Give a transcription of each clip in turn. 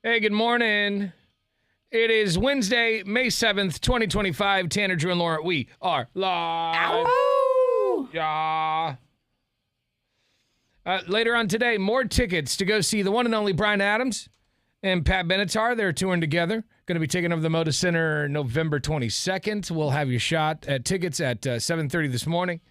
Hey, good morning. It is Wednesday, May 7th, 2025. Tanner, Drew, and Laura, we are live. Ow! Yeah. Later on today, more tickets to go see the one and only Bryan Adams and Pat Benatar. They're touring together. Going to be taking over the Moda Center November 22nd. We'll have your shot at tickets at 7:30 this morning.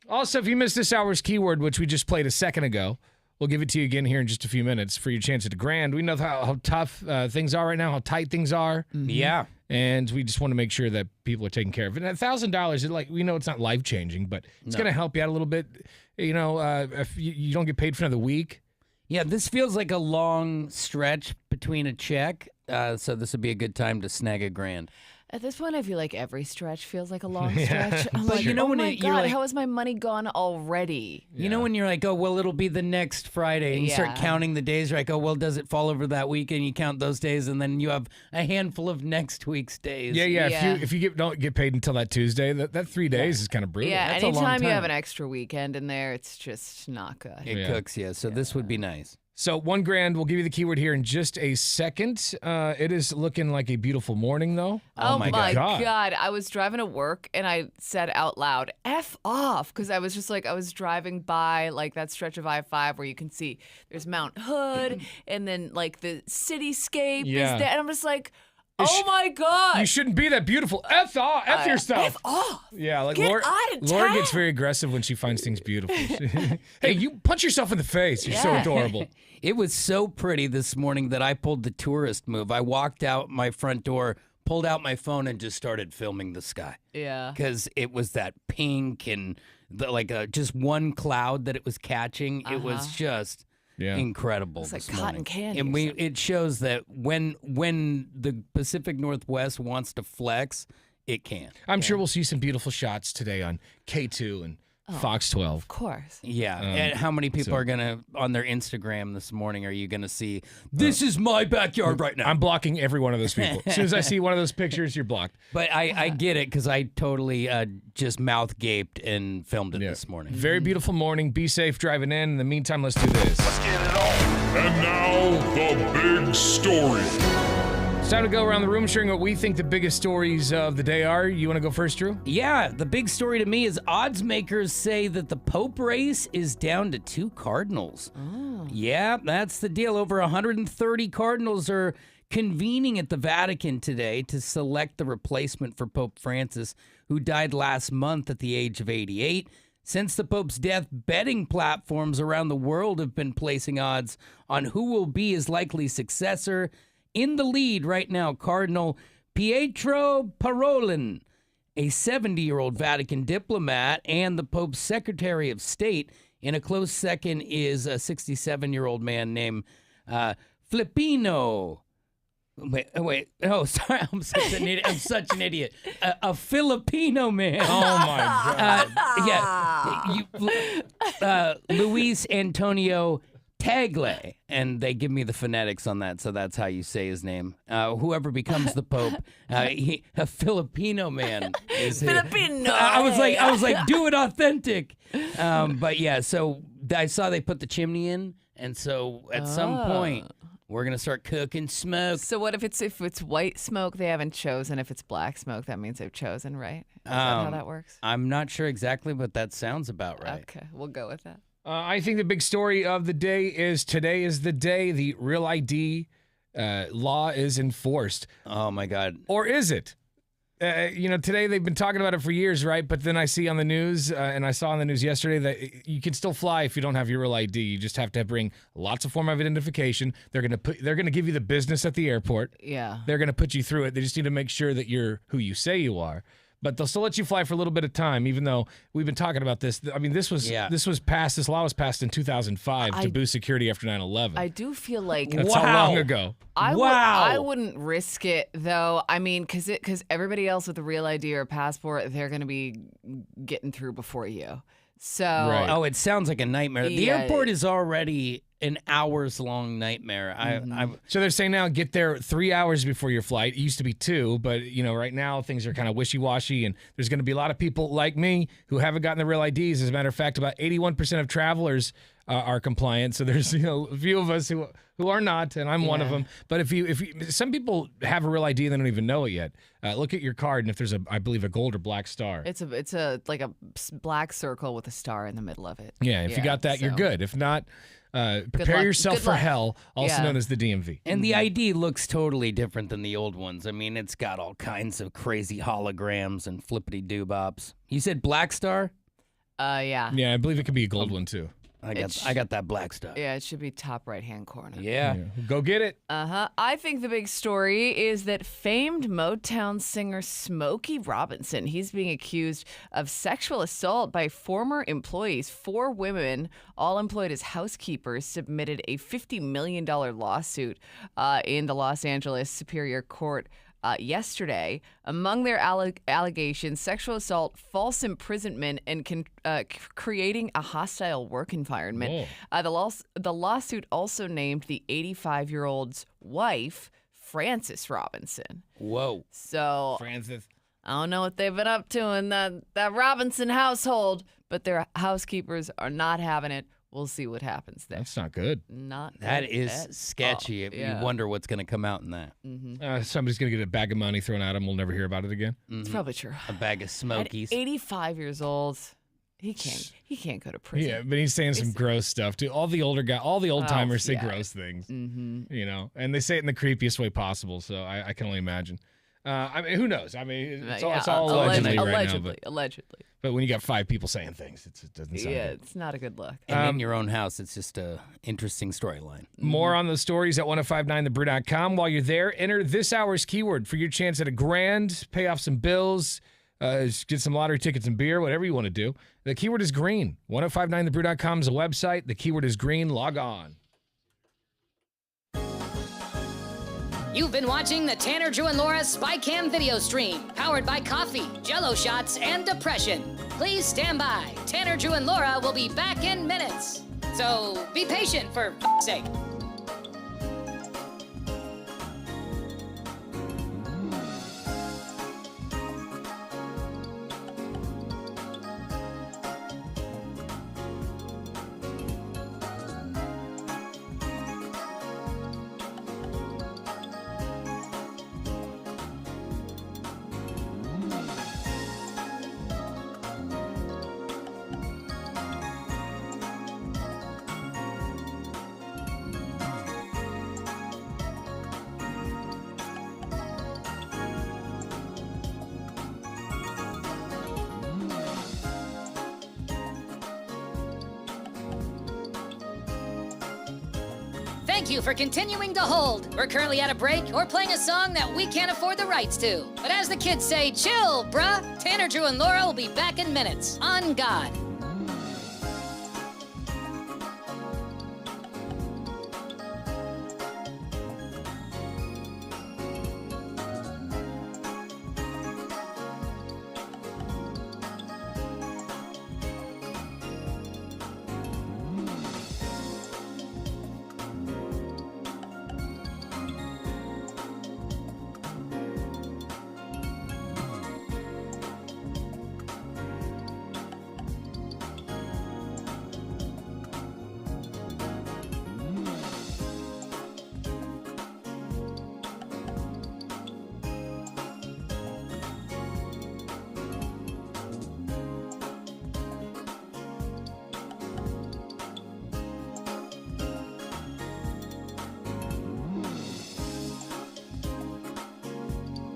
Also, if you missed this hour's keyword, which we just played a second ago, we'll give it to you again here in just a few minutes for your chance at a grand. We know how tough things are right now, how tight things are. Mm-hmm. Yeah. And we just want to make sure that people are taken care of. And $1,000, we know it's not life-changing, but it's going to help you out a little bit. You know, if you don't get paid for another week. Yeah, this feels like a long stretch between a check, so this would be a good time to snag a grand. At this point, I feel like every stretch feels like a long stretch. I'm But like, you know oh when my you're God, like- how is my money gone already? You know when you're like, oh, well, it'll be the next Friday, and you start Yeah. counting the days, you're like, oh, well, does it fall over that week? And you count those days, and then you have a handful of next week's days. Yeah. Yeah. If you don't get paid until that Tuesday, that 3 days is kind of brutal. Yeah, That's a long anytime you time. have an extra weekend in there, it's just not good. It cooks you, so this would be nice. So $1 grand, we'll give you the keyword here in just a second. It is looking like a beautiful morning, though. Oh my my God. God. I was driving to work and I said out loud, F off. Because I was just like, I was driving by like that stretch of I-5 where you can see there's Mount Hood and then like the cityscape Yeah. is there. And I'm just like, It oh sh- my God. You shouldn't be that beautiful. F off. F yourself. F off. Yeah, like Get Laura, out of Laura town. gets very aggressive when she finds things beautiful. Hey, you punch yourself in the face. You're so Yeah. adorable. It was so pretty this morning that I pulled the tourist move. I walked out my front door, pulled out my phone, and just started filming the sky. Yeah. Because it was that pink and just one cloud that it was catching. It was just Yeah. incredible. It's like this cotton morning. candy And or it shows that when the Pacific Northwest wants to flex, it can. I'm sure we'll see some beautiful shots today on K2 and Fox 12. Of course. Yeah. And how many people so- are gonna on their Instagram this morning? Are you gonna see? This is my backyard right now. I'm blocking every one of those people. As soon as I see one of those pictures, you're blocked. But I get it because I totally just mouth gaped and filmed it this morning. Very beautiful morning. Be safe driving in. In the meantime, let's do this. And now, the big story. It's time to go around the room sharing what we think the biggest stories of the day are. You want to go first, Drew? Yeah, the big story to me is odds makers say that the Pope race is down to 2 cardinals. Yeah, that's the deal. Over 130 cardinals are convening at the Vatican today to select the replacement for Pope Francis, who died last month at the age of 88. Since the Pope's death, betting platforms around the world have been placing odds on who will be his likely successor. In the lead right now, Cardinal Pietro Parolin, a 70-year-old Vatican diplomat and the Pope's Secretary of State. In a close second is a 67-year-old man named Filippino. Wait. Oh, sorry. I'm such an idiot. A Filipino man. Oh, my God. Luis Antonio Tagle, and they give me the phonetics on that, so that's how you say his name. Whoever becomes the Pope, a Filipino man is Filipino. I was like, do it authentic. But yeah, so I saw they put the chimney in, and so at some point we're gonna start cooking smoke. So what if it's white smoke they haven't chosen? If it's black smoke, that means they've chosen, right? Is that how that works? I'm not sure exactly, but that sounds about right. Okay, we'll go with that. I think the big story of the day is today is the day the Real ID law is enforced. Oh my God. Or is it? Today they've been talking about it for years, right? But then I see on the news, and I saw on the news yesterday, that you can still fly if you don't have your Real ID. You just have to bring lots of form of identification. They're gonna give you the business at the airport. Yeah. They're gonna put you through it. They just need to make sure that you're who you say you are. But they'll still let you fly for a little bit of time, even though we've been talking about this. I mean, this law was passed in 2005 to boost security after 9/11. I do feel like That's how long ago. I wouldn't risk it though. I mean, because everybody else with a Real ID or a passport, they're going to be getting through before you. So Right. Oh, it sounds like a nightmare. The Yeah. airport is already an hours-long nightmare. So they're saying now get there 3 hours before your flight. It used to be 2, but right now things are kind of wishy-washy, and there's going to be a lot of people like me who haven't gotten the Real IDs. As a matter of fact, about 81% of travelers are compliant. So there's a few of us who are not, and I'm one of Yeah. them. But if you some people have a real ID and they don't even know it yet. Look at your card, and if there's I believe a gold or black star. It's a like a black circle with a star in the middle of it. Yeah, if you got that, you're so- good. If not, prepare luck. yourself Good for luck. hell, also Yeah. known as the DMV. And the ID looks totally different than the old ones. I mean, it's got all kinds of crazy holograms and flippity doobops. You said Black Star? Yeah. Yeah, I believe it could be a gold one too. I got that Black Star. Yeah, it should be top right-hand corner. Yeah. Go get it. I think the big story is that famed Motown singer Smokey Robinson, he's being accused of sexual assault by former employees. 4 women, all employed as housekeepers, submitted a $50 million lawsuit in the Los Angeles Superior Court yesterday. Among their allegations, sexual assault, false imprisonment, and creating a hostile work environment. The lawsuit also named the 85-year-old's wife, Frances Robinson. Whoa. So Francis. I don't know what they've been up to in that Robinson household, but their housekeepers are not having it. We'll see what happens there. That's not good. Not That good is at sketchy. all. Yeah. You wonder what's going to come out in that. Somebody's gonna get a bag of money thrown at him. We'll never hear about it again. It's probably true. A bag of At Smokies. 85 years old, he can't go to prison. Yeah, but he's saying some gross stuff too. All the old timers say yeah. gross things. And they say it in the creepiest way possible. So I can only imagine. I mean, who knows? I mean, it's all allegedly right now. Allegedly. But when you got 5 people saying things, it doesn't sound Yeah, good. it's not a good look. And in your own house, it's just a interesting storyline. More on those stories at 1059thebrew.com. While you're there, enter this hour's keyword for your chance at a grand, pay off some bills, get some lottery tickets and beer, whatever you want to do. The keyword is green. 1059thebrew.com is a website. The keyword is green. Log on. You've been watching the Tanner, Drew, and Laura SpyCam video stream, powered by coffee, Jell-O shots, and depression. Please stand by. Tanner, Drew, and Laura will be back in minutes. So be patient, for f***'s sake. Thank you for continuing to hold. We're currently at a break or playing a song that we can't afford the rights to. But as the kids say, chill, bruh. Tanner, Drew, and Laura will be back in minutes. On God.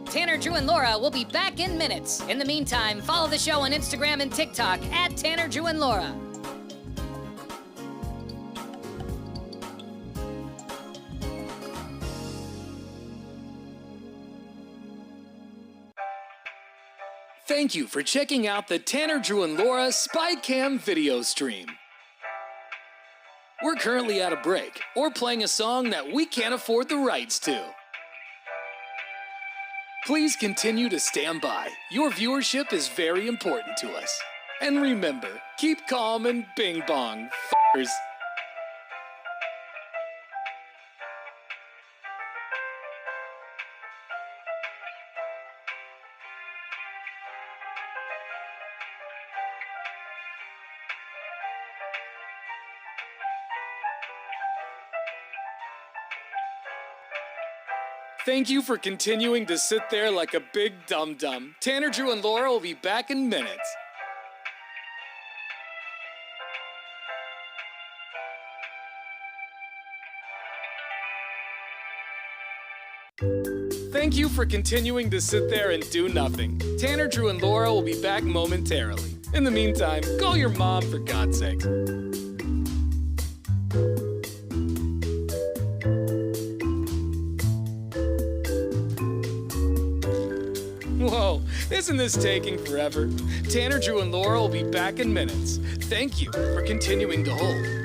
Tanner, Drew, and Laura will be back in minutes. In the meantime, follow the show on Instagram and TikTok at Tanner, Drew, and Laura. Thank you for checking out the Tanner, Drew, and Laura SpyCam video stream. We're currently at a break or playing a song that we can't afford the rights to. Please continue to stand by. Your viewership is very important to us. And remember, keep calm and bing bong, f***ers. Thank you for continuing to sit there like a big dum-dum. Tanner, Drew, and Laura will be back in minutes. Thank you for continuing to sit there and do nothing. Tanner, Drew, and Laura will be back momentarily. In the meantime, call your mom for God's sake. Whoa, isn't this taking forever? Tanner, Drew, and Laura will be back in minutes. Thank you for continuing to hold.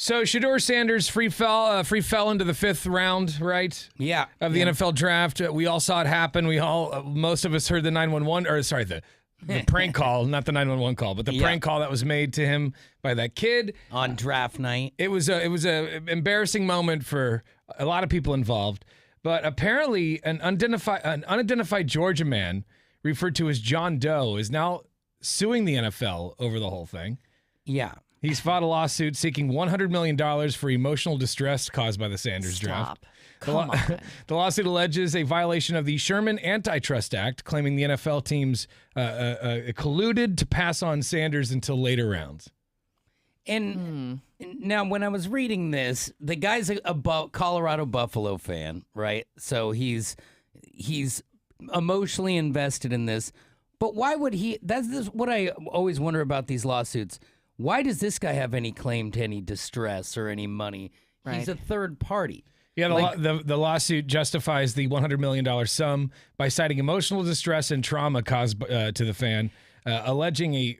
So Shedeur Sanders free fell into the 5th round, right? Yeah. Of the NFL draft. We all saw it happen. Most of us heard the 911, or sorry, the prank call, not the 911 call, but the prank call that was made to him by that kid on draft night. It was a embarrassing moment for a lot of people involved. But apparently, an unidentified Georgia man referred to as John Doe is now suing the NFL over the whole thing. Yeah. He's fought a lawsuit seeking $100 million for emotional distress caused by the Sanders draft. Come on. The lawsuit alleges a violation of the Sherman Antitrust Act, claiming the NFL teams colluded to pass on Sanders until later rounds. And now, when I was reading this, the guy's a Colorado Buffalo fan, right? So he's emotionally invested in this. But why would he? That's what I always wonder about these lawsuits. Why does this guy have any claim to any distress or any money? Right. He's a third party. Yeah, the lawsuit justifies the $100 million sum by citing emotional distress and trauma caused to the fan, alleging a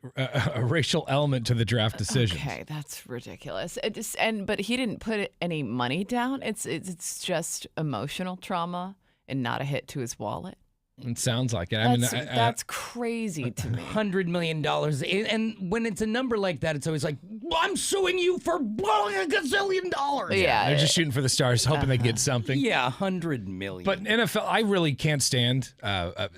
racial element to the draft decision. Okay, that's ridiculous. But he didn't put any money down. It's just emotional trauma and not a hit to his wallet. It sounds like it. That's crazy to me. $100 million. And when it's a number like that, it's always like, I'm suing you for blowing $1 gazillion. Yeah. They're just shooting for the stars, hoping they get something. Yeah, $100 million. But NFL, I really can't stand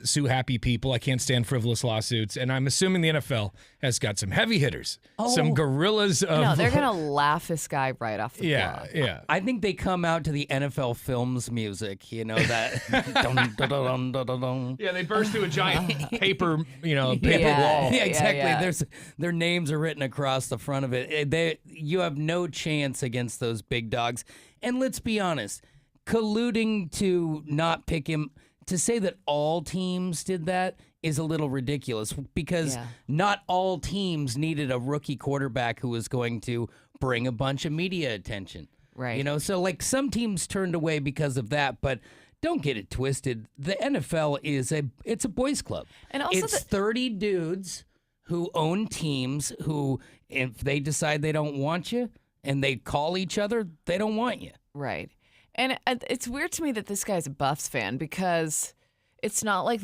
sue happy people. I can't stand frivolous lawsuits. And I'm assuming the NFL has got some heavy hitters, some gorillas of... No, they're going to laugh this guy right off the block. Yeah. I think they come out to the NFL Films music, you know, that... dun, dun, dun, dun, dun, dun, dun. Yeah, they burst through a giant paper wall. Yeah, exactly. Yeah. Their names are written across the front of it. You have no chance against those big dogs. And let's be honest, colluding to not pick him, to say that all teams did that is a little ridiculous because not all teams needed a rookie quarterback who was going to bring a bunch of media attention. Right. You know, so like some teams turned away because of that, but don't get it twisted. The NFL it's a boys club. And also it's 30 dudes who own teams who, if they decide they don't want you and they call each other, they don't want you. Right. And it's weird to me that this guy's a Buffs fan because it's not like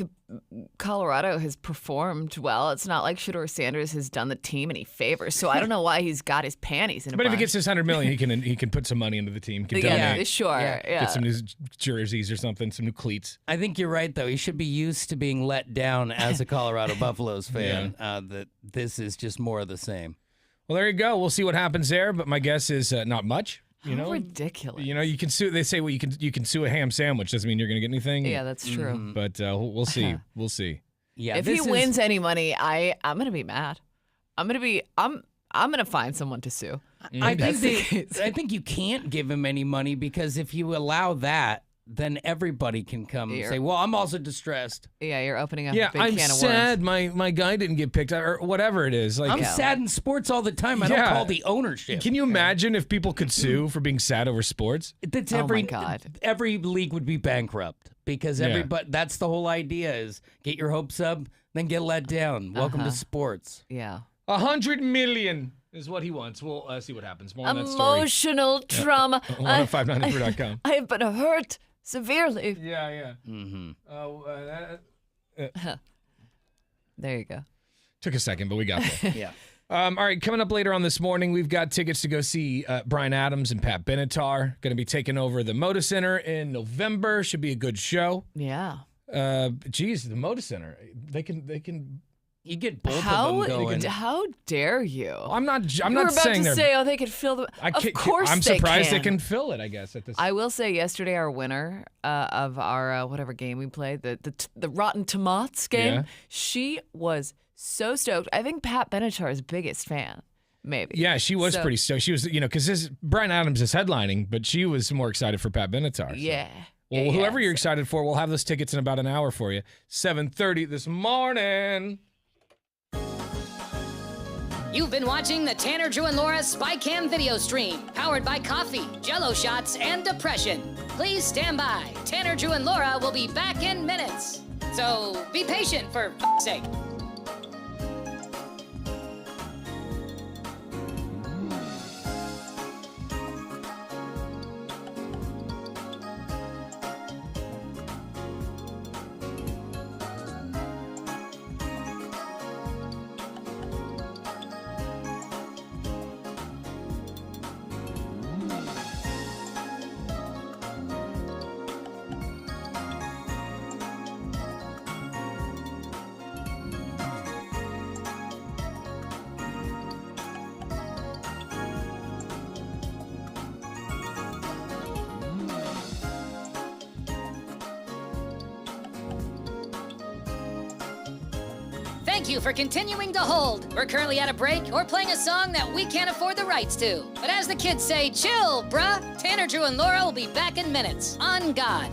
Colorado has performed well. It's not like Shedeur Sanders has done the team any favors. So I don't know why he's got his panties in a But bunch. if he gets his $100 million, he can put some money into the team. He can donate. Sure. Yeah. Get some new jerseys or something, some new cleats. I think you're right, though. He should be used to being let down as a Colorado Buffaloes fan. That this is just more of the same. Well, there you go. We'll see what happens there. But my guess is not much. How ridiculous. You know, you can sue. They say, well, you can sue a ham sandwich. Doesn't mean you're going to get anything. Yeah, that's true. But we'll see. We'll see. Yeah. If he wins any money, I'm gonna be mad. I'm gonna find someone to sue. I think you can't give him any money because if you allow that, then everybody can come and say, well, I'm also distressed. Yeah, you're opening up a big I'm can of sad worms. my guy didn't get picked or whatever it is. Like I'm sad in sports all the time. I don't call the ownership. Can you imagine if people could sue for being sad over sports? That's Oh my God. Every league would be bankrupt because everybody. That's the whole idea: is get your hopes up, then get let down. Welcome to sports. Yeah. $100 million is what he wants. We'll see what happens. More on that story. Emotional trauma. 1059 I have been hurt severely. Yeah. Mm-hmm. There you go. Took a second, but we got there. Yeah. All right, coming up later on this morning, we've got tickets to go see Bryan Adams and Pat Benatar. Going to be taking over the Moda Center in November. Should be a good show. Yeah. Geez, the Moda Center. They can. You get both of them going. How dare you? I'm not You were not about saying to they're. say, they could fill the. Of course I'm they surprised can. they can fill it. I guess at this. I will say, yesterday our winner of our whatever game we played, the Rotten Tomatoes game, she was so stoked. I think Pat Benatar's biggest fan, maybe. Yeah, she was pretty stoked. She was, because Bryan Adams is headlining, but she was more excited for Pat Benatar. So. Yeah. Well, whoever you're excited for, we'll have those tickets in about an hour for you. 7:30 this morning. You've been watching the Tanner, Drew, and Laura SpyCam video stream, powered by coffee, Jell-O shots, and depression. Please stand by. Tanner, Drew, and Laura will be back in minutes. So be patient, for f***'s sake. Thank you for continuing to hold. We're currently at a break or playing a song that we can't afford the rights to. But as the kids say, chill, bruh. Tanner, Drew, and Laura will be back in minutes. On God.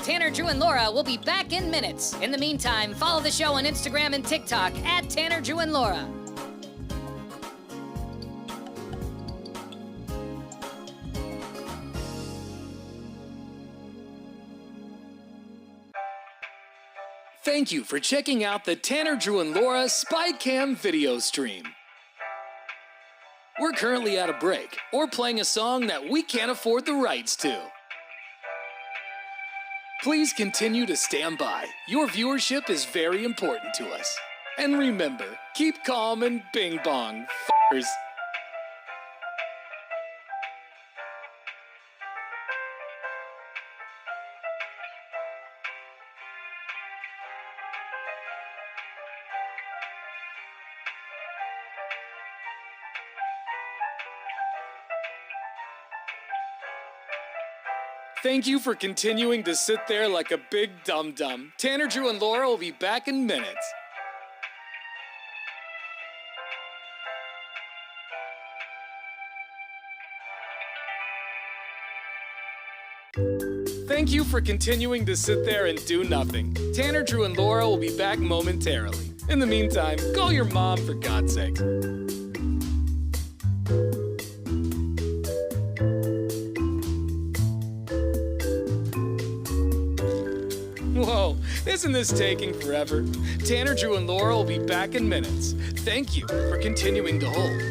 Tanner, Drew, and Laura will be back in minutes. In the meantime, follow the show on Instagram and TikTok at Tanner, Drew, and Laura. Thank you for checking out the Tanner, Drew, and Laura SpyCam video stream. We're currently at a break or playing a song that we can't afford the rights to. Please continue to stand by. Your viewership is very important to us. And remember, keep calm and bing bong, f***ers. Thank you for continuing to sit there like a big dum-dum. Tanner, Drew, and Laura will be back in minutes. Thank you for continuing to sit there and do nothing. Tanner, Drew, and Laura will be back momentarily. In the meantime, call your mom for God's sake. Whoa, isn't this taking forever? Tanner, Drew, and Laura will be back in minutes. Thank you for continuing to hold.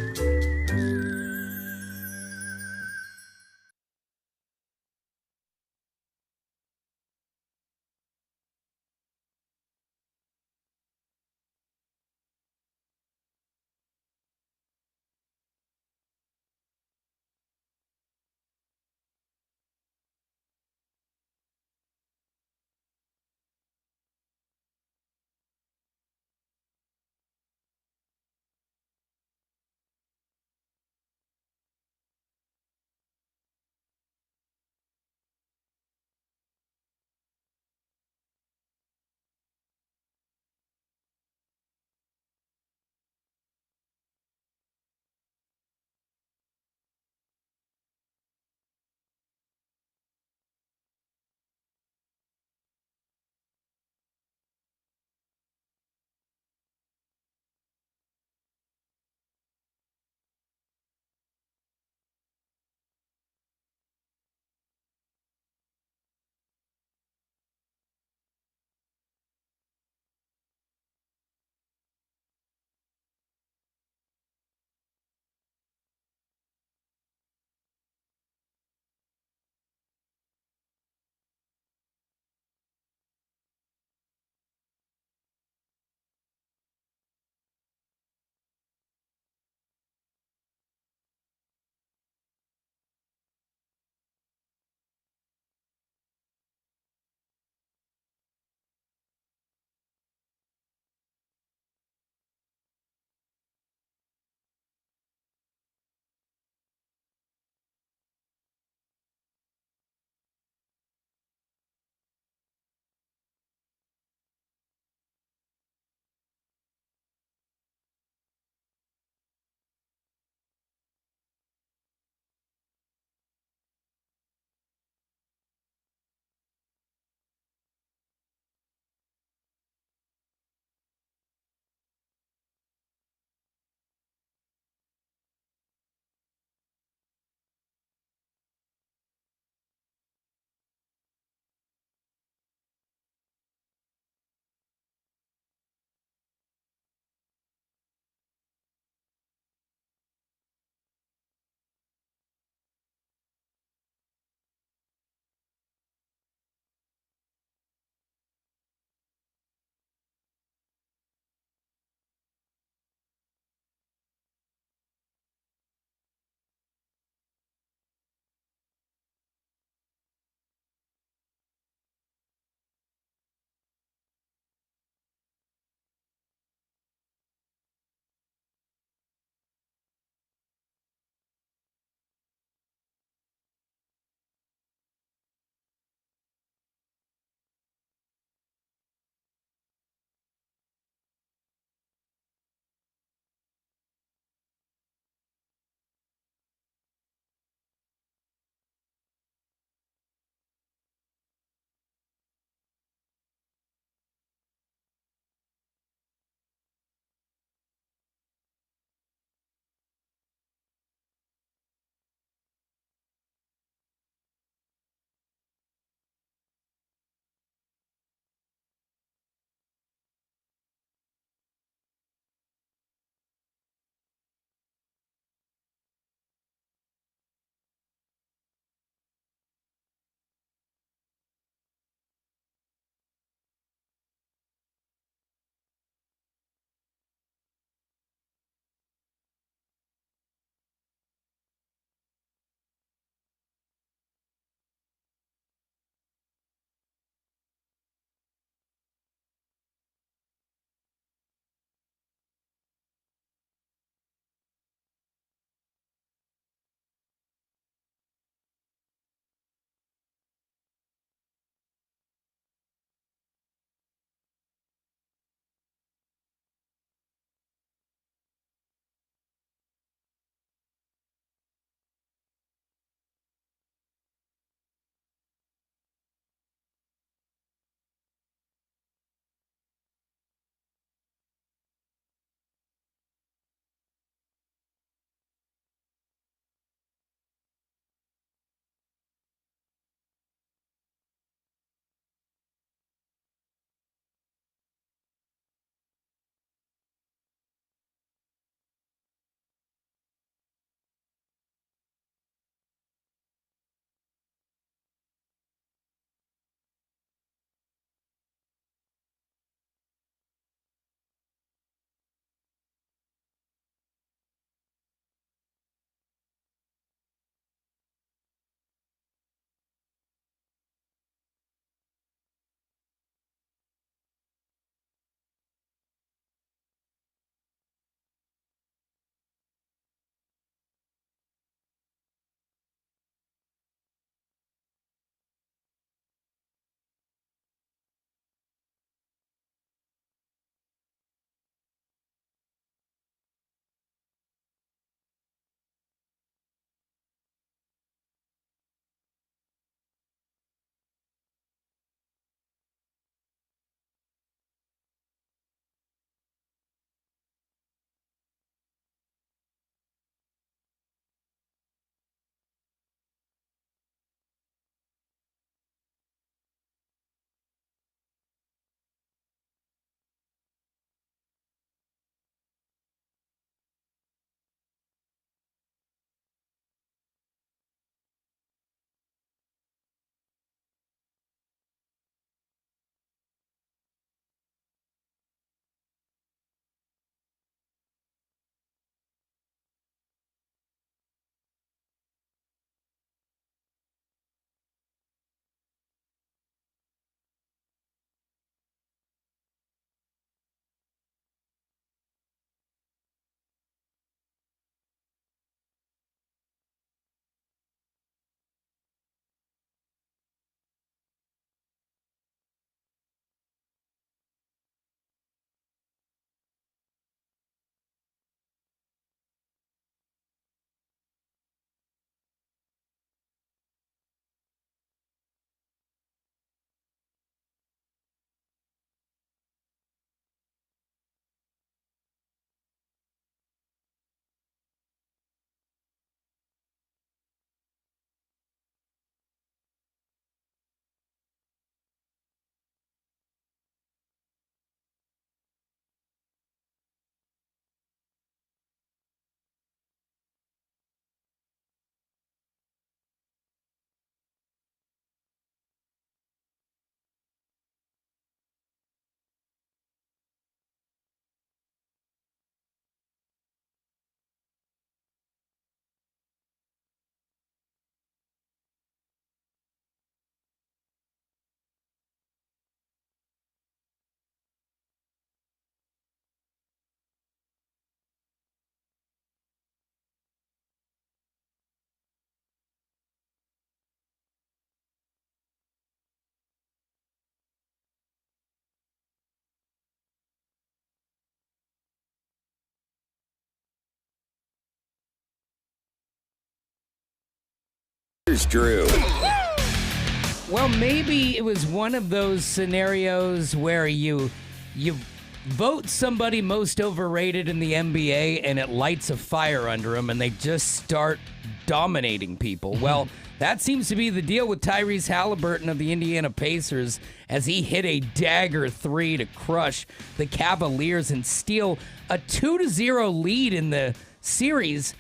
Here's Drew. Well, maybe it was one of those scenarios where you vote somebody most overrated in the NBA and it lights a fire under them and they just start dominating people. Well, that seems to be the deal with Tyrese Halliburton of the Indiana Pacers as he hit a dagger 3 to crush the Cavaliers and steal a 2-0 lead in the series,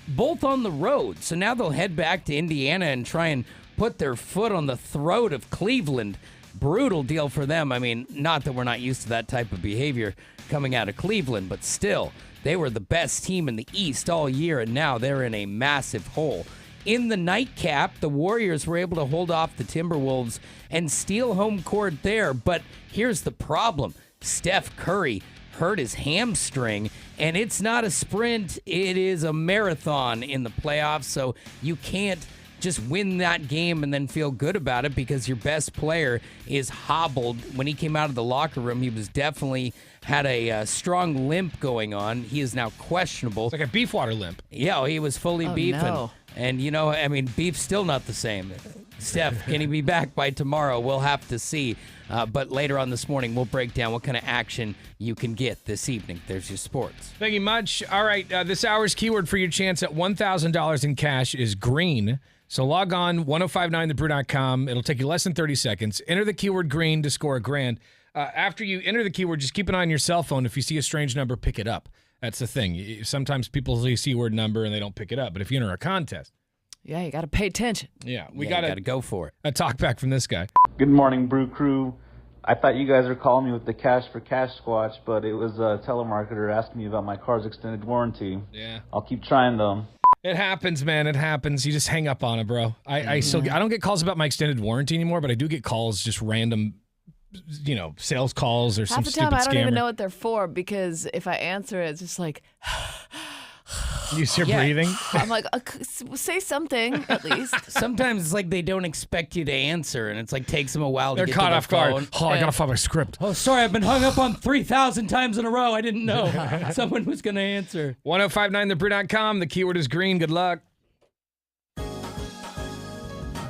both on the road. So now they'll head back to Indiana and try and put their foot on the throat of Cleveland. Brutal deal for them. I mean, not that we're not used to that type of behavior coming out of Cleveland, but still, they were the best team in the East all year, and now they're in a massive hole. In the nightcap, the Warriors were able to hold off the Timberwolves and steal home court there, but here's the problem. Steph Curry hurt his hamstring, and it's not a sprint, it is a marathon in the playoffs, so you can't just win that game and then feel good about it because your best player is hobbled. When he came out of the locker room, he was definitely had a strong limp going on. He is now questionable. It's like a beef water limp. Yeah, he was fully beefing. No. And, you know, I mean, beef's still not the same. Steph, can he be back by tomorrow? We'll have to see. But later on this morning, we'll break down what kind of action you can get this evening. There's your sports. Thank you much. All right, this hour's keyword for your chance at $1,000 in cash is green. So log on, 1059thebrew.com. It'll take you less than 30 seconds. Enter the keyword green to score $1,000. After you enter the keyword, just keep an eye on your cell phone. If you see a strange number, pick it up. That's the thing. Sometimes people see a C-word number and they don't pick it up. But if you enter a contest. Yeah, you got to pay attention. Yeah, We got to go for it. A talk back from this guy. Good morning, Brew Crew. I thought you guys were calling me with the Cash for Cash squatch, but it was a telemarketer asking me about my car's extended warranty. Yeah. I'll keep trying, though. It happens, man. It happens. You just hang up on it, bro. I don't get calls about my extended warranty anymore, but I do get calls, just random, sales calls or some Half the stupid time, I don't even scammer. know what they're for because if I answer it, it's just like, Use your breathing. I'm like, say something at least. Sometimes it's like they don't expect you to answer, and it's like takes them a while They're to get caught to off their guard. phone. Oh, I gotta find my script. Oh, sorry, I've been hung up on 3,000 times in a row. I didn't know someone was going to answer. 1059thebrew.com. The keyword is green. Good luck.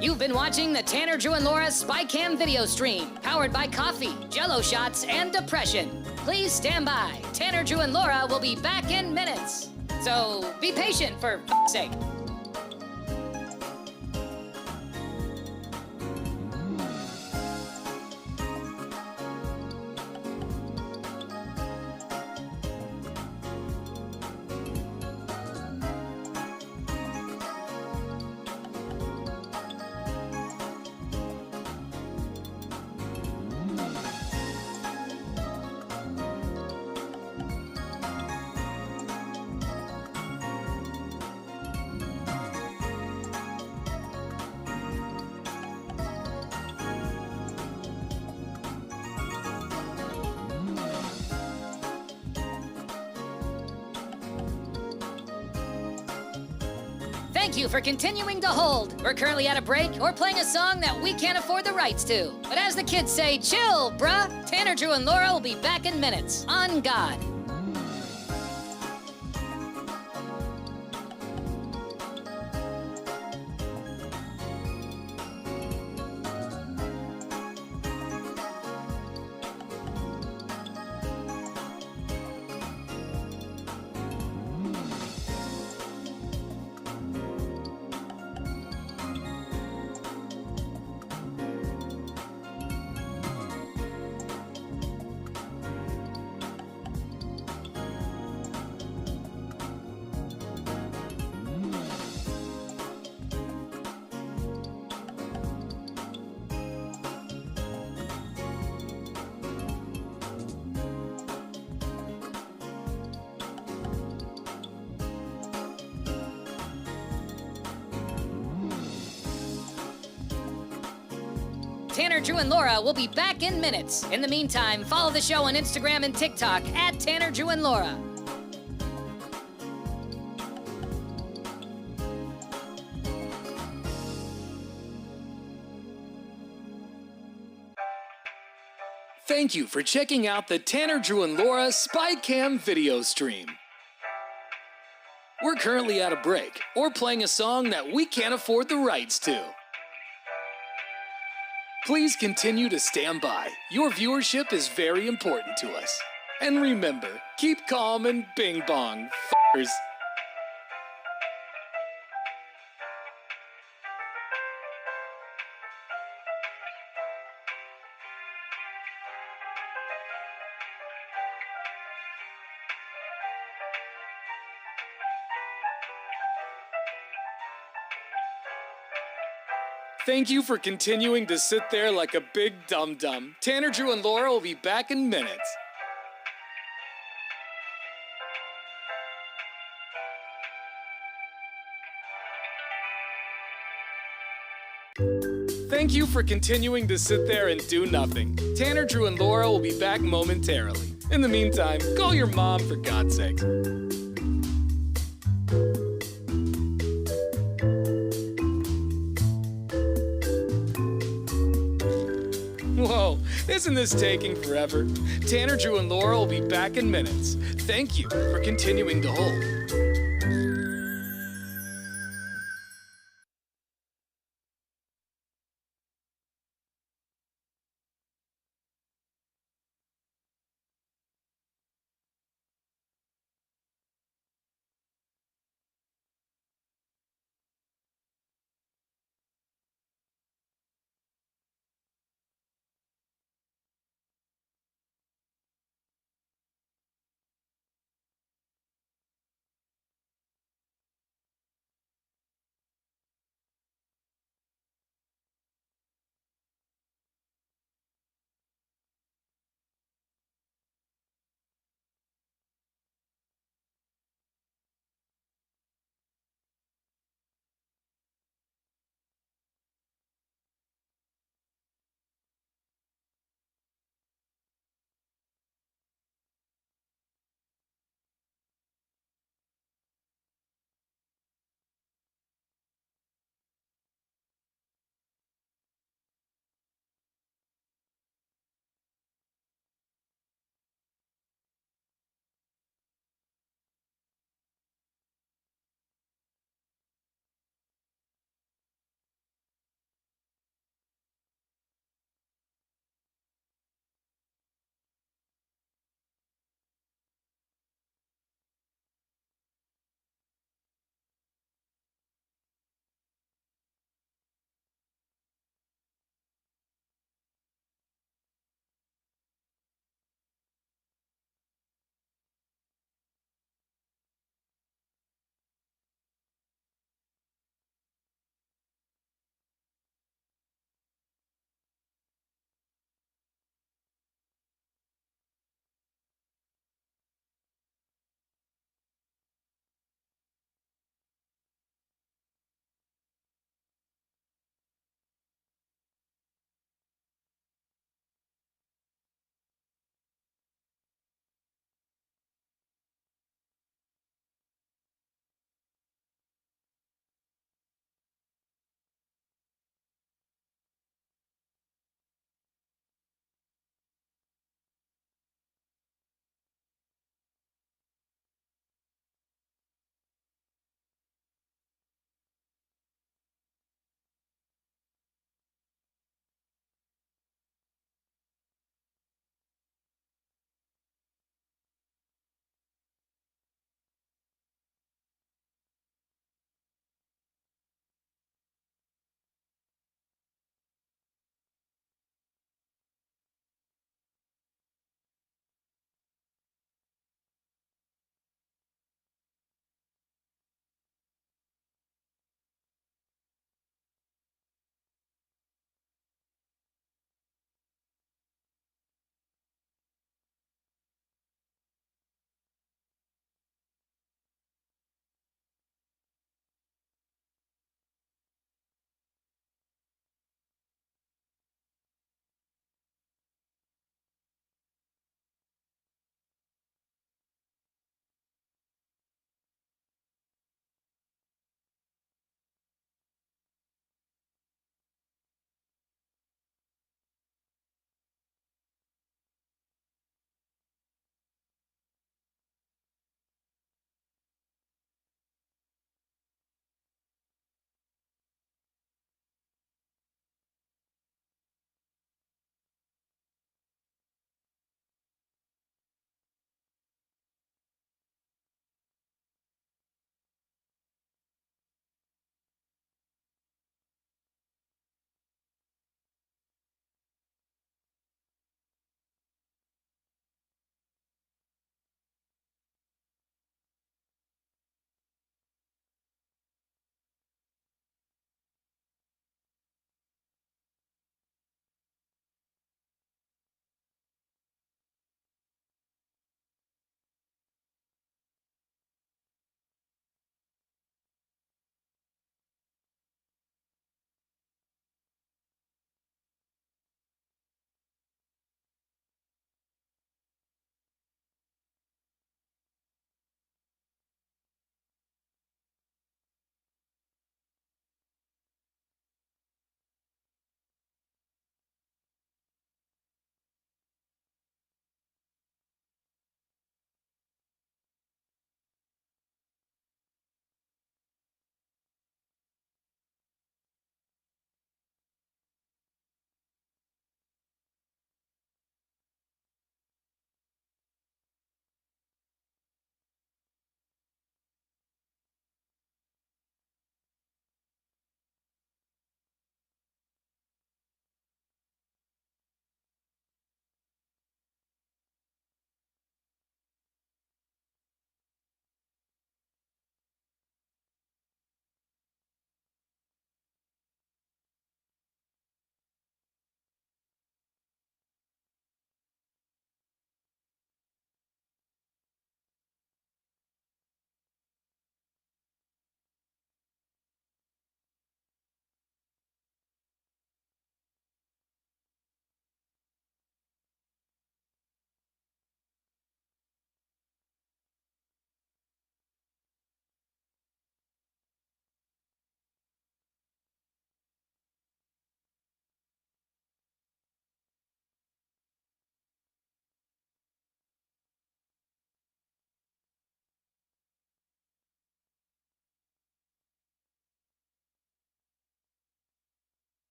You've been watching the Tanner, Drew, and Laura SpyCam video stream, powered by coffee, Jello shots, and depression. Please stand by. Tanner, Drew, and Laura will be back in minutes. So be patient, for f***'s sake. Thank you for continuing to hold. We're currently at a break or playing a song that we can't afford the rights to. But as the kids say, chill, bruh. Tanner, Drew, and Laura will be back in minutes. On God. Tanner, Drew, and Laura will be back in minutes. In the meantime, follow the show on Instagram and TikTok at Tanner, Drew, and Laura. Thank you for checking out the Tanner, Drew, and Laura SpyCam video stream. We're currently at a break or playing a song that we can't afford the rights to. Please continue to stand by. Your viewership is very important to us. And remember, keep calm and bing bong, f***ers. Thank you for continuing to sit there like a big dum-dum. Tanner, Drew, and Laura will be back in minutes. Thank you for continuing to sit there and do nothing. Tanner, Drew, and Laura will be back momentarily. In the meantime, call your mom for God's sake. Whoa, isn't this taking forever? Tanner, Drew, and Laura will be back in minutes. Thank you for continuing to hold.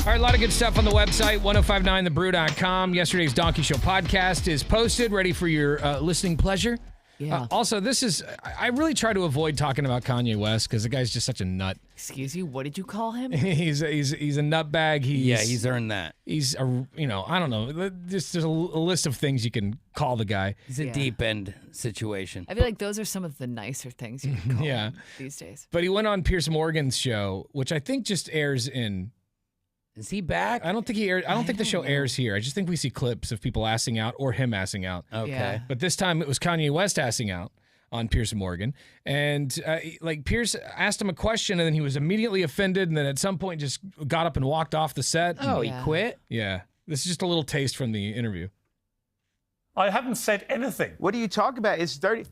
All right, a lot of good stuff on the website, 1059thebrew.com. Yesterday's Donkey Show podcast is posted, ready for your listening pleasure. Yeah. Also, I really try to avoid talking about Kanye West because the guy's just such a nut. Excuse you, what did you call him? He's a nutbag. He's earned that. He's I don't know. There's a list of things you can call the guy. It's a deep end situation. I feel like those are some of the nicer things you can call him these days. But he went on Piers Morgan's show, which I think just airs in. Is he back? I don't think he aired. I don't think the show airs here. I just think we see clips of people assing out or him assing out. Okay. Yeah. But this time it was Kanye West assing out on Piers Morgan, and Piers asked him a question, and then he was immediately offended, and then at some point just got up and walked off the set. Oh, he Yeah. quit? Yeah. This is just a little taste from the interview. I haven't said anything. What do you talk about? It's dirty.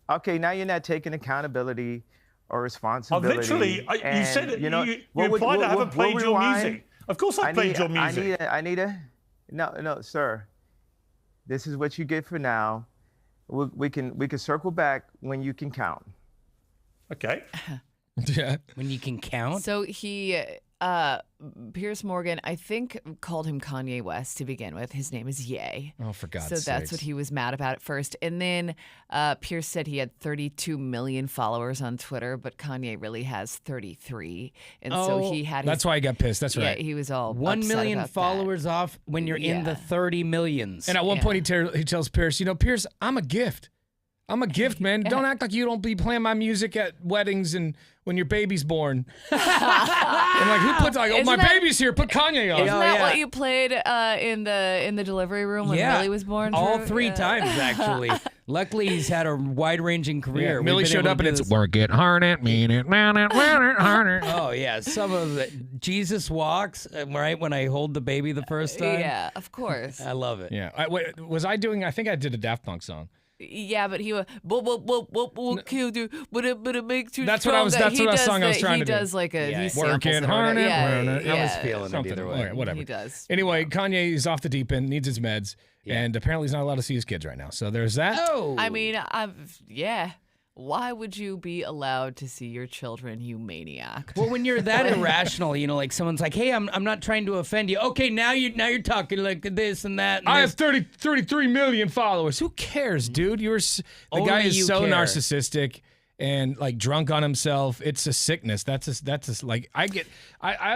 Okay, now you're not taking accountability or responsibility. Literally, you and, said it. You know, You implied I haven't played your music. Of course I played your music. No, sir. This is what you get for now. We can circle back when you can count. Okay. Yeah. When you can count? So he, Piers Morgan, I think called him Kanye West to begin with. His name is Ye. Oh, for God's So sakes. that's what he was mad about at first. And then Piers said he had 32 million followers on Twitter, but Kanye really has 33. And so he had his, That's why he got pissed. That's right. Yeah, he was all 1 upset million about followers off when you're in Yeah. the 30 millions. And at one point he tells Pierce, Pierce, I'm a gift. I'm a gift, man. Don't act like you don't be playing my music at weddings and when your baby's born. And who puts my Isn't that- baby's here, put Kanye on. Isn't that what you played in the delivery room when Millie was born? All Drew? 3 Yeah. times, actually. Luckily, he's had a wide-ranging career. Yeah, We've Millie been showed able up to and do it's this. work it, hard it, mean it, man it, harder. Oh, yeah. Some of it. Jesus walks, right, when I hold the baby the first time. Yeah, of course. I love it. Yeah. I think I did a Daft Punk song. Yeah, but he was what kill do, but it makes you That's what strong. I was- that's what I song I was trying to do. He does like a Yeah, he work samples it, or hard whatever. it, Yeah, burn it. yeah, I was feeling Something. it either All way. right, whatever. He does. Anyway, Kanye is off the deep end, needs his meds, and apparently he's not allowed to see his kids right now. So there's that. Oh. I mean, yeah. Why would you be allowed to see your children, you maniac? Well, when you're that irrational, like someone's like, "Hey, I'm not trying to offend you." Okay, now you're talking like this and that. And I this. have 33 million followers. Who cares, dude? The Only guy is you so care. narcissistic and like drunk on himself. It's a sickness. I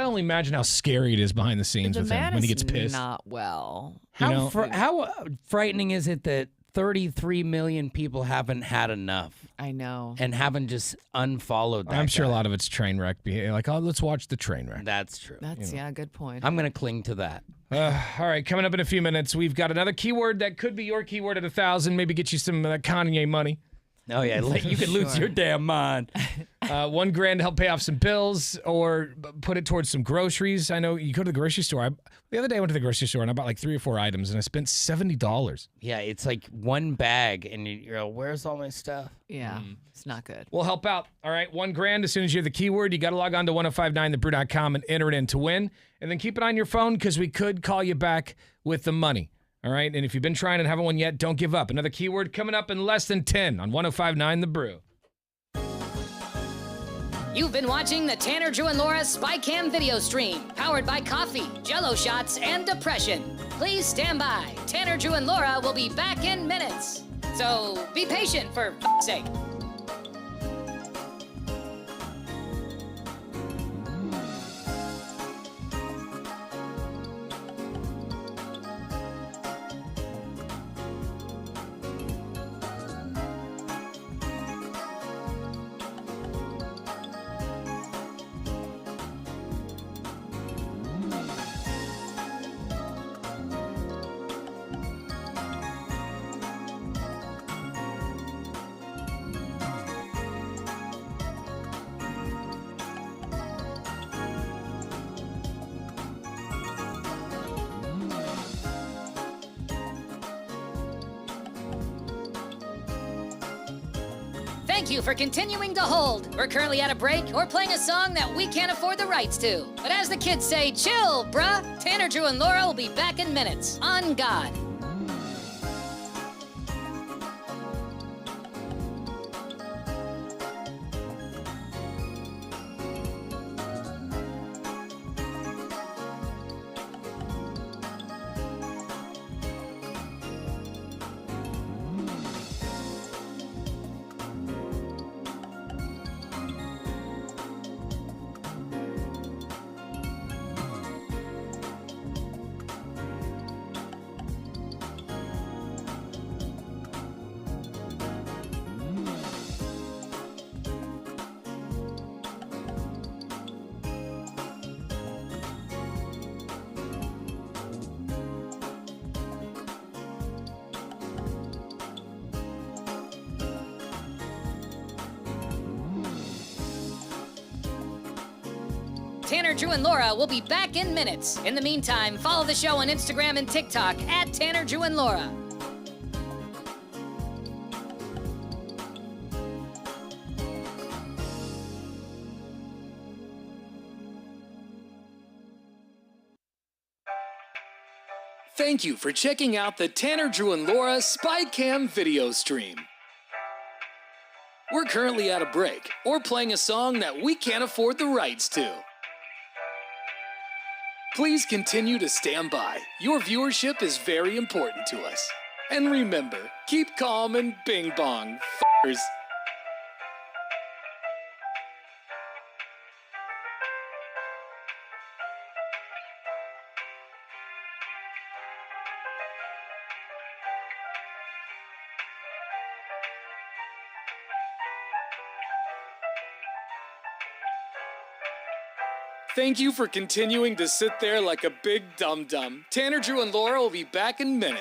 only imagine how scary it is behind the scenes The with him man when he is gets pissed. not well. How frightening is it that 33 million people haven't had enough I know. and haven't just unfollowed that I'm sure a guy? lot of it's train wreck behavior. Like, let's watch the train wreck. That's true. That's a good point. I'm going to cling to that. All right, coming up in a few minutes, we've got another keyword that could be your keyword at 1,000. Maybe get you some Kanye money. Oh, yeah. You could lose your damn mind. $1,000 to help pay off some bills or put it towards some groceries. I know you go to the grocery store. The other day I went to the grocery store and I bought like 3 or 4 items and I spent $70. Yeah, it's like one bag, and you're like, where's all my stuff? Yeah, it's not good. We'll help out. All right, $1,000 as soon as you have the keyword. You got to log on to 1059thebrew.com and enter it in to win. And then keep it on your phone because we could call you back with the money. All right, and if you've been trying and haven't won yet, don't give up. Another keyword coming up in less than 10 on 1059 The Brew. You've been watching the Tanner, Drew, and Laura SpyCam video stream, powered by coffee, Jell-O shots, and depression. Please stand by. Tanner, Drew, and Laura will be back in minutes. So be patient, for f***'s sake. Thank you for continuing to hold. We're currently at a break or playing a song that we can't afford the rights to. But as the kids say, chill, bruh. Tanner, Drew, and Laura will be back in minutes. On God. Tanner, Drew, and Laura will be back in minutes. In the meantime, follow the show on Instagram and TikTok at Tanner, Drew, and Laura. Thank you for checking out the Tanner, Drew, and Laura SpyCam video stream. We're currently at a break or playing a song that we can't afford the rights to. Please continue to stand by. Your viewership is very important to us. And remember, keep calm and bing bong, f***ers. Thank you for continuing to sit there like a big dum-dum. Tanner, Drew, and Laura will be back in minutes.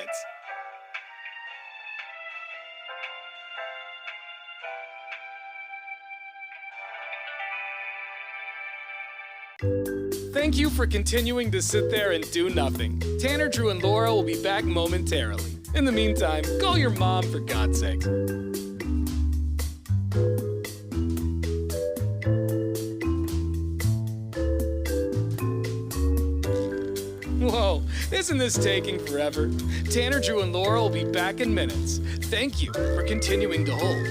Thank you for continuing to sit there and do nothing. Tanner, Drew, and Laura will be back momentarily. In the meantime, call your mom for God's sake. Whoa, isn't this taking forever? Tanner, Drew, and Laura will be back in minutes. Thank you for continuing to hold.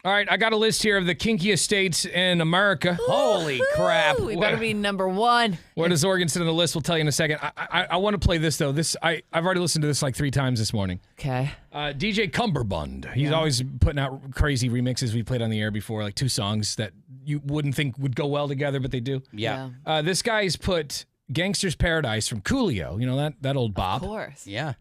All right, I got a list here of the kinkiest states in America. Holy crap. We better be number one. Where does Oregon sit on the list? We'll tell you in a second. I want to play this, though. I've already listened to this like 3 times this morning. Okay. DJ Cumberbund. He's always putting out crazy remixes. We played on the air before, like 2 songs that you wouldn't think would go well together, but they do. Yeah. This guy's put Gangster's Paradise from Coolio. You know, that old bop. Of course. Yeah.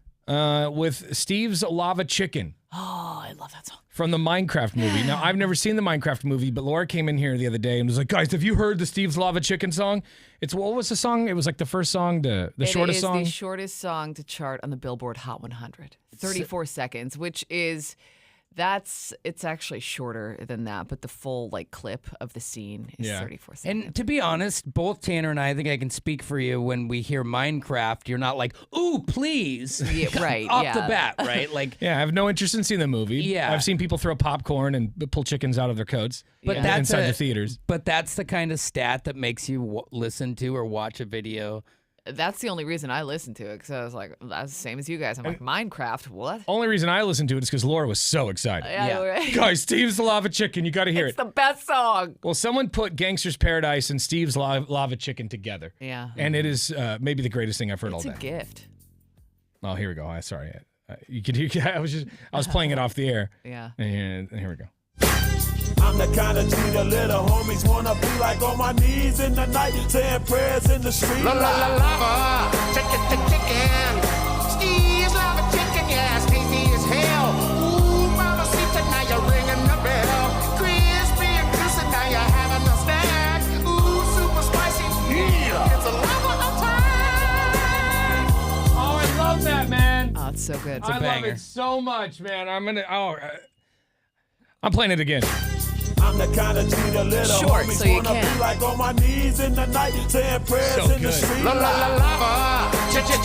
With Steve's Lava Chicken. Oh, I love that song. From the Minecraft movie. Now, I've never seen the Minecraft movie, but Laura came in here the other day and was like, guys, have you heard the Steve's Lava Chicken song? What was the song? It was like the first song, the shortest song? It is the shortest song to chart on the Billboard Hot 100. 34 seconds, which is... It's actually shorter than that, but the full clip of the scene is 34 seconds. And to be honest, both Tanner and I think I can speak for you when we hear Minecraft, you're not like, ooh, please. Yeah, right. Off the bat, right? Like, yeah, I have no interest in seeing the movie. Yeah. I've seen people throw popcorn and pull chickens out of their coats inside the theaters. But that's the kind of stat that makes you listen to or watch a video. That's the only reason I listened to it, because I was like, that's the same as you guys. I'm like, Minecraft, what? Only reason I listened to it is because Laura was so excited. Yeah. Right. Guys, Steve's Lava Chicken, you got to hear It's the best song. Well, someone put Gangster's Paradise and Steve's Lava Chicken together. Yeah. And it is maybe the greatest thing I've heard all day. It's a gift. Oh, here we go. Sorry. You could hear, I was playing it off the air. Yeah. And here we go. I'm the kind of G the little homies wanna be like, on my knees in the night, saying prayers in the street. Lava, chicken. Steve's Lava Chicken, yeah, tasty as hell. Ooh, mama, see tonight you're ringing the bell. Crispy and juicy, now you're having a snack. Ooh, super spicy, yeah. It's a lava time. Oh, I love that, man. Oh, it's so good. It's I love it so much, man. I'm playing it again. I'm the kind of G the little Short, homies so you wanna can. be like, on my knees in the night, saying prayers So in the good. street. Lava, chicken.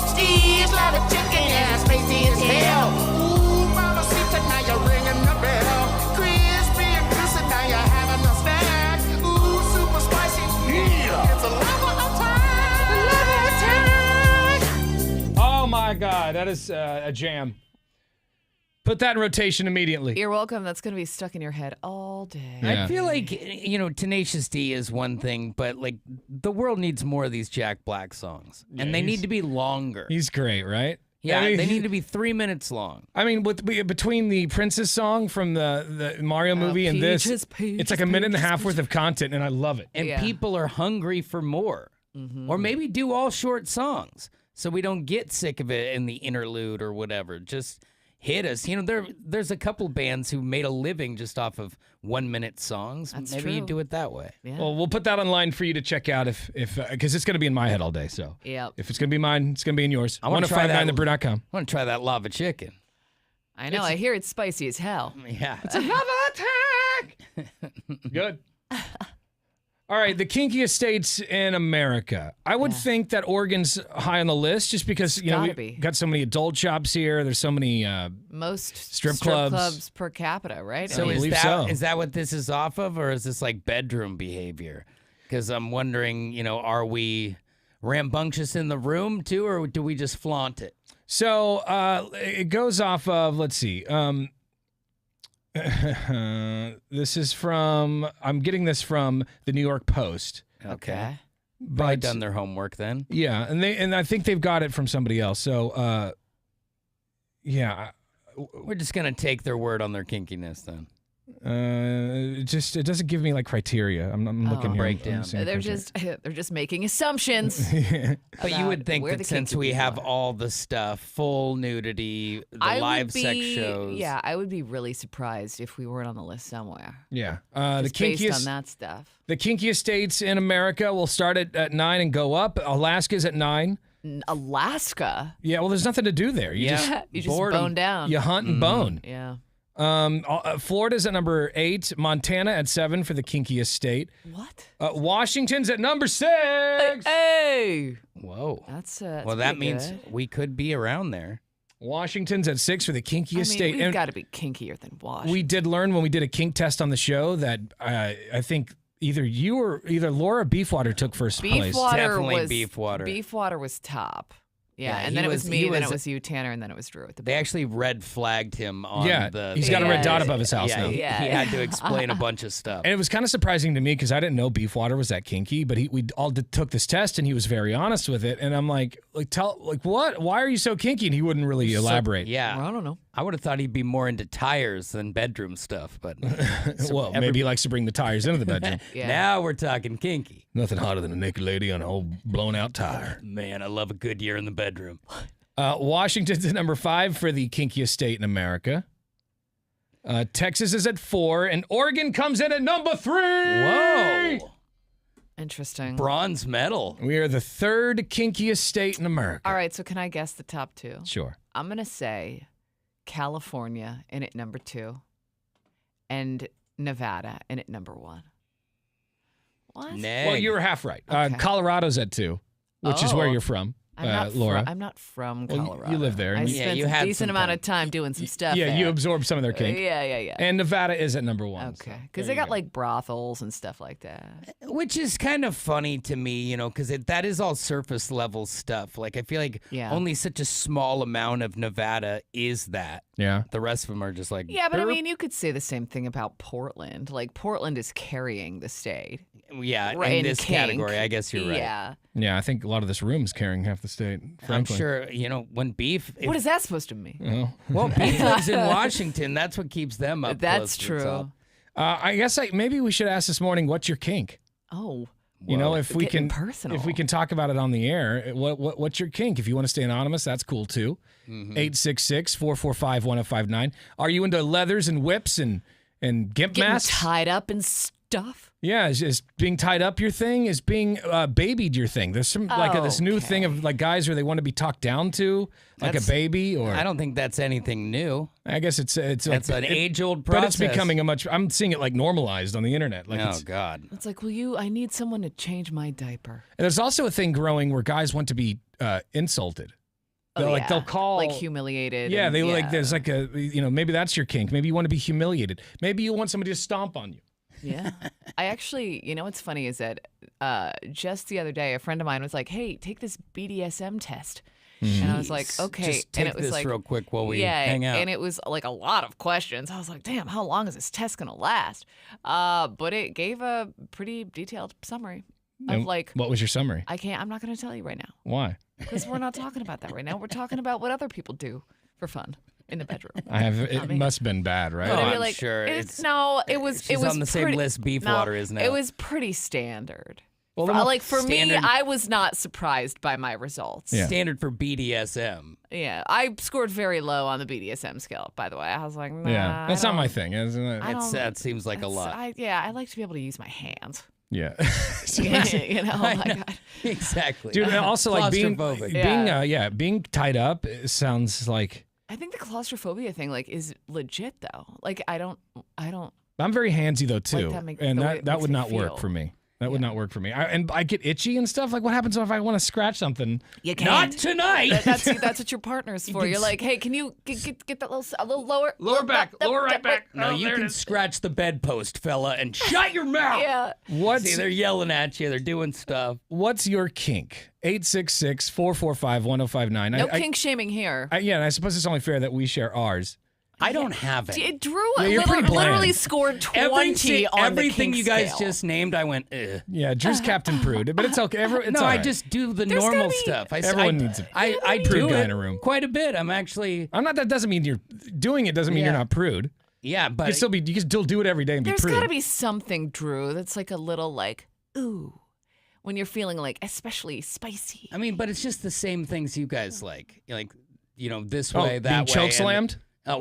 Steve's Lava Chicken, yeah, tasty as hell. Ooh, mama, see tonight you're ringing the bell. Crispy and juicy, now you're having a snack. Ooh, super spicy, yeah. It's a lava time. Oh, my God. That is a jam. Put that in rotation immediately. You're welcome. That's going to be stuck in your head all day. Yeah. I feel like, Tenacious D is one thing, but the world needs more of these Jack Black songs. And they need to be longer. He's great, right? Yeah, I mean, they need to be 3 minutes long. I mean, between the Princess song from the Mario movie and this, it's like a minute and a half worth of content, and I love it. And people are hungry for more. Or maybe do all short songs so we don't get sick of it in the interlude or whatever. Just hit us. There's a couple bands who made a living just off of 1 minute songs. That's maybe true. you do it that way. Yeah. Well, we'll put that online for you to check out if because it's going to be in my head all day. So Yep. if it's going to be mine, it's going to be in yours. I want to try that. brew.com. I want to try that lava chicken. I know. I hear it's spicy as hell. Yeah. It's another attack. Good. All right, the kinkiest states in America. I would think that Oregon's high on the list just because, gotta we be. got so many adult shops here. There's so many Most strip clubs per capita, right? So I mean, is that what this is off of, or is this like bedroom behavior? Because I'm wondering, are we rambunctious in the room too, or do we just flaunt it? So it goes off of, let's see. This is from, I'm getting this from the New York Post. okay. Probably But, done their homework then. yeah, and I think they've got it from somebody else. So, yeah. We're just gonna take their word on their kinkiness then. It doesn't give me like criteria. I'm looking here. breakdown. I'm seeing They're criteria. just making assumptions. But you would think where that the since kinky we people have are. all the stuff, full nudity, the I live would sex be, shows. Yeah, I would be really surprised if we weren't on the list somewhere. Yeah. The Just based on kinkiest that stuff. the kinkiest states in America will start at 9 and go up. Alaska's at 9. Alaska. Yeah, well, there's nothing to do there. You just You just boredom. bone down. you hunt and bone. Yeah. Florida's at number 8. Montana at 7 for the kinkiest state. What? Washington's at number 6. Hey. Whoa. That's Well, that pretty means good. we could be around there. Washington's at 6 for the kinkiest I mean, state. we've And got to be kinkier than Washington. we did learn when we did a kink test on the show that I think either Laura or Beefwater took first place. Beefwater Definitely was Beefwater. Beefwater was top. Yeah, and then it was me, then it was you, Tanner, and then it was Drew at the They actually red flagged him on the... he's got a red dot above his house now. He had to explain a bunch of stuff. And it was kind of surprising to me because I didn't know beef water was that kinky, but we all took this test and he was very honest with it. And I'm like, what? Why are you so kinky? And he wouldn't really elaborate. Yeah. Well, I don't know. I would have thought he'd be more into tires than bedroom stuff, but... well, maybe he likes to bring the tires into the bedroom. Now we're talking kinky. Nothing hotter than a naked lady on a whole blown-out tire. Man, I love a good year in the bedroom. Washington's at number 5 for the kinkiest state in America. Texas is at 4, and Oregon comes in at number 3. Whoa. Interesting. Bronze medal. We are the 3rd kinkiest state in America. All right, so can I guess the top 2? Sure. I'm going to say California in at number 2 and Nevada in at number 1. What? Well, you were half right. Okay. Colorado's at 2, which is where you're from. Laura. I'm not from Colorado. Well, you live there. I spent a decent amount of time doing some stuff Yeah, there. you absorbed some of their kink. Yeah. And Nevada is at number 1. Okay, because they got like brothels and stuff like that. Which is kind of funny to me, because that is all surface level stuff. Like, I feel like only such a small amount of Nevada is that. Yeah. The rest of them are just like... Yeah, but I mean, you could say the same thing about Portland. Like, Portland is carrying the state. Yeah, Right, in in this kink. category, I guess you're right. Yeah. Yeah, I think a lot of this room is carrying half the state, frankly. I'm sure, when beef... What is that supposed to mean? Well, beef lives in Washington. That's what keeps them up. That's close to the true. top. I guess maybe we should ask this morning, what's your kink? Oh. If we Getting can personal. if we can talk about it on the air, what's your kink? If you want to stay anonymous, that's cool too. 866-445-1059. Are you into leathers and whips and gimp Getting masks? tied up and stuff? Yeah, is being tied up your thing? Is being babied your thing? There's some this new thing of like guys where they want to be talked down to like a baby, or I don't think that's anything new. I guess it's That's like, an age-old process. but it's becoming I'm seeing it like normalized on the internet. Like Oh, God. It's like, I need someone to change my diaper. And there's also a thing growing where guys want to be insulted. They'll call like humiliated. Yeah, and, they like there's like a maybe that's your kink. Maybe you want to be humiliated. Maybe you want somebody to stomp on you. Yeah. I actually, what's funny is that just the other day, a friend of mine was like, "Hey, take this BDSM test." And I was like, "Okay." Just take and it was this like, real quick while we hang out. And it was like a lot of questions. I was like, "Damn, how long is this test gonna last?" But it gave a pretty detailed summary of And like. what was your summary? I'm not gonna tell you right now Why? because we're not talking about that right now. We're talking about what other people do for fun in the bedroom. It must have been bad, right? But I I'm mean, like, sure. it was. She's It was on the same pretty- list beef no, water is now. It was pretty standard. Well, For me, standard- I was not surprised by my results. Yeah. Standard for BDSM. Yeah, I scored very low on the BDSM scale. By the way, I was like, nah, Yeah, that's not my thing, isn't it? That seems like a lot. I like to be able to use my hands. Yeah. Oh my God. Exactly. Dude, and also like being Claustrophobic. being tied up sounds like I think the claustrophobia thing is legit though. Like I don't. I'm very handsy though too, that make- and the way it that makes would me not work feel. for me. That would not work for me. I get itchy and stuff. Like, what happens if I want to scratch something? You Not can't. tonight. That's what your partner's for. You're like, hey, can you get that a little lower? Lower back, lower right back. No, you can scratch the bedpost, fella, and shut your mouth. Yeah. See, they're yelling at you. They're doing stuff. What's your kink? 866-445-1059. No kink shaming here. And I suppose it's only fair that we share ours. I don't have it. Drew you're pretty bland. literally scored 20 on everything the you kink guys scale. just named. I went, ugh. Yeah, Drew's Captain Prude, but it's okay. It's No, all I right. just do the There's normal gotta be- stuff. Everyone needs it. I Prude do guy it in a room. quite a bit. I'm actually. I'm not. That doesn't mean you're doing it. Doesn't mean you're not prude. Yeah, but You can still do it every day and be There's prude. got to be something, Drew, that's like a little like, ooh, when you're feeling like especially spicy. I mean, but it's just the same things you guys like. This Oh, way, that being way. choke slammed. Oh,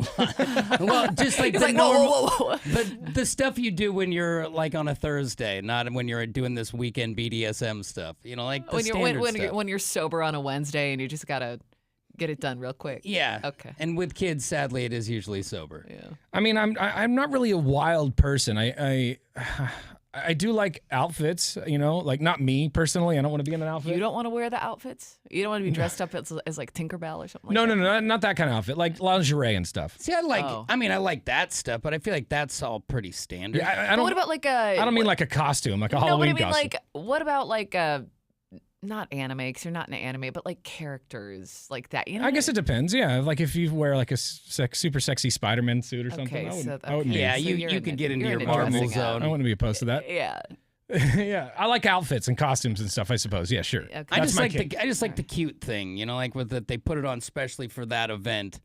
well, just like He's the like, normal. whoa. But the stuff you do when you're like on a Thursday, not when you're doing this weekend BDSM stuff. Like the standard stuff. When you're sober on a Wednesday and you just gotta get it done real quick. Yeah. Okay. And with kids, sadly, it is usually sober. Yeah. I mean, I'm not really a wild person. I do like outfits, like not me personally. I don't want to be in an outfit. You don't want to wear the outfits? You don't want to be dressed up as like Tinkerbell or something like No, that? not that kind of outfit. Like lingerie and stuff. See, I like. Oh. I mean, I like that stuff, but I feel like that's all pretty standard. Yeah, I But don't. what about like a... I don't mean like a costume, like a No, but I Halloween mean costume. like, what about like a... not anime, because you're not in anime, but like characters like that. You know, I guess it depends. Yeah, like if you wear like a super sexy Spider-Man suit or something, I wouldn't be. Yeah, So you you're could in get the- into you're your into Marvel dressing up. zone. I wouldn't be opposed to that. Yeah. Yeah, I like outfits and costumes and stuff. I suppose. Yeah, sure. Okay. I That's just my like kink. I just like the cute thing, you know, like with that they put it on specially for that event.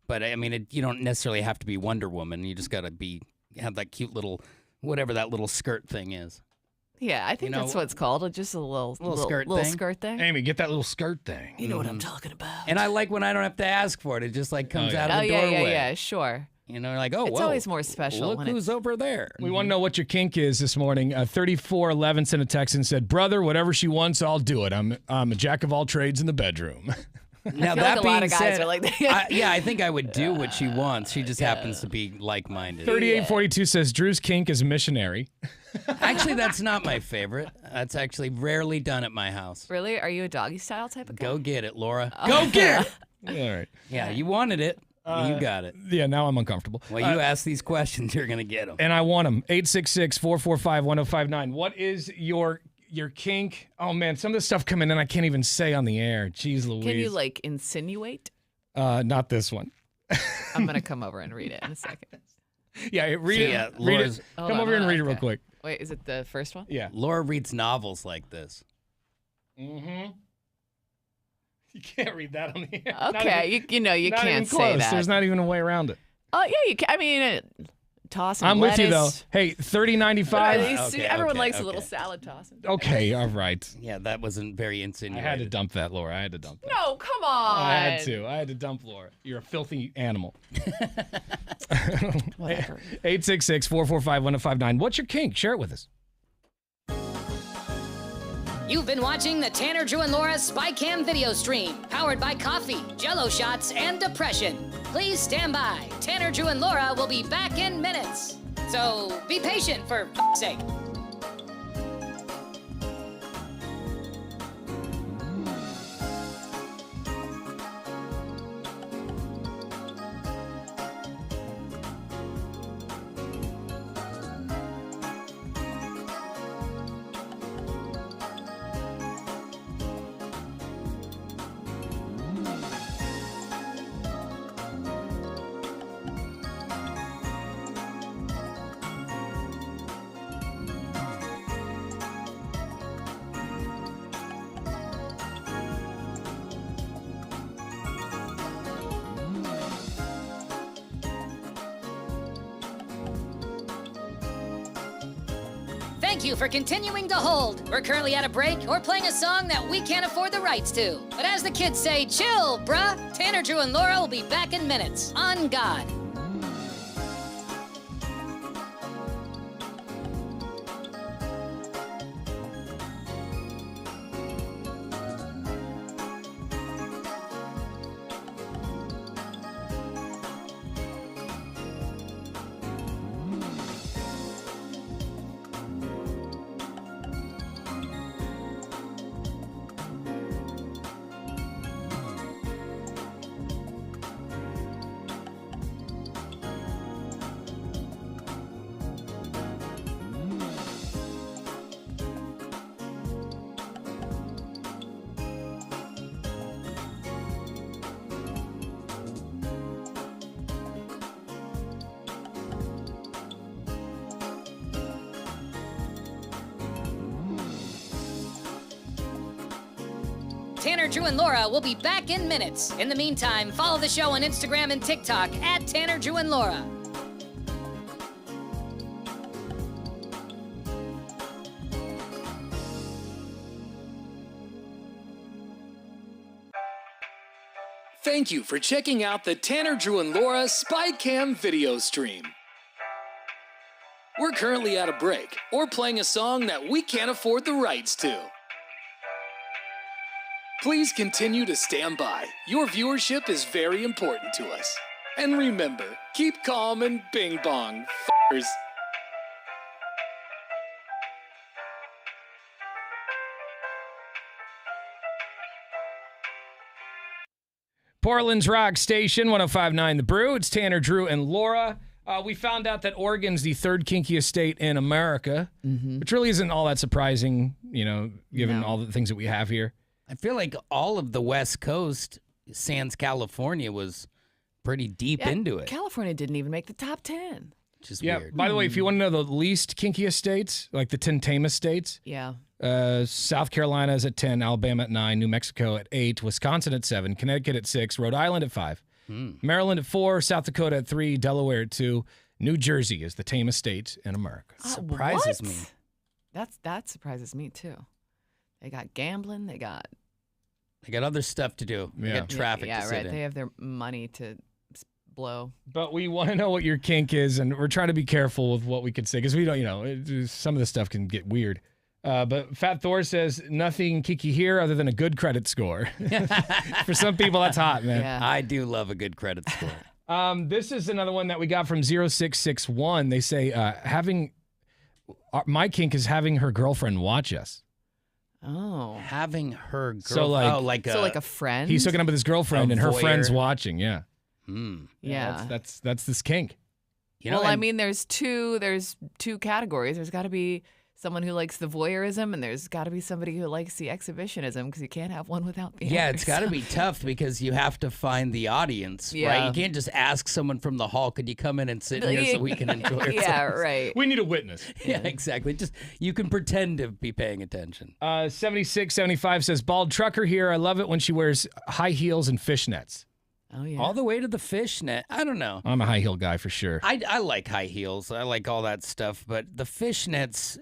But I mean, you don't necessarily have to be Wonder Woman. You just got to have that cute little whatever that little skirt thing is. Yeah, I think that's what it's called. Just a little skirt thing. Amy, get that little skirt thing. You know what I'm talking about. And I like when I don't have to ask for it. It just like comes out of the yeah, doorway. yeah, sure. You know, like, oh, It's whoa, always more special Look when who's over there. We want to know what your kink is this morning. 3411 sent a text and said, "Brother, whatever she wants, I'll do it. I'm a jack of all trades in the bedroom." Now I feel that like a being lot of guys said, are like that. I think I would do what she wants. She just happens to be like-minded. 3842 says Drew's kink is missionary. Actually, that's not my favorite. That's actually rarely done at my house. Really? Are you a doggy style type of guy? Go get it, Laura. Go get it. All right. Yeah, you wanted it. You got it. Yeah, now I'm uncomfortable. Well, you ask these questions, you're going to get them. And I want them. 866-445-1059. What is your kink? Oh, man, some of the stuff coming in I can't even say on the air. Jeez Louise. Can you like insinuate? Not this one. I'm gonna come over and read it in a second. Yeah, read Yeah, it. Read Laura's- it. Hold Come on, over here and hold read on, it real okay. quick. Wait, is it the first one? Yeah. Laura reads novels like this. Mm-hmm. You can't read that on the air. Okay, you know you not can't even say close. that. There's not even a way around it. Oh yeah, you can. I mean, tossing. I'm with you though. lettuce. Hey, 3095. Everyone likes a little salad tossing. Okay, all right. Yeah, that wasn't very I insinuating. had to dump that, Laura. I had to dump that. No, come on. I had to. I had to dump Laura. You're a filthy animal. Whatever. 866-445-1059. What's your kink? Share it with us. You've been watching the Tanner, Drew, and Laura SpyCam video stream, powered by coffee, Jell-O shots, and depression. Please stand by. Tanner, Drew, and Laura will be back in minutes. So be patient, for f***'s sake. Thank you for continuing to hold. We're currently at a break or playing a song that we can't afford the rights to. But as the kids say, chill, bruh. Tanner, Drew, and Laura will be back in minutes. On God. Tanner, Drew, and Laura will be back in minutes. In the meantime, follow the show on Instagram and TikTok at Tanner, Drew, and Laura. Thank you for checking out the Tanner, Drew, and Laura SpyCam video stream. We're currently at a break or playing a song that we can't afford the rights to. Please continue to stand by. Your viewership is very important to us. And remember, keep calm and bing bong, f***ers. Portland's Rock Station, 105.9 The Brew. It's Tanner, Drew, and Laura. We found out that Oregon's the third kinkiest state in America, which really isn't all that surprising, given all the things that we have here. I feel like all of the West Coast, sans California, was pretty deep into it. California didn't even make the top 10. Which is weird. By the way, if you want to know the least kinkiest states, like the 10 tamest states, South Carolina is at 10, Alabama at 9, New Mexico at 8, Wisconsin at 7, Connecticut at 6, Rhode Island at 5, Maryland at 4, South Dakota at 3, Delaware at 2, New Jersey is the tamest state in America. Surprises me. That surprises me too. They got gambling. They got other stuff to do. They got traffic to sit in. They have their money to blow. But we want to know what your kink is, and we're trying to be careful with what we can say because we don't, some of this stuff can get weird. But Fat Thor says nothing kinky here other than a good credit score. For some people, that's hot, man. Yeah. I do love a good credit score. This is another one that we got from 0661. They say my kink is having her girlfriend watch us. Oh, having her girlfriend. So like a friend. He's hooking up with his girlfriend, and her voyeur. friend's watching. Yeah. Yeah. That's this kink. I mean, there's two categories. There's got to be someone who likes the voyeurism, and there's got to be somebody who likes the exhibitionism, because you can't have one without the other. It's got to be tough because you have to find the audience, right? You can't just ask someone from the hall, could you come in and sit here so we can enjoy ourselves? Yeah, right. We need a witness. Yeah, exactly. Just you can pretend to be paying attention. 7675 says, bald trucker here. I love it when she wears high heels and fishnets. Oh, yeah. All the way to the fishnet. I don't know. I'm a high heel guy for sure. I like high heels. I like all that stuff. But the fishnets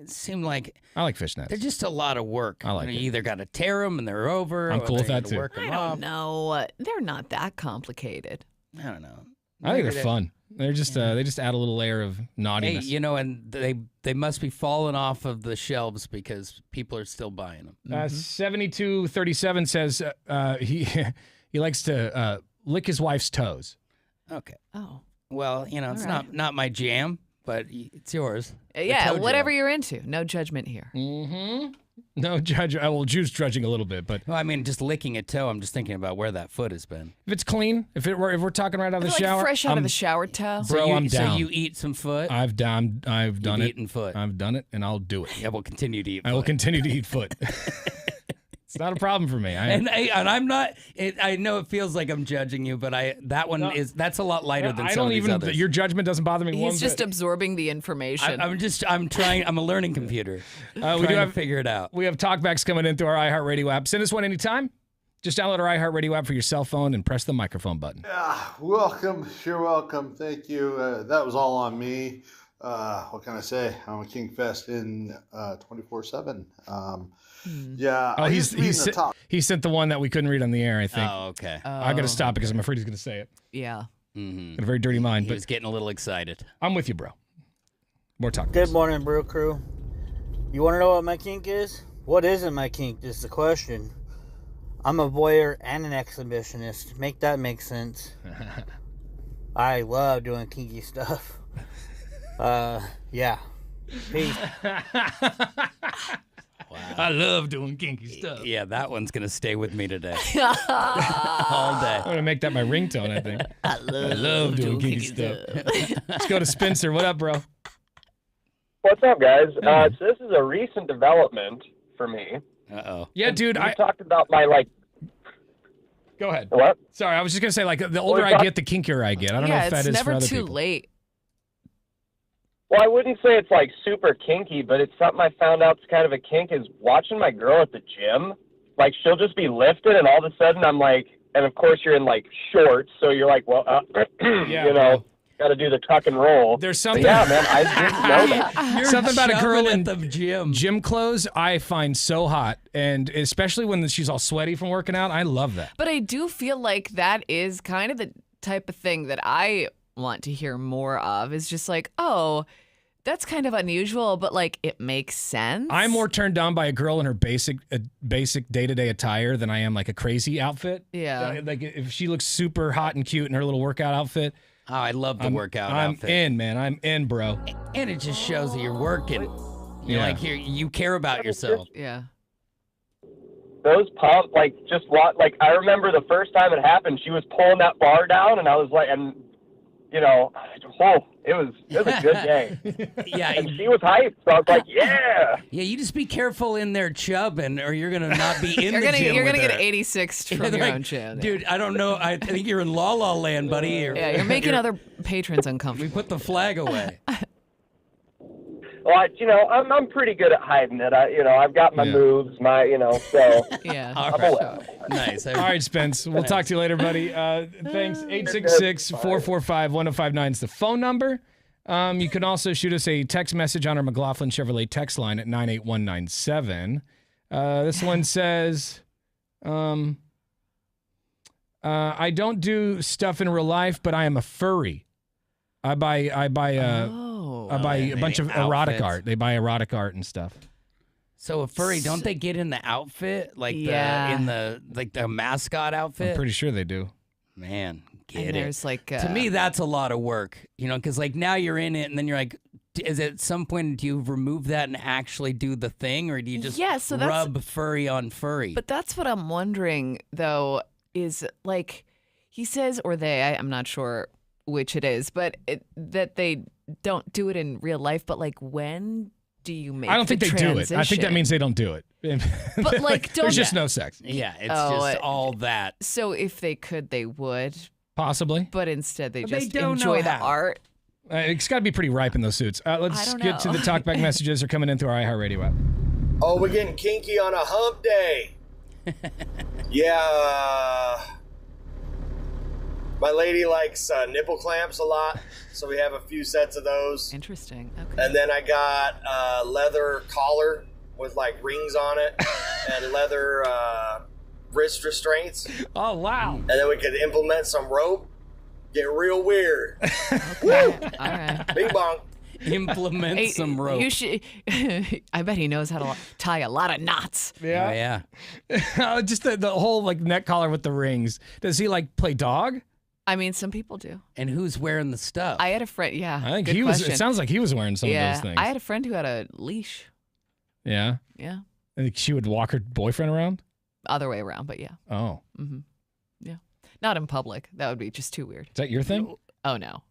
seem like... I like fishnets. They're just a lot of work. I like it. You either got to tear them and they're over. I'm or cool with they're that, gonna too. Work them I off. don't know. They're not that complicated. I don't know. I think they're fun. They're just they just add a little layer of naughtiness. Hey, and they must be falling off of the shelves because people are still buying them. 7237 says he likes to lick his wife's toes. Okay. Oh. Well, it's not my jam, but it's yours. Yeah, whatever you're into. No judgment here. Mm-hmm. No judge. I will juice judging a little bit, but well, I mean, just licking a toe. I'm just thinking about where that foot has been. If it's clean, if we're talking right out of the shower, fresh out of the shower toe. Bro, I'm down. So you eat some foot. I've done it. Eaten foot. I've done it, and I'll do it. Yeah, we'll continue to eat. I will continue to eat foot. It's not a problem for me. And I'm not. I know it feels like I'm judging you, but that's a lot lighter than some of these others. Your judgment doesn't bother me. He's just absorbing the information. I'm trying. I'm a learning computer. We do have to figure it out. We have talkbacks coming in through our iHeartRadio app. Send us one anytime. Just download our iHeartRadio app for your cell phone and press the microphone button. Welcome. You're welcome. Thank you. That was all on me. What can I say? I'm a King Fest in 24/7. Yeah. Oh, he sent the one that we couldn't read on the air, I think. Oh, okay. I got to stop because I'm afraid he's going to say it. Yeah. Mm-hmm. Got a very dirty mind. He was getting a little excited. I'm with you, bro. More talk. Good morning, Brew Crew. You want to know what my kink is? What isn't my kink is the question. I'm a voyeur and an exhibitionist. Make that make sense. I love doing kinky stuff. Yeah. Peace. Wow. I love doing kinky stuff. Yeah, that one's going to stay with me today. All day. I'm going to make that my ringtone, I think. I love doing kinky stuff. Let's go to Spencer. What up, bro? What's up, guys? So this is a recent development for me. Uh-oh. Yeah, dude. I talked about my, Go ahead. What? Sorry, I was just going to say, the older I get, the kinkier I get. I don't know if that is for other people. it's never too late. Well, I wouldn't say it's super kinky, but it's something I found out's kind of a kink is watching my girl at the gym. She'll just be lifted, and all of a sudden I'm and of course you're in shorts, so you're well, got to do the tuck and roll. There's something. But yeah, man, I didn't know that. Something about a girl in the gym clothes I find so hot, and especially when she's all sweaty from working out. I love that. But I do feel like that is kind of the type of thing that I want to hear more of, is just oh, that's kind of unusual, but it makes sense. I'm more turned on by a girl in her basic day-to-day attire than I am a crazy outfit. Yeah. If she looks super hot and cute in her little workout outfit. Oh, I love the workout outfit. I'm in, man. I'm in, bro. And it just shows that you're working. You care about yourself. Yeah. Those pump, just what, I remember the first time it happened, she was pulling that bar down, and I was and it was a good day. Yeah, and she was hyped, so I was like, yeah. Yeah, you just be careful in there chubbing, or you're gonna not be in You're the gonna gym. you're with gonna her. get 86 from your own gym. Dude, I don't know. I think you're in La La Land, buddy. Yeah, you're making other patrons uncomfortable. We put the flag away. Well, I'm pretty good at hiding it. I've got my moves, so yeah. All I'm right. aware. Nice. All right, Spence. We'll talk to you later, buddy. Thanks. 866-445-1059 is the phone number. You can also shoot us a text message on our McLaughlin Chevrolet text line at 98197. This one says, I don't do stuff in real life, but I am a furry. I buy a bunch of erotic outfits. art. They buy erotic art and stuff. So a furry, don't they get in the outfit, like the mascot outfit? I'm pretty sure they do. Man, And get it. there's like To me, that's a lot of work, because like now you're in it, and then you're like, is it at some point do you remove that and actually do the thing, or do you just so that's- rub furry on furry? But that's what I'm wondering, though, is like he says, or I'm not sure which it is, but that they don't do it in real life. But like, when do you make? I don't think they do it. I think that means they don't do it. But like, there's just no sex. Yeah, it's just all that. So if they could, they would. Possibly. But instead, they But just they don't enjoy know the how. art. It's got to be pretty ripe in those suits. Let's don't get to know. the talkback messages. They're coming in through our iHeartRadio app. Oh, we're getting kinky on a hump day. Yeah. My lady likes nipple clamps a lot, so we have a few sets of those. Interesting. Okay. And then I got a leather collar with like rings on it and leather wrist restraints. Oh, wow. And then we could implement some rope. Get real weird. All right. Bing bong. Implement Hey, some rope. You should. I bet he knows how to tie a lot of knots. Yeah. Just the whole like neck collar with the rings. Does he like play dog? I mean, some people do. And who's wearing the stuff? I had a friend. Yeah. I think good he was. question. It sounds like he was wearing some of those things. I had a friend who had a leash. Yeah. Yeah. I think she would walk her boyfriend around. Other way around, but yeah. Oh. Mm-hmm. Yeah. Not in public. That would be just too weird. Is that your thing? Oh no.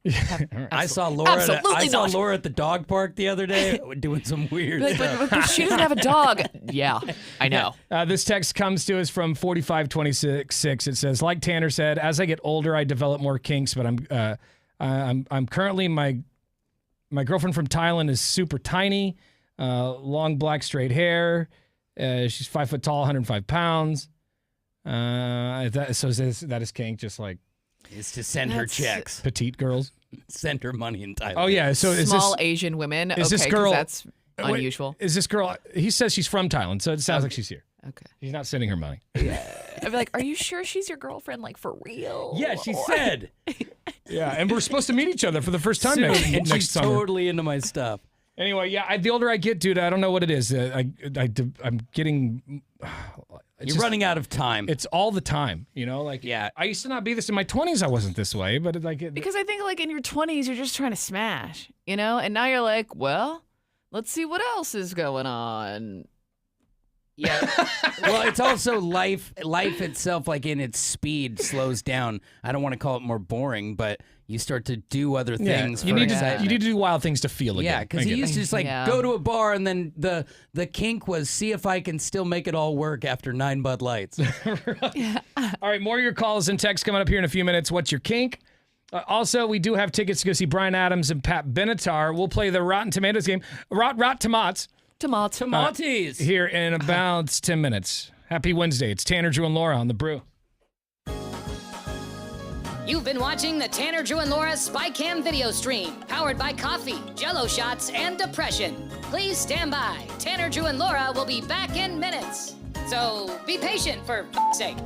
I saw Laura. Absolutely not. Laura at the dog park the other day doing some weird stuff. But she doesn't have a dog. Yeah, I know. This text comes to us from 4526. It says, like Tanner said, as I get older, I develop more kinks. But I'm currently my girlfriend from Thailand is super tiny, long black straight hair. She's 5 foot tall, 105 pounds. That is kink, just like. Is to send her checks. Petite girls. Send her money in Thailand. Oh, yeah. So is Small this, Asian women. is this Okay, 'cause girl. that's unusual. Is this girl. He says she's from Thailand, so it sounds like she's here. Okay. He's not sending her money. I'd be like, are you sure she's your girlfriend, like for real? Yeah, she said. Yeah, and we're supposed to meet each other for the first time Soon, next and she's summer. totally into my stuff. Anyway, yeah, the older I get, dude, I don't know what it is. I'm getting. You're running out of time. It's all the time, Like, yeah, I used to not be this in my 20s. I wasn't this way, but Because I think like in your 20s, you're just trying to smash, and now you're like, well, let's see what else is going on. Yeah. Well, it's also life itself, like in its speed, slows down. I don't want to call it more boring, but you start to do other things. You need to do wild things to feel again. Yeah, because you used to just go to a bar, and then the kink was see if I can still make it all work after 9 Bud Lights. All right, more of your calls and texts coming up here in a few minutes. What's your kink? Also, we do have tickets to go see Bryan Adams and Pat Benatar. We'll play the Rotten Tomatoes game. Rot Tomats. Tomates. Here in about 10 minutes. Happy Wednesday. It's Tanner, Drew, and Laura on The Brew. You've been watching the Tanner, Drew, and Laura SpyCam video stream, powered by coffee, Jell-O shots, and depression. Please stand by. Tanner, Drew, and Laura will be back in minutes. So be patient, for f***'s sake.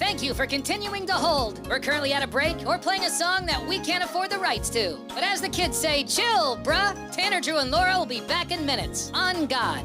Thank you for continuing to hold. We're currently at a break or playing a song that we can't afford the rights to. But as the kids say, chill, bruh. Tanner, Drew, and Laura will be back in minutes. On God.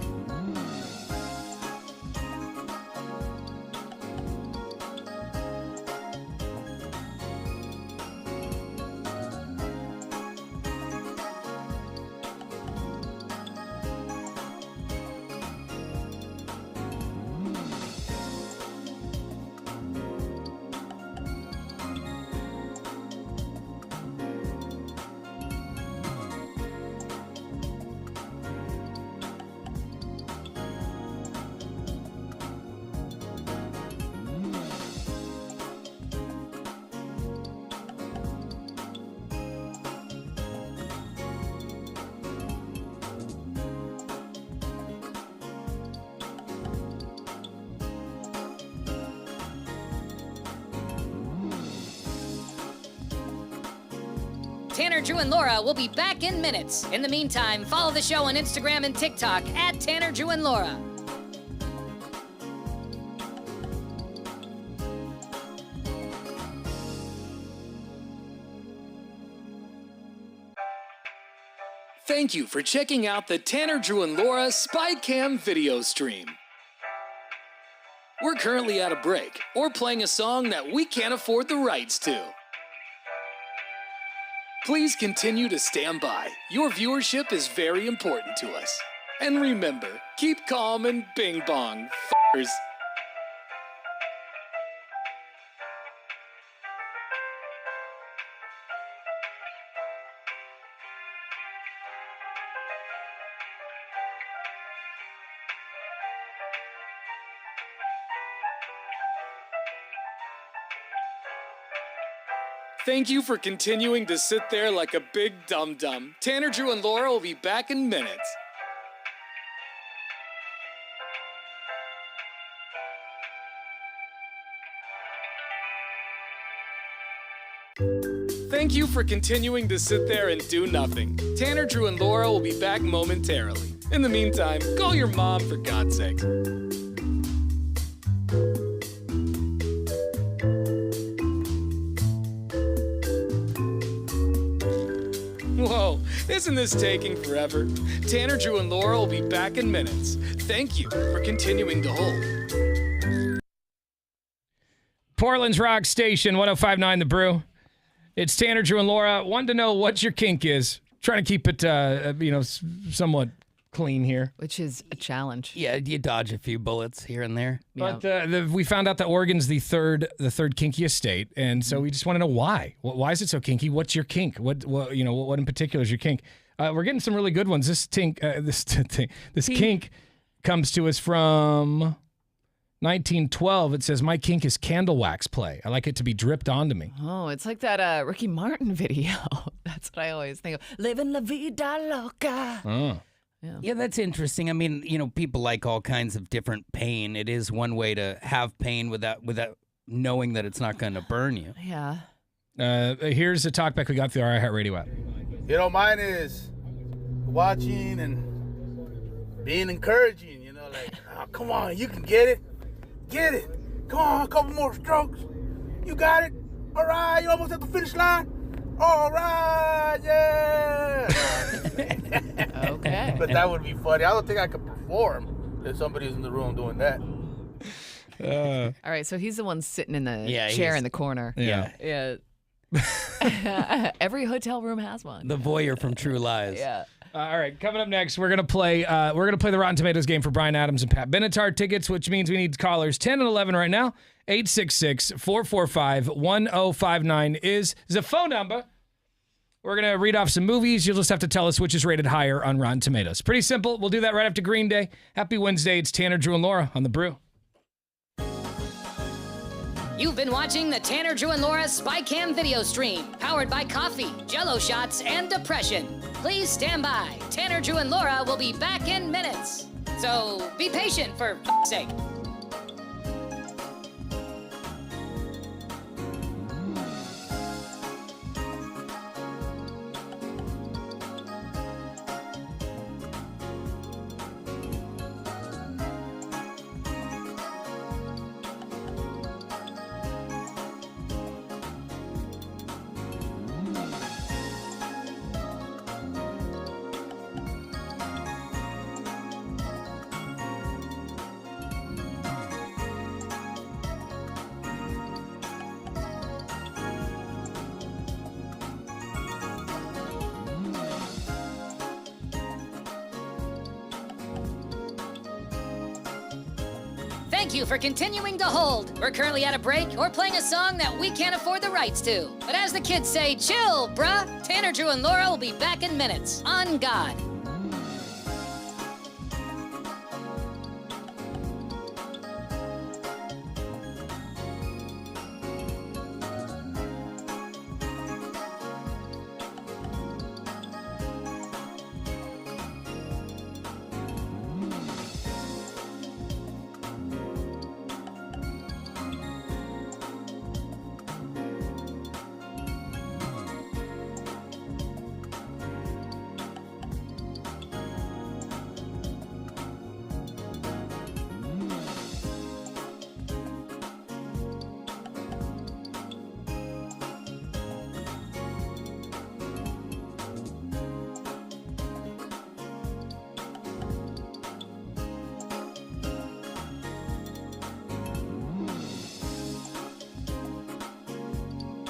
Tanner, Drew, and Laura will be back in minutes. In the meantime, follow the show on Instagram and TikTok at Tanner, Drew, and Laura. Thank you for checking out the Tanner, Drew, and Laura SpyCam video stream. We're currently at a break or playing a song that we can't afford the rights to. Please continue to stand by. Your viewership is very important to us. And remember, keep calm and bing bong, f***ers. Thank you for continuing to sit there like a big dum-dum. Tanner, Drew, and Laura will be back in minutes. Thank you for continuing to sit there and do nothing. Tanner, Drew, and Laura will be back momentarily. In the meantime, call your mom for God's sake. Whoa, isn't this taking forever? Tanner, Drew, and Laura will be back in minutes. Thank you for continuing to hold. Portland's Rock Station, 105.9 The Brew. It's Tanner, Drew, and Laura. Wanted to know what your kink is. Trying to keep it, somewhat clean here. Which is a challenge. Yeah, you dodge a few bullets here and there. But we found out that Oregon's the third kinkiest state, and so we just want to know why. Why is it so kinky? What's your kink? What in particular is your kink? We're getting some really good ones. This kink comes to us from 1912. It says, "My kink is candle wax play. I like it to be dripped onto me." Oh, it's like that Ricky Martin video. That's what I always think of. Living la vida loca. Oh. Yeah, that's interesting. I mean, people like all kinds of different pain. It is one way to have pain without knowing that it's not going to burn you. Yeah. Here's a talkback we got through our iHeartRadio app. Mine is watching and being encouraging, like, oh, come on, you can get it. Get it. Come on, a couple more strokes. You got it. All right, you almost at the finish line. All right, yeah. Okay. But that would be funny. I don't think I could perform if somebody's in the room doing that. All right, so he's the one sitting in the chair in the corner. Yeah. Every hotel room has one. The voyeur from True Lies. Yeah. All right, coming up next, we're gonna play the Rotten Tomatoes game for Bryan Adams and Pat Benatar tickets, which means we need callers 10 and 11 right now. 866-445-1059 is the phone number. We're gonna read off some movies. You'll just have to tell us which is rated higher on Rotten Tomatoes. Pretty simple. We'll do that right after Green Day. Happy Wednesday. It's Tanner, Drew, and Laura on The Brew. You've been watching the Tanner, Drew, and Laura SpyCam video stream, powered by coffee, Jell-O shots, and depression. Please stand by. Tanner, Drew, and Laura will be back in minutes. So be patient, for f***'s sake. Thank you for continuing to hold. We're currently at a break or playing a song that we can't afford the rights to. But as the kids say, chill, bruh. Tanner, Drew, and Laura will be back in minutes. On God.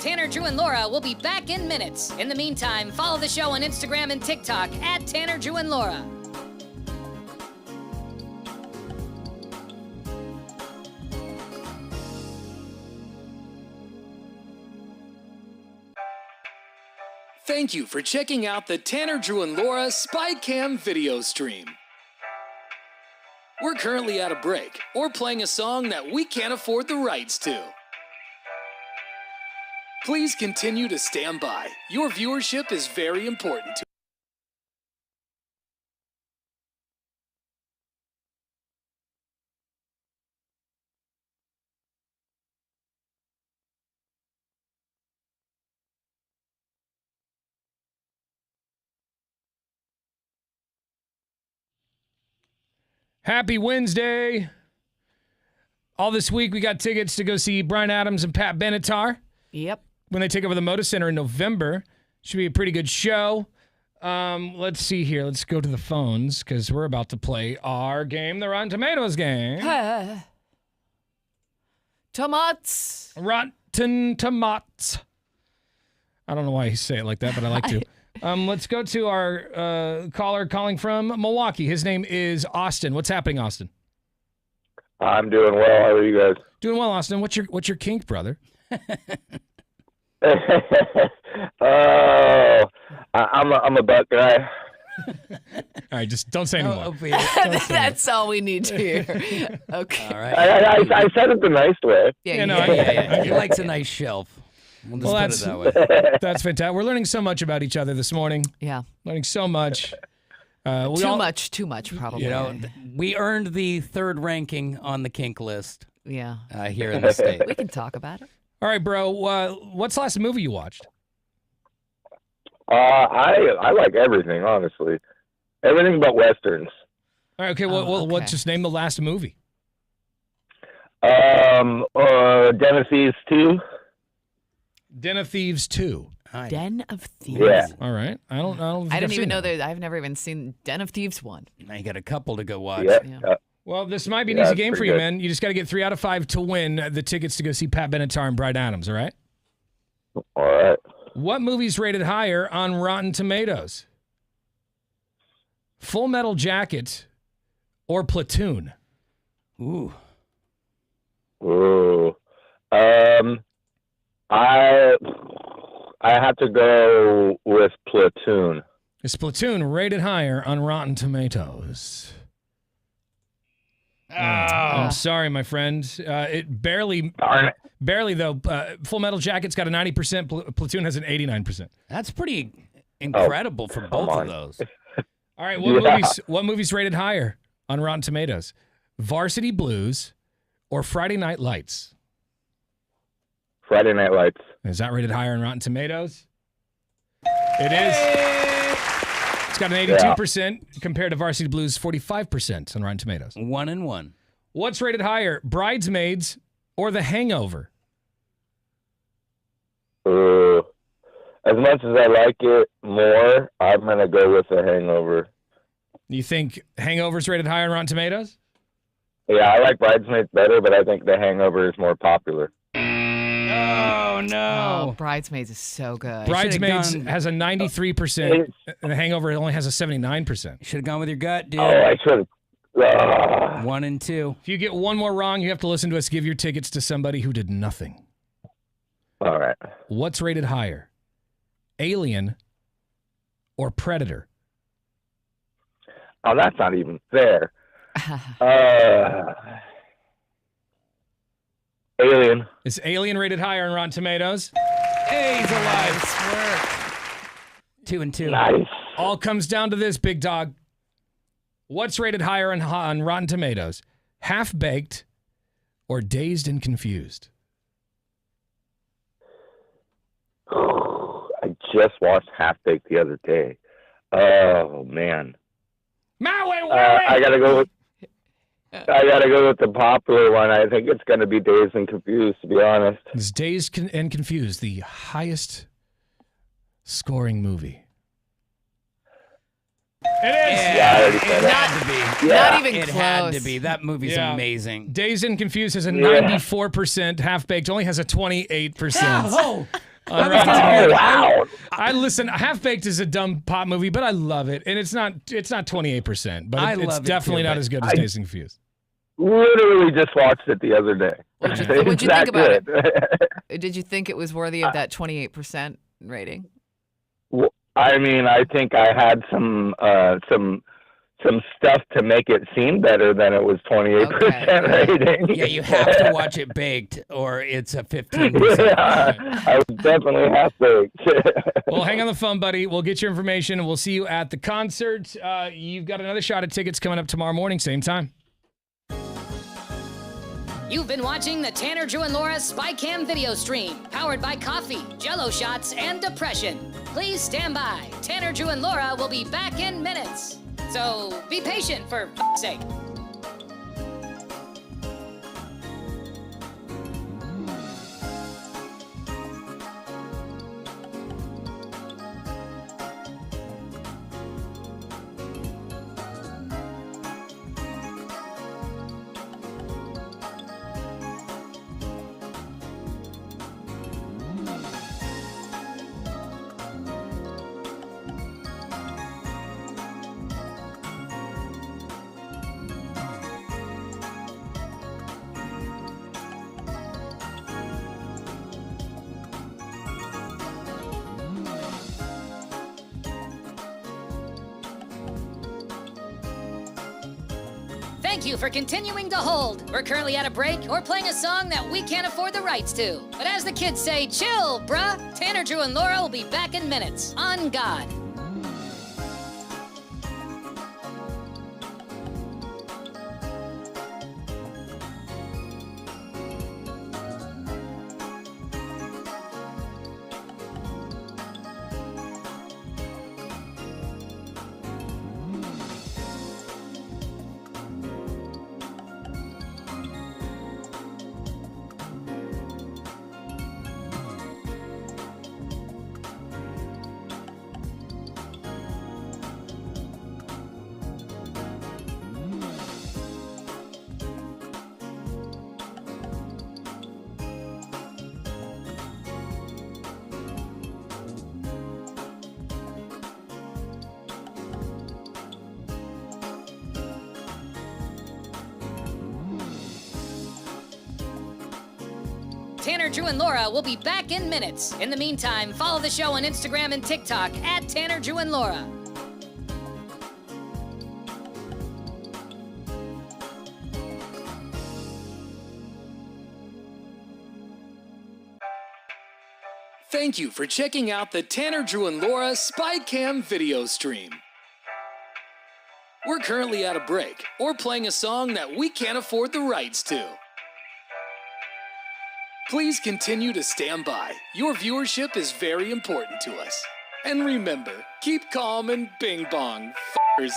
Tanner, Drew, and Laura will be back in minutes. In the meantime, follow the show on Instagram and TikTok at Tanner, Drew, and Laura. Thank you for checking out the Tanner, Drew, and Laura SpyCam video stream. We're currently at a break or playing a song that we can't afford the rights to. Please continue to stand by. Your viewership is very important to Happy Wednesday. All this week, we got tickets to go see Bryan Adams and Pat Benatar. Yep. When they take over the Moda Center in November. Should be a pretty good show. Let's see here. Let's go to the phones because we're about to play our game, the Rotten Tomatoes game. Tomats. Rotten Tomats. I don't know why you say it like that, but I like to. Let's go to our caller calling from Milwaukee. His name is Austin. What's happening, Austin? I'm doing well. How are you guys? Doing well, Austin. What's your kink, brother? I'm a butt guy. All right, just don't say anymore. That's all we need to hear. Okay. All right. I said it the nice way. Yeah. He likes a nice shelf. We'll just put it that way. That's fantastic. We're learning so much about each other this morning. Yeah. Learning so much. Too much, probably. You know, we earned the third ranking on the kink list. Yeah. Here in the state. We can talk about it. All right, bro. What's the last movie you watched? I like everything, honestly. Everything but westerns. All right, okay. Well, just name the last movie. Den of Thieves 2. Den of Thieves 2. Den of Thieves. Yeah. All right. I don't even know that. I've never even seen Den of Thieves 1. Now you got a couple to go watch. Yeah. Well, this might be an easy game for you, man. You just got to get 3 out of 5 to win the tickets to go see Pat Benatar and Bryan Adams, all right? All right. What movie's rated higher on Rotten Tomatoes? Full Metal Jacket or Platoon? Ooh. I have to go with Platoon. Is Platoon rated higher on Rotten Tomatoes? I'm sorry, my friend. It barely though. Full Metal Jacket's got a 90%. Platoon has an 89%. That's pretty incredible for both of those. All right, what movies rated higher on Rotten Tomatoes? Varsity Blues or Friday Night Lights? Friday Night Lights. Is that rated higher on Rotten Tomatoes? It is. It's got an 82% compared to Varsity Blues' 45% on Rotten Tomatoes. 1-1. What's rated higher, Bridesmaids or The Hangover? As much as I like it more, I'm going to go with The Hangover. You think Hangover's rated higher on Rotten Tomatoes? Yeah, I like Bridesmaids better, but I think The Hangover is more popular. Oh, no. Oh, Bridesmaids is so good. Bridesmaids has a 93%, and The Hangover only has a 79%. You should have gone with your gut, dude. Oh, I should have. 1 and 2. If you get one more wrong, you have to listen to us give your tickets to somebody who did nothing. All right. What's rated higher? Alien or Predator? Oh, that's not even fair. Alien. Is Alien rated higher on Rotten Tomatoes? Hey, he's alive. 2 and 2. Nice. All comes down to this, big dog. What's rated higher on Rotten Tomatoes? Half-Baked or Dazed and Confused? I just watched Half-Baked the other day. Oh, man. I gotta go with the popular one. I think it's gonna be Dazed and Confused, to be honest. Is Dazed and Confused the highest scoring movie? It is. Not even it close. had to be. That movie's amazing. Dazed and Confused has a 94%. Half-Baked only has a 28%. Oh, wow. I listen. Half-Baked is a dumb pop movie, but I love it, and it's not 28%, but it's definitely not as good as Dazed and Confused. Literally just watched it the other day. What'd you think about it? Did you think it was worthy of that 28% rating? Well, I mean, I think I had some stuff to make it seem better than it was 28% rating. Yeah, you have to watch it baked, or it's a 15%. Yeah, I was definitely half-baked. Well, hang on the phone, buddy. We'll get your information, and we'll see you at the concert. You've got another shot at tickets coming up tomorrow morning, same time. You've been watching the Tanner, Drew, and Laura SpyCam video stream, powered by coffee, Jell-O shots, and depression. Please stand by. Tanner, Drew, and Laura will be back in minutes. So be patient, for f***'s sake. Thank you for continuing to hold. We're currently at a break or playing a song that we can't afford the rights to. But as the kids say, chill, bruh. Tanner, Drew, and Laura will be back in minutes. On God. Tanner, Drew, and Laura will be back in minutes. In the meantime, follow the show on Instagram and TikTok at Tanner, Drew, and Laura. Thank you for checking out the Tanner, Drew, and Laura SpyCam video stream. We're currently at a break or playing a song that we can't afford the rights to. Please continue to stand by. Your viewership is very important to us. And remember, keep calm and bing bong, f***ers.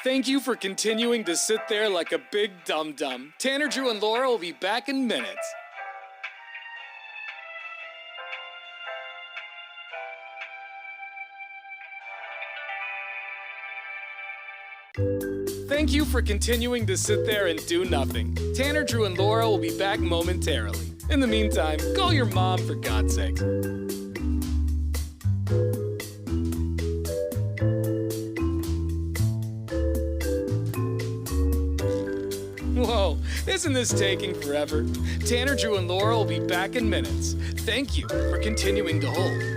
Thank you for continuing to sit there like a big dum-dum. Tanner, Drew, and Laura will be back in minutes. Thank you for continuing to sit there and do nothing. Tanner, Drew, and Laura will be back momentarily. In the meantime, call your mom for God's sake. Whoa, isn't this taking forever? Tanner, Drew, and Laura will be back in minutes. Thank you for continuing to hold.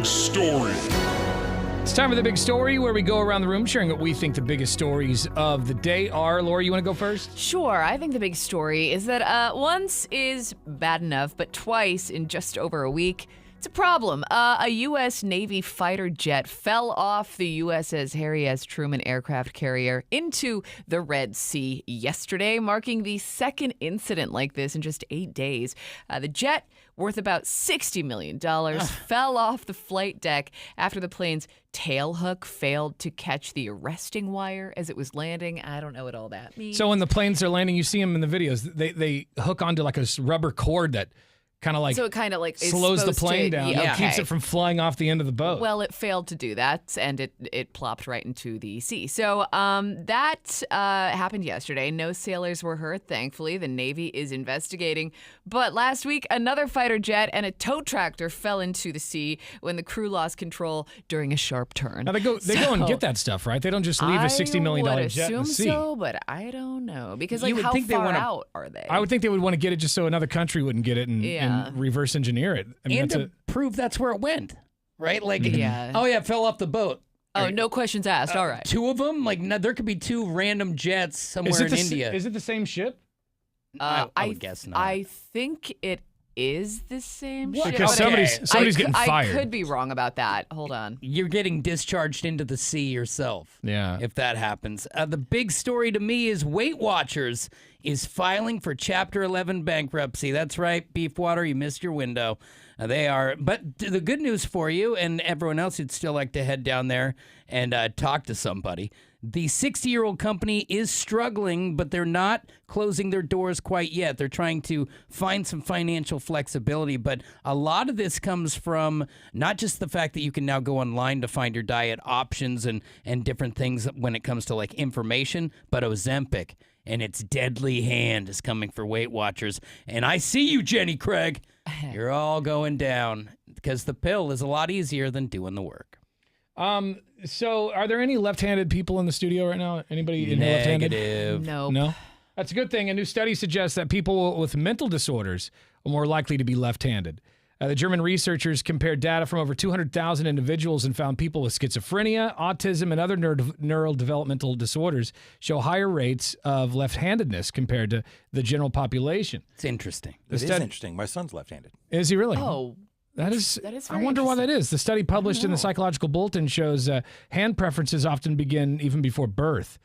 big story. It's time for the big story where we go around the room sharing what we think the biggest stories of the day are. Laura, you want to go first? Sure. I think the big story is that once is bad enough, but twice in just over a week, it's a problem. A U.S. Navy fighter jet fell off the USS Harry S. Truman aircraft carrier into the Red Sea yesterday, marking the second incident like this in just 8 days. The jet, worth about $60 million, fell off the flight deck after the plane's tail hook failed to catch the arresting wire as it was landing. I don't know what all that means. So when the planes are landing, you see them in the videos, they hook onto like a rubber cord that kind of like so it kind of like is slows the supposed plane to, down. Yeah, It keeps it from flying off the end of the boat. Well, it failed to do that, and it plopped right into the sea. So that happened yesterday. No sailors were hurt, thankfully. The Navy is investigating. But last week, another fighter jet and a tow tractor fell into the sea when the crew lost control during a sharp turn. Now they go and get that stuff, right? They don't just leave a $60 million jet in the sea. I would assume so, but I don't know. Because You would how think they far wanna- out are they? I would think they would want to get it just so another country wouldn't get it and reverse engineer it. I mean, And that's to prove that's where it went, right? Like, Yeah. oh yeah, it fell off the boat. Oh, no questions asked. All right. Two of them? Like, no, there could be two random jets somewhere in India. Is it the same ship? I would guess not. I think it is the same ship. Because but somebody's getting I fired. could be wrong about that. Hold on. You're getting discharged into the sea yourself. Yeah. If that happens. The big story to me is Weight Watchers is filing for Chapter 11 bankruptcy. That's right, Beefwater, you missed your window. They are. But the good news for you and everyone else who'd still like to head down there and talk to somebody, the 60-year-old company is struggling, but they're not closing their doors quite yet. They're trying to find some financial flexibility, but a lot of this comes from not just the fact that you can now go online to find your diet options and different things when it comes to like information, but Ozempic and its deadly hand is coming for Weight Watchers. And I see you, Jenny Craig. You're all going down because the pill is a lot easier than doing the work. So are there any left-handed people in the studio right now? Anybody in here left-handed? Negative. Nope. No? That's a good thing. A new study suggests that people with mental disorders are more likely to be left-handed. The German researchers compared data from over 200,000 individuals and found people with schizophrenia, autism, and other neurodevelopmental disorders show higher rates of left-handedness compared to the general population. It's interesting. It is interesting. My son's left-handed. Is he really? Oh. That is very I wonder why that is. The study published in the Psychological Bulletin shows hand preferences often begin even before birth,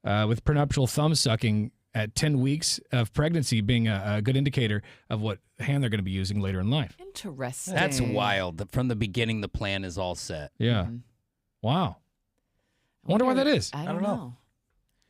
with prenuptial thumb sucking at 10 weeks of pregnancy being a good indicator of what hand they're going to be using later in life. Interesting. That's wild. From the beginning, the plan is all set. Yeah. Wow. I wonder why that is. I don't know.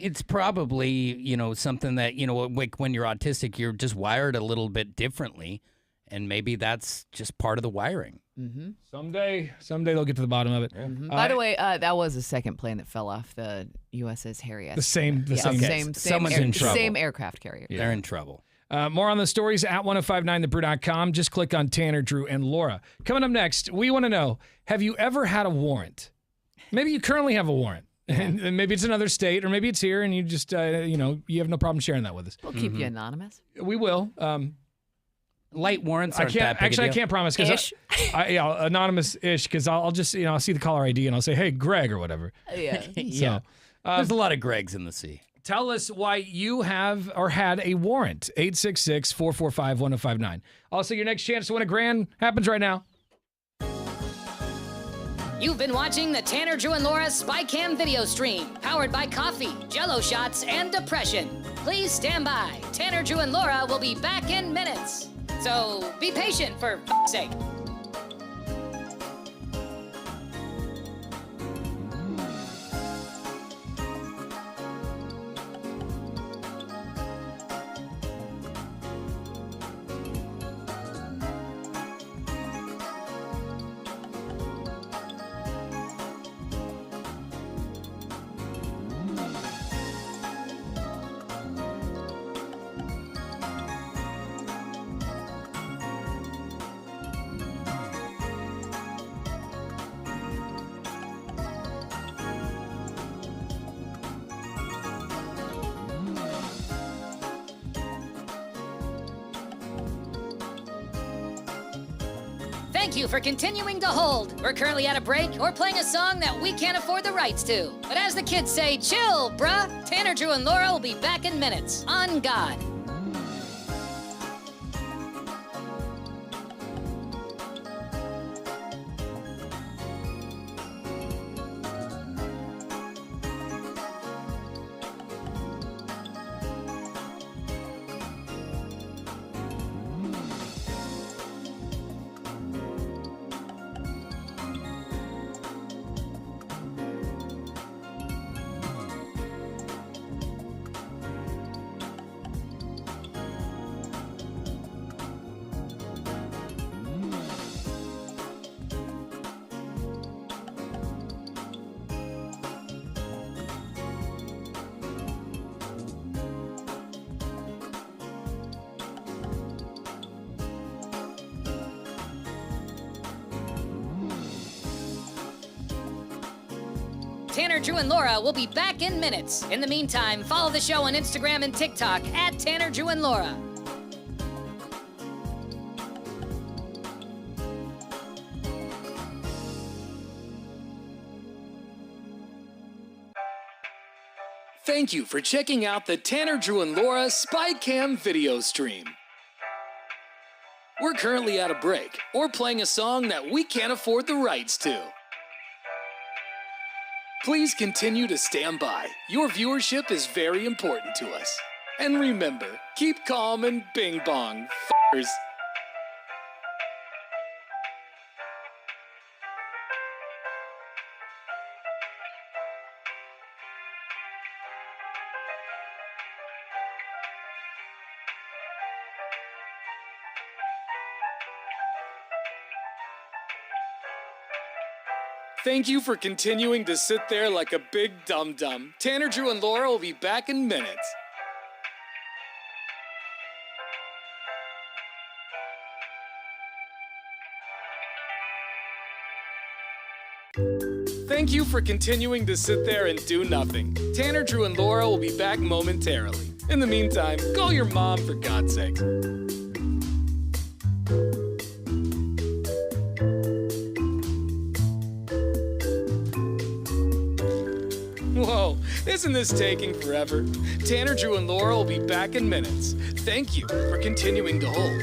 It's probably, something that, like when you're autistic, you're just wired a little bit differently. And maybe that's just part of the wiring. Mm-hmm. Someday they'll get to the bottom of it. Mm-hmm. By the way, that was the second plane that fell off the USS Harry S. Same Someone's in trouble. Same aircraft carrier. Yeah. They're in trouble. More on the stories at 1059thebrew.com. Just click on Tanner, Drew, and Laura. Coming up next, we want to know, have you ever had a warrant? Maybe you currently have a warrant. And maybe it's another state, or maybe it's here, and you just, you have no problem sharing that with us. We'll keep you anonymous. We will. Light warrants aren't that big a I deal. can't promise because anonymous-ish because I'll just I'll see the caller ID and I'll say, hey, Greg or whatever. Yeah. Yeah. There's a lot of Gregs in the sea. Tell us why you have or had a warrant. 866-445-1059. Also, your next chance to win $1,000 happens right now. You've been watching the Tanner, Drew, and Laura SpyCam video stream, powered by coffee, Jell-O shots, and depression. Please stand by. Tanner, Drew, and Laura will be back in minutes. So be patient, for f***'s sake. Thank you for continuing to hold. We're currently at a break or playing a song that we can't afford the rights to. But as the kids say, chill, bruh. Tanner, Drew, and Laura will be back in minutes. On God. Tanner, Drew, and Laura will be back in minutes. In the meantime, follow the show on Instagram and TikTok at Tanner, Drew, and Laura. Thank you for checking out the Tanner, Drew, and Laura SpyCam video stream. We're currently at a break or playing a song that we can't afford the rights to. Please continue to stand by. Your viewership is very important to us. And remember, keep calm and bing bong, f***ers. Thank you for continuing to sit there like a big dum-dum. Tanner, Drew, and Laura will be back in minutes. Thank you for continuing to sit there and do nothing. Tanner, Drew, and Laura will be back momentarily. In the meantime, call your mom for God's sake. Whoa, isn't this taking forever? Tanner, Drew, and Laura will be back in minutes. Thank you for continuing to hold.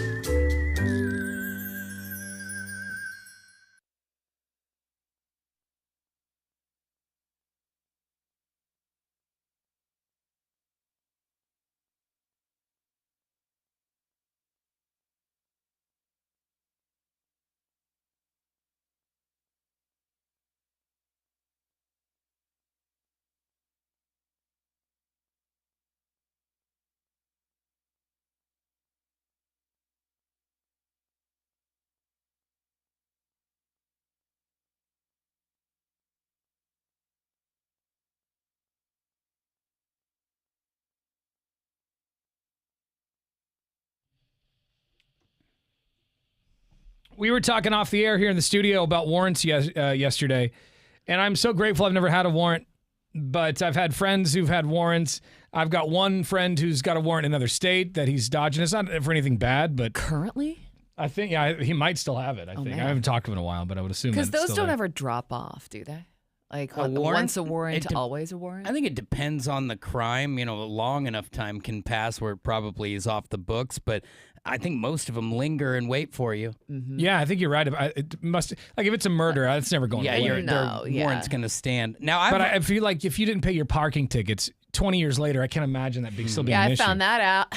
We were talking off the air here in the studio about warrants yesterday, and I'm so grateful I've never had a warrant, but I've had friends who've had warrants. I've got one friend who's got a warrant in another state that he's dodging. It's not for anything bad, but... Currently? I think, yeah, he might still have it, I think. Man. I haven't talked to him in a while, but I would assume Because that's those still don't there. ever drop off, do they? Like A warrant? once a warrant, always a warrant? I think it depends on the crime. You know, a long enough time can pass where it probably is off the books, but I think most of them linger and wait for you. Yeah, I think you're right. It must, like, if it's a murder, it's never going away. Their warrant's going to stand. Now, I feel like if you didn't pay your parking tickets 20 years later, I can't imagine that still being an issue. I found that out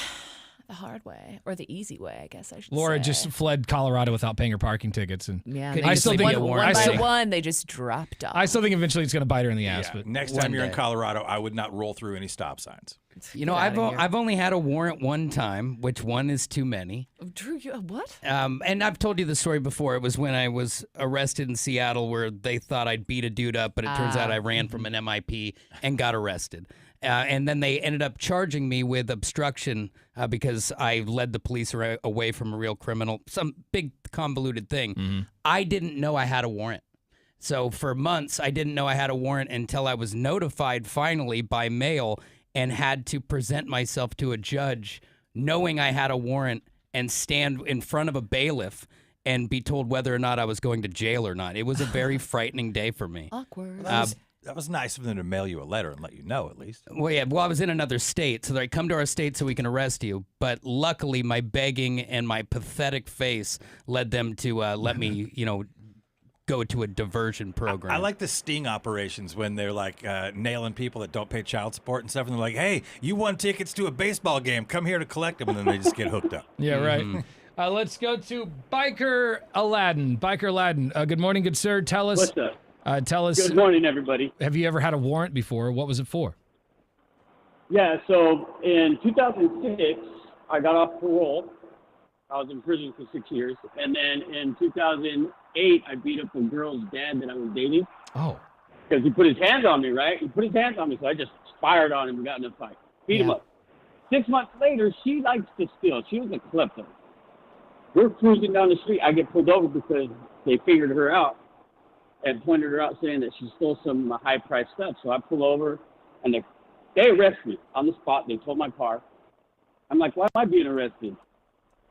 the hard way, or the easy way, I guess I should Laura say. just fled Colorado without paying her parking tickets, and Yeah, I still think one by one, they just dropped off. I still think eventually it's going to bite her in the ass. Yeah, But next time you're in Colorado, I would not roll through any stop signs. You know, I've only had a warrant one time, which one is too many. Drew, what? And I've told you the story before. It was when I was arrested in Seattle where they thought I'd beat a dude up, but it turns out I ran from an MIP and got arrested. And then they ended up charging me with obstruction because I led the police away from a real criminal, some big convoluted thing. I didn't know I had a warrant. So for months, I didn't know I had a warrant until I was notified finally by mail and had to present myself to a judge knowing I had a warrant and stand in front of a bailiff and be told whether or not I was going to jail or not. It was a very frightening day for me. Awkward. That was nice of them to mail you a letter and let you know at least. Well, yeah. Well, I was in another state, so they come to our state so we can arrest you. But luckily, my begging and my pathetic face led them to let me, go to a diversion program. I like the sting operations when they're like nailing people that don't pay child support and stuff, and they're like, "Hey, you won tickets to a baseball game. Come here to collect them," and then they just get hooked up. Yeah, right. Let's go to Biker Aladdin. Biker Aladdin. Good morning, good sir. Tell us. What's up? Tell us. Good morning, everybody. Have you ever had a warrant before? What was it for? Yeah, so in 2006, I got off parole. I was in prison for 6 years. And then in 2008, I beat up a girl's dad that I was dating. Oh. Because he put his hands on me, right? He put his hands on me, so I just fired on him and got in a fight. Beat him up. 6 months later, she likes to steal. She was a klepto. We're cruising down the street. I get pulled over because they figured her out and pointed her out saying that she stole some high-priced stuff. So I pull over, and they arrest me on the spot. They tow my car. I'm like, why am I being arrested?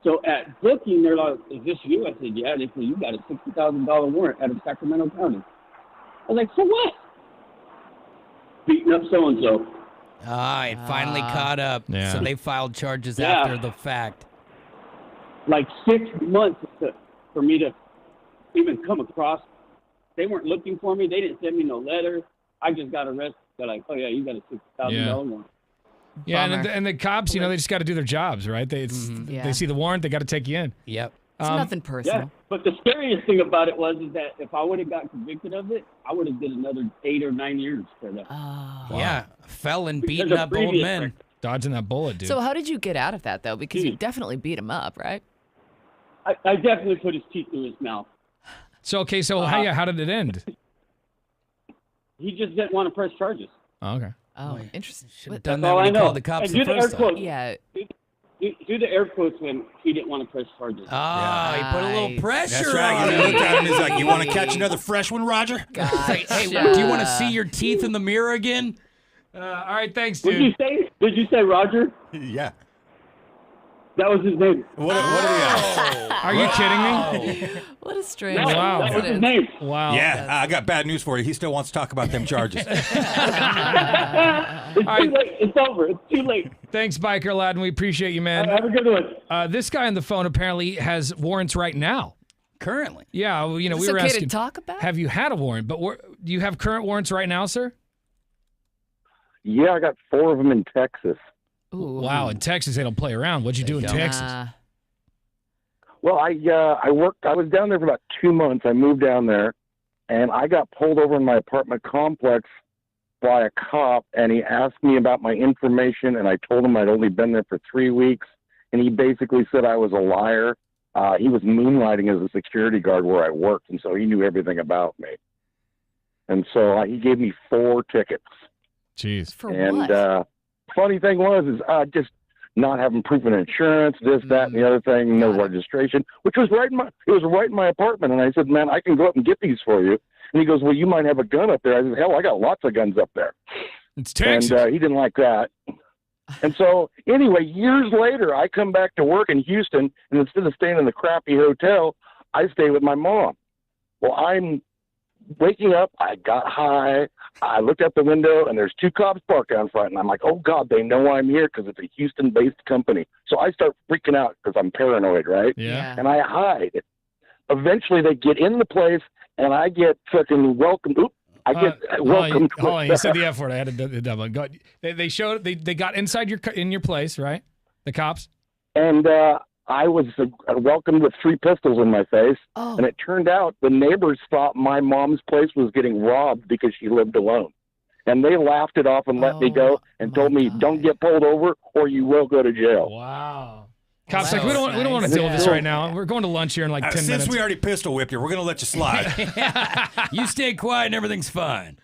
So at booking, they're like, is this you? I said, yeah. They said, you got a $60,000 warrant out of Sacramento County. I was like, for what? Beating up so-and-so. It finally caught up. Yeah. So they filed charges Yeah. after the fact. Like 6 months for me to even come across. They weren't looking for me. They didn't send me no letter. I just got arrested. They're like, oh, yeah, you got a $60,000 warrant. Yeah, and the cops, they just got to do their jobs, right? They see the warrant, they got to take you in. Yep. It's nothing personal. Yeah, but the scariest thing about it was is that if I would have got convicted of it, I would have did another 8 or 9 years for that. Yeah, felon beating Because of up old previous men. record. Dodging that bullet, dude. So how did you get out of that, though? Because you definitely beat him up, right? I definitely put his teeth through his mouth. So how did it end? He just didn't want to press charges. Oh, okay. Oh, interesting. Should have That's done that all when I he know. called the cops And the do the air first time. quotes. Yeah. Do the air quotes when he didn't want to press charges. Oh, he put a little pressure That's right. on He him. looked at him. He's like, "You want to catch another fresh one, Roger?" It's like, hey, do you want to see your teeth in the mirror again? All right, thanks, Did you dude. say Roger? Yeah. That was his name. What are we Are you kidding me? What a strange Wow. That was his coincidence. name. Wow. Yeah, I got bad news for you. He still wants to talk about them charges. It's too late. It's over. It's too late. Thanks, Biker Aladdin. We appreciate you, man. Have a good one. This guy on the phone apparently has warrants right now. Currently. Yeah, well, we Is this were okay asking. to talk about? Have you had a warrant? But do you have current warrants right now, sir? Yeah, I got 4 of them in Texas. Ooh. Wow, in Texas they don't play around. What'd you do in Texas? Well, I worked. I was down there for about 2 months. I moved down there, and I got pulled over in my apartment complex by a cop, and he asked me about my information, and I told him I'd only been there for 3 weeks, and he basically said I was a liar. He was moonlighting as a security guard where I worked, and so he knew everything about me. And so he gave me 4 tickets. Jeez. For and what? funny thing was just not having proof of insurance, this, that, and the other thing, no registration, which was right in my apartment. And I said, man, I can go up and get these for you. And he goes, well, you might have a gun up there. I said, hell, I got lots of guns up there. It's Texas. And he didn't like that. And so anyway, years later, I come back to work in Houston, and instead of staying in the crappy hotel, I stay with my mom. Well, I'm waking up, I got high, I looked out the window, and there's 2 cops parked out front, and I'm like, oh, God, they know I'm here because it's a Houston-based company. So I start freaking out because I'm paranoid, right? Yeah. And I hide. Eventually, they get in the place, and I get fucking welcomed. I get welcomed. Hold on, you said the F word. I had to double. They got inside your place, right? The cops. And I was welcomed with 3 pistols in my face. Oh. And it turned out the neighbors thought my mom's place was getting robbed because she lived alone. And they laughed it off and let me go and told me, don't get pulled over or you will go to jail. Wow. Cops like, we don't want to deal with this right now. We're going to lunch here in like 10 minutes. Since we already pistol whipped you, we're going to let you slide. You stay quiet and everything's fine.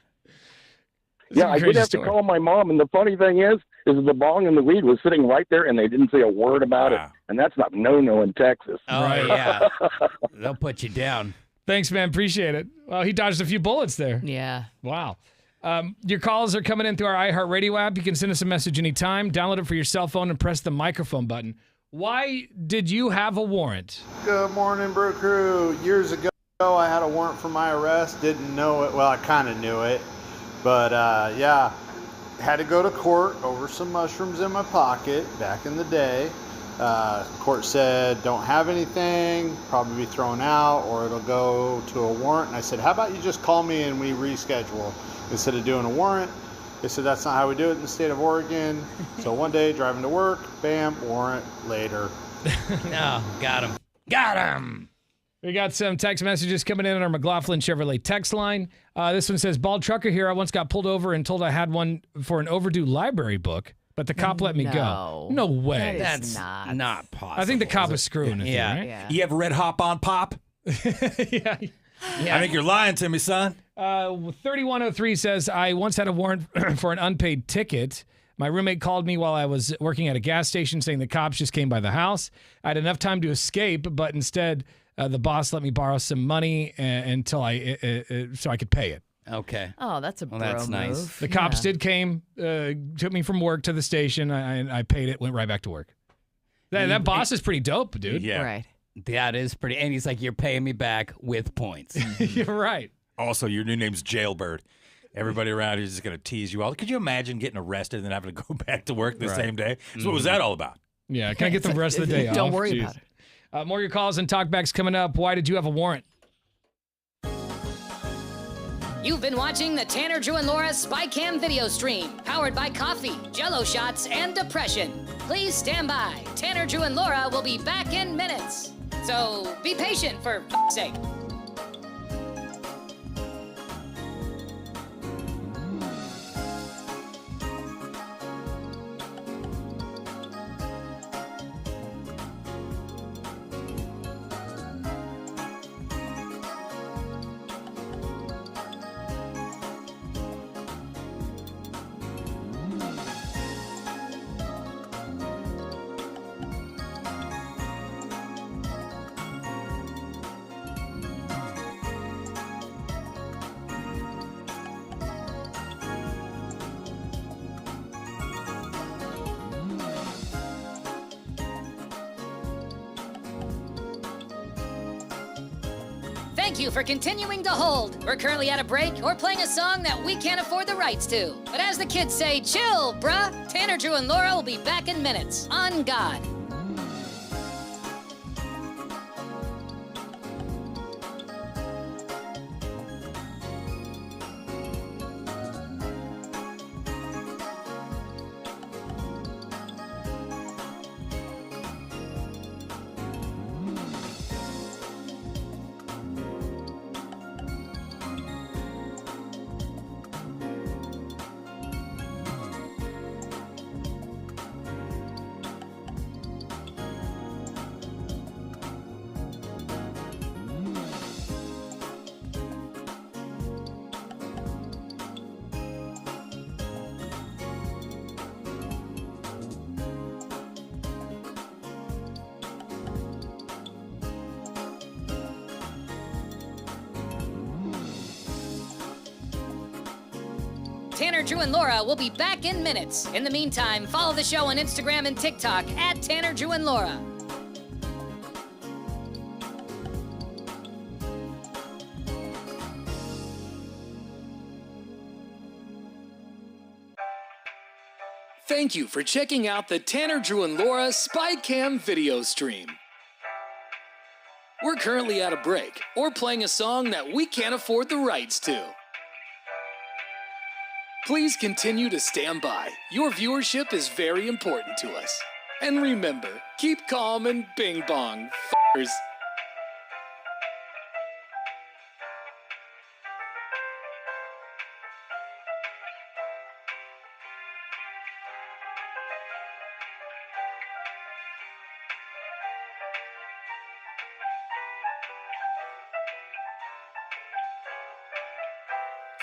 Yeah, I did have to call my mom. And the funny thing is the bong and the weed was sitting right there, and they didn't say a word about it. And that's not no-no in Texas. Oh, yeah. They'll put you down. Thanks, man. Appreciate it. Well, he dodged a few bullets there. Yeah. Wow. Your calls are coming in through our iHeartRadio app. You can send us a message anytime. Download it for your cell phone and press the microphone button. Why did you have a warrant? Good morning, Brew Crew. Years ago, I had a warrant for my arrest. Didn't know it. Well, I kind of knew it. But, yeah, had to go to court over some mushrooms in my pocket back in the day. Court said, don't have anything, probably be thrown out, or it'll go to a warrant. And I said, how about you just call me and we reschedule instead of doing a warrant? They said, that's not how we do it in the state of Oregon. So one day, driving to work, bam, warrant, later. No, got him. Got him. We got some text messages coming in on our McLaughlin Chevrolet text line. This one says, Bald Trucker here. I once got pulled over and told I had one for an overdue library book, but the cop let me go. No way. That's not possible. I think the cop is screwing with Yeah. you, right? You ever read Hop on Pop? Yeah. I think you're lying to me, son. 3103 says, I once had a warrant for an unpaid ticket. My roommate called me while I was working at a gas station saying the cops just came by the house. I had enough time to escape, but instead the boss let me borrow some money until so I could pay it. Okay. Oh, that's a bro that's nice. move. The cops did came, took me from work to the station. I paid it, went right back to work. That boss is pretty dope, dude. Yeah. Right. That is pretty. And he's like, you're paying me back with points. You're right. Also, your new name's Jailbird. Everybody around here is just going to tease you all. Could you imagine getting arrested and then having to go back to work the same day? So what was that all about? Yeah, can I get the rest of the day off? Don't worry Jeez. about it. More of your calls and talkbacks coming up. Why did you have a warrant? You've been watching the Tanner, Drew, and Laura SpyCam video stream, powered by coffee, Jell-O shots, and depression. Please stand by. Tanner, Drew, and Laura will be back in minutes. So be patient, for f***'s sake. Thank you for continuing to hold. We're currently at a break or playing a song that we can't afford the rights to. But as the kids say, chill, bruh. Tanner, Drew, and Laura will be back in minutes. On God. Tanner, Drew, and Laura will be back in minutes. In the meantime, follow the show on Instagram and TikTok at Tanner, Drew, and Laura. Thank you for checking out the Tanner, Drew, and Laura SpyCam video stream. We're currently at a break or playing a song that we can't afford the rights to. Please continue to stand by. Your viewership is very important to us. And remember, keep calm and bing bong, f***ers.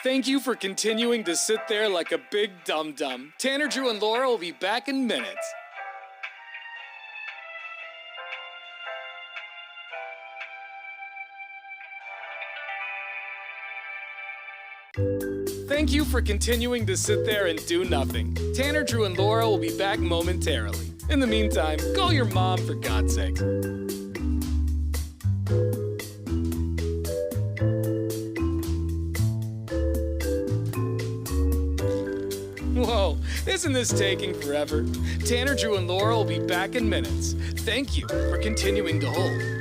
Thank you for continuing to sit there like a big dum-dum. Tanner, Drew, and Laura will be back in minutes. Thank you for continuing to sit there and do nothing. Tanner, Drew, and Laura will be back momentarily. In the meantime, call your mom for God's sake. Whoa, isn't this taking forever? Tanner, Drew, and Laura will be back in minutes. Thank you for continuing to hold.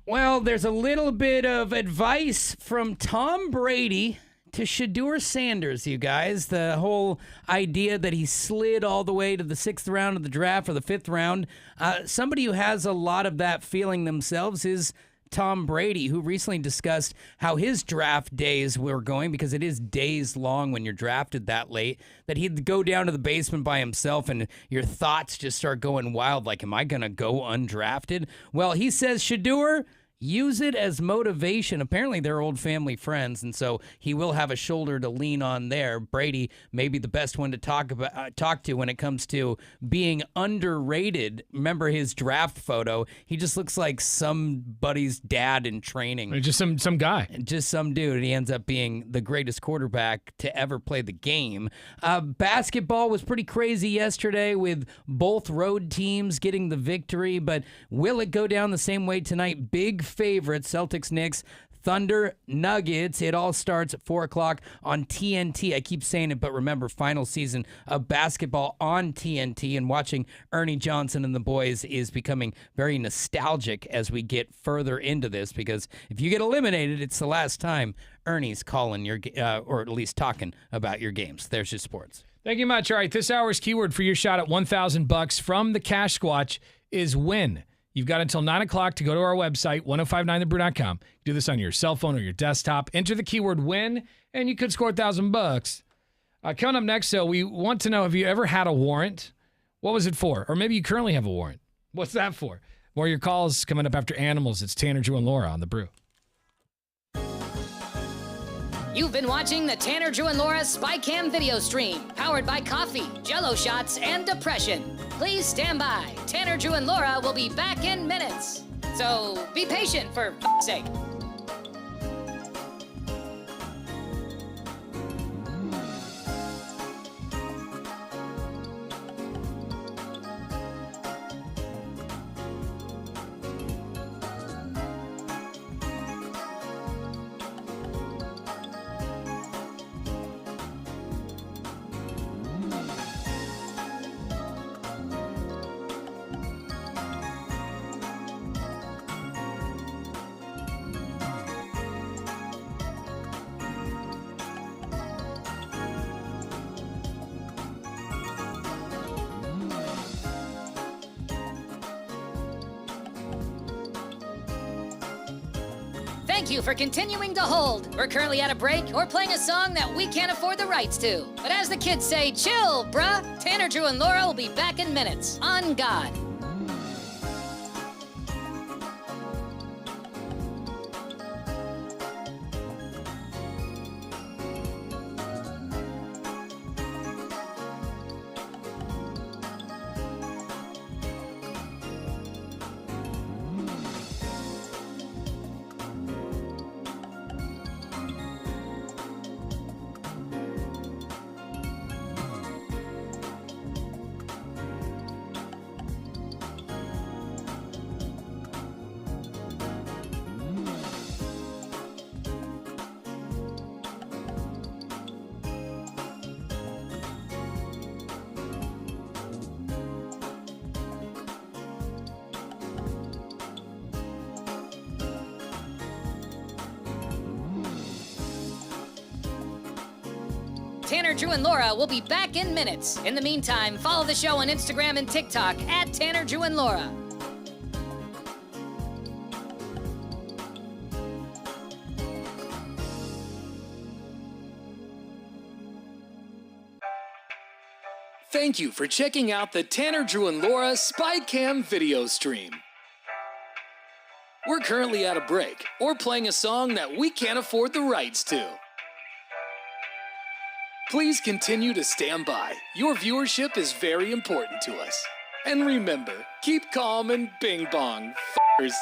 Well, there's a little bit of advice from Tom Brady to Shedeur Sanders, you guys. The whole idea that he slid all the way to the 6th round of the draft or the 5th round. Somebody who has a lot of that feeling themselves is Tom Brady, who recently discussed how his draft days were going, because it is days long when you're drafted that late, that he'd go down to the basement by himself and your thoughts just start going wild, like, am I going to go undrafted? Well, he says, Shedeur, use it as motivation. Apparently, they're old family friends, and so he will have a shoulder to lean on there. Brady may be the best one to talk to when it comes to being underrated. Remember his draft photo? He just looks like somebody's dad in training. Just some guy. Just some dude, and he ends up being the greatest quarterback to ever play the game. Basketball was pretty crazy yesterday with both road teams getting the victory, but will it go down the same way tonight? Big favorites, Celtics, Knicks, Thunder, Nuggets. It all starts at 4 o'clock on TNT. I keep saying it, but remember, final season of basketball on TNT, and watching Ernie Johnson and the boys is becoming very nostalgic as we get further into this, because if you get eliminated, it's the last time Ernie's calling your, or at least talking about your games. There's your sports. Thank you much. All right, this hour's keyword for your shot at $1,000 from the Cash Squatch is win. You've got until 9 o'clock to go to our website, 1059thebrew.com. Do this on your cell phone or your desktop. Enter the keyword win, and you could score $1,000. Coming up next, though, we want to know, have you ever had a warrant? What was it for? Or maybe you currently have a warrant. What's that for? More of your calls coming up after Animals. It's Tanner, Drew, and Laura on The Brew. You've been watching the Tanner, Drew, and Laura SpyCam video stream, powered by coffee, Jello shots, and depression. Please stand by. Tanner, Drew, and Laura will be back in minutes. So be patient, for f***'s sake. Thank you for continuing to hold. We're currently at a break or playing a song that we can't afford the rights to. But as the kids say, chill, bruh. Tanner, Drew, and Laura will be back in minutes. On God. Tanner, Drew, and Laura will be back in minutes. In the meantime, follow the show on Instagram and TikTok at Tanner, Drew, and Laura. Thank you for checking out the Tanner, Drew, and Laura SpyCam video stream. We're currently at a break or playing a song that we can't afford the rights to. Please continue to stand by. Your viewership is very important to us. And remember, keep calm and bing bong, f***ers.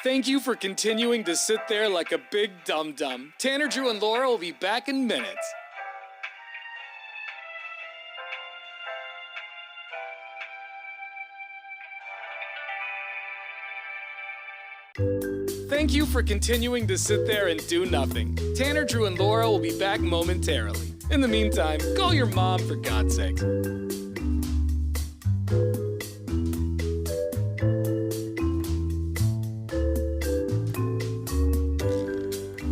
Thank you for continuing to sit there like a big dum-dum. Tanner, Drew, and Laura will be back in minutes. Thank you for continuing to sit there and do nothing. Tanner, Drew, and Laura will be back momentarily. In the meantime, call your mom for God's sake.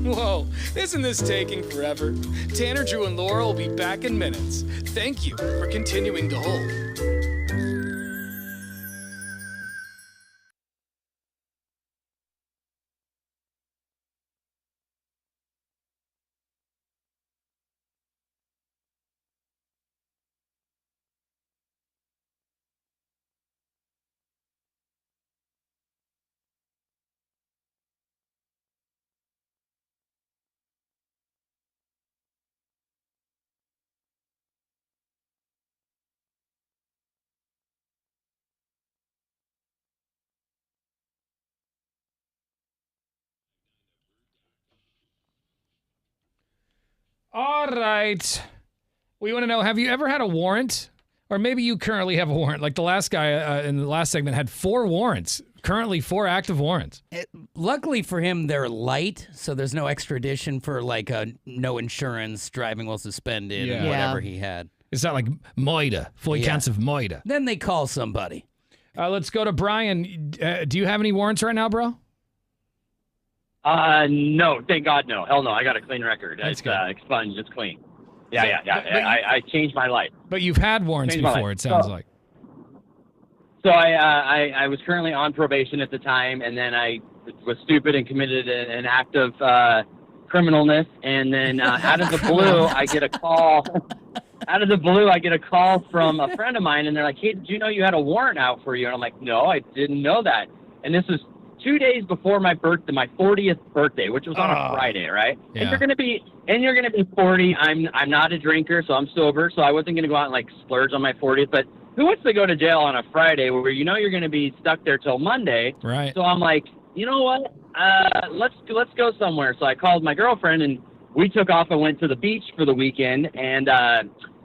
Whoa, isn't this taking forever? Tanner, Drew, and Laura will be back in minutes. Thank you for continuing to hold. All right. We want to know, have you ever had a warrant? Or maybe you currently have a warrant. Like the last guy in the last segment had 4 warrants. Currently 4 active warrants. Luckily for him, they're light, so there's no extradition for like no insurance, driving while suspended, and whatever he had. It's not like Moida, 4 counts of Moida. Then they call somebody. Let's go to Brian. Do you have any warrants right now, bro? No, thank God, no. Hell no, I got a clean record. It's expunged, it's clean. Yeah. I changed my life. But you've had warrants before, it sounds like. So I was currently on probation at the time, and then I was stupid and committed an act of criminalness, and then out of the blue, I get a call. Out of the blue, I get a call from a friend of mine, and they're like, "Hey, did you know you had a warrant out for you?" And I'm like, "No, I didn't know that." And this was 2 days before my birthday, my 40th birthday, which was on a Friday, right? Yeah. And you're gonna be 40. I'm not a drinker, so I'm sober, so I wasn't gonna go out and like splurge on my 40th. But who wants to go to jail on a Friday where you know you're gonna be stuck there till Monday? Right. So I'm like, you know what? Let's go somewhere. So I called my girlfriend and we took off and went to the beach for the weekend. And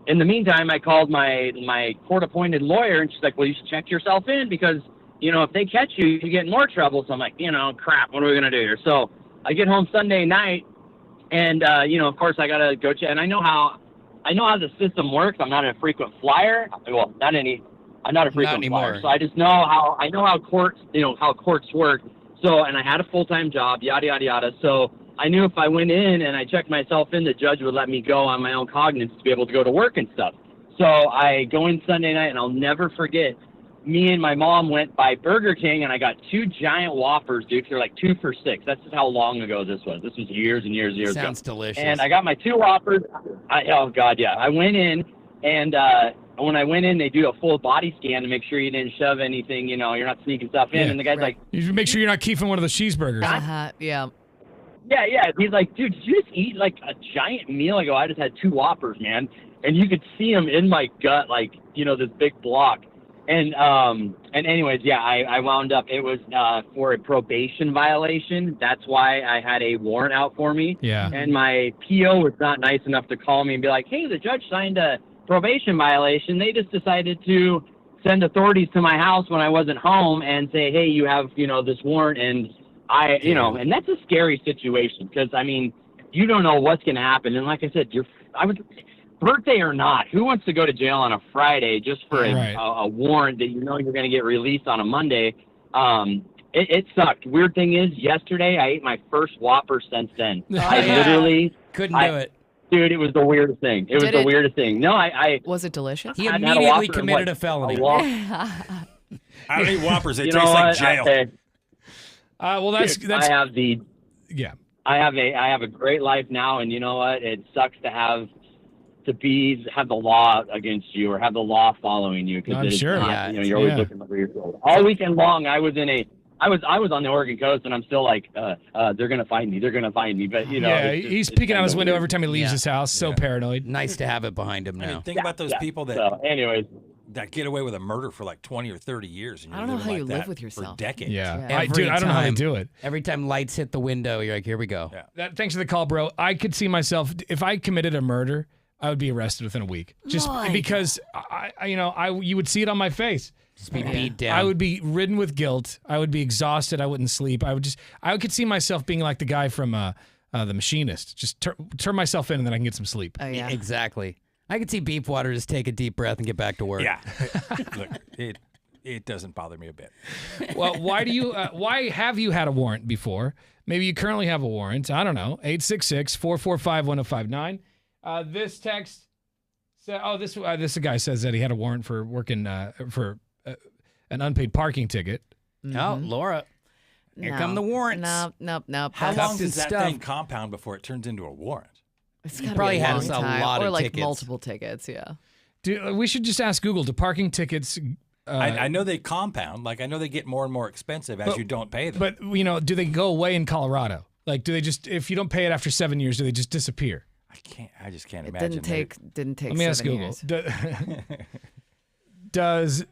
in the meantime, I called my court-appointed lawyer, and she's like, well, you should check yourself in because, you know, if they catch you, you get in more trouble. So I'm like, you know, crap, what are we going to do here? So I get home Sunday night, and, you know, of course, I got to go check. And I know how the system works. I'm not a frequent flyer. Well, I'm not a frequent flyer. So I just know how courts, you know, how courts work. So, and I had a full-time job, yada, yada, yada. So I knew if I went in and I checked myself in, the judge would let me go on my own cognizance to be able to go to work and stuff. So I go in Sunday night, and I'll never forget, me and my mom went by Burger King, and I got 2 giant Whoppers, dude. They're like 2 for $6. That's just how long ago this was. This was years and years and years ago. Sounds delicious. And I got my 2 Whoppers. Oh, God, yeah. I went in, and when I went in, they do a full body scan to make sure you didn't shove anything, you know, you're not sneaking stuff in. Yeah, and the guy's like, you make sure you're not keeping one of the cheeseburgers. Yeah. Yeah. He's like, dude, did you just eat like a giant meal? I go, I just had 2 Whoppers, man. And you could see them in my gut, like, you know, this big block. And anyways, yeah, I wound up, it was for a probation violation. That's why I had a warrant out for me. Yeah. And my PO was not nice enough to call me and be like, hey, the judge signed a probation violation. They just decided to send authorities to my house when I wasn't home and say, hey, you have, you know, this warrant. And you know, and that's a scary situation because, I mean, you don't know what's going to happen. And like I said, birthday or not, who wants to go to jail on a Friday just for a warrant that you know you're going to get released on a Monday? It sucked. Weird thing is, yesterday I ate my first Whopper since then. I literally couldn't do it. Dude, it was the weirdest thing. It was the weirdest thing. No, Was it delicious? He immediately committed a felony. I don't eat Whoppers. They taste like jail. Well, that's I have the yeah. I have a great life now, and you know what? It sucks to have the law against you or have the law following you because I'm sure. You know, you're always looking over your shoulder. All weekend long, I was on the Oregon coast, and I'm still like, they're gonna find me. They're gonna find me. But you know, yeah, he's peeking out his window every time he leaves his house. So paranoid. Nice to have it behind him now. I mean, think about those people that. So, anyways. That get away with a murder for like 20 or 30 years. And I don't know how you live with yourself. For decades. Yeah. I don't know how to do it. Every time lights hit the window, you're like, here we go. Yeah. Thanks for the call, bro. I could see myself, if I committed a murder, I would be arrested within a week. Just Why? because you would see it on my face. Just be beat down. I would be ridden with guilt. I would be exhausted. I wouldn't sleep. I could see myself being like the guy from The Machinist. Just turn myself in and then I can get some sleep. Oh, yeah. Exactly. I could see Beefwater just take a deep breath and get back to work. Yeah. Look, it doesn't bother me a bit. Well, why have you had a warrant before? Maybe you currently have a warrant. I don't know. 866-445-1059. This text said, this guy says that he had a warrant for working for an unpaid parking ticket. Oh, Laura. Here come the warrants. Nope. How long does that stuff. thing compound before it turns into a warrant? It's He gotta probably be a has long a time. lot or of like tickets. multiple tickets. Yeah. We should just ask Google, do parking tickets... I know they compound. Like, I know they get more and more expensive as you don't pay them. But, do they go away in Colorado? Like, do they just, if you don't pay it after 7 years, do they just disappear? I just can't It imagine. didn't take. Let me ask 7 Google. years.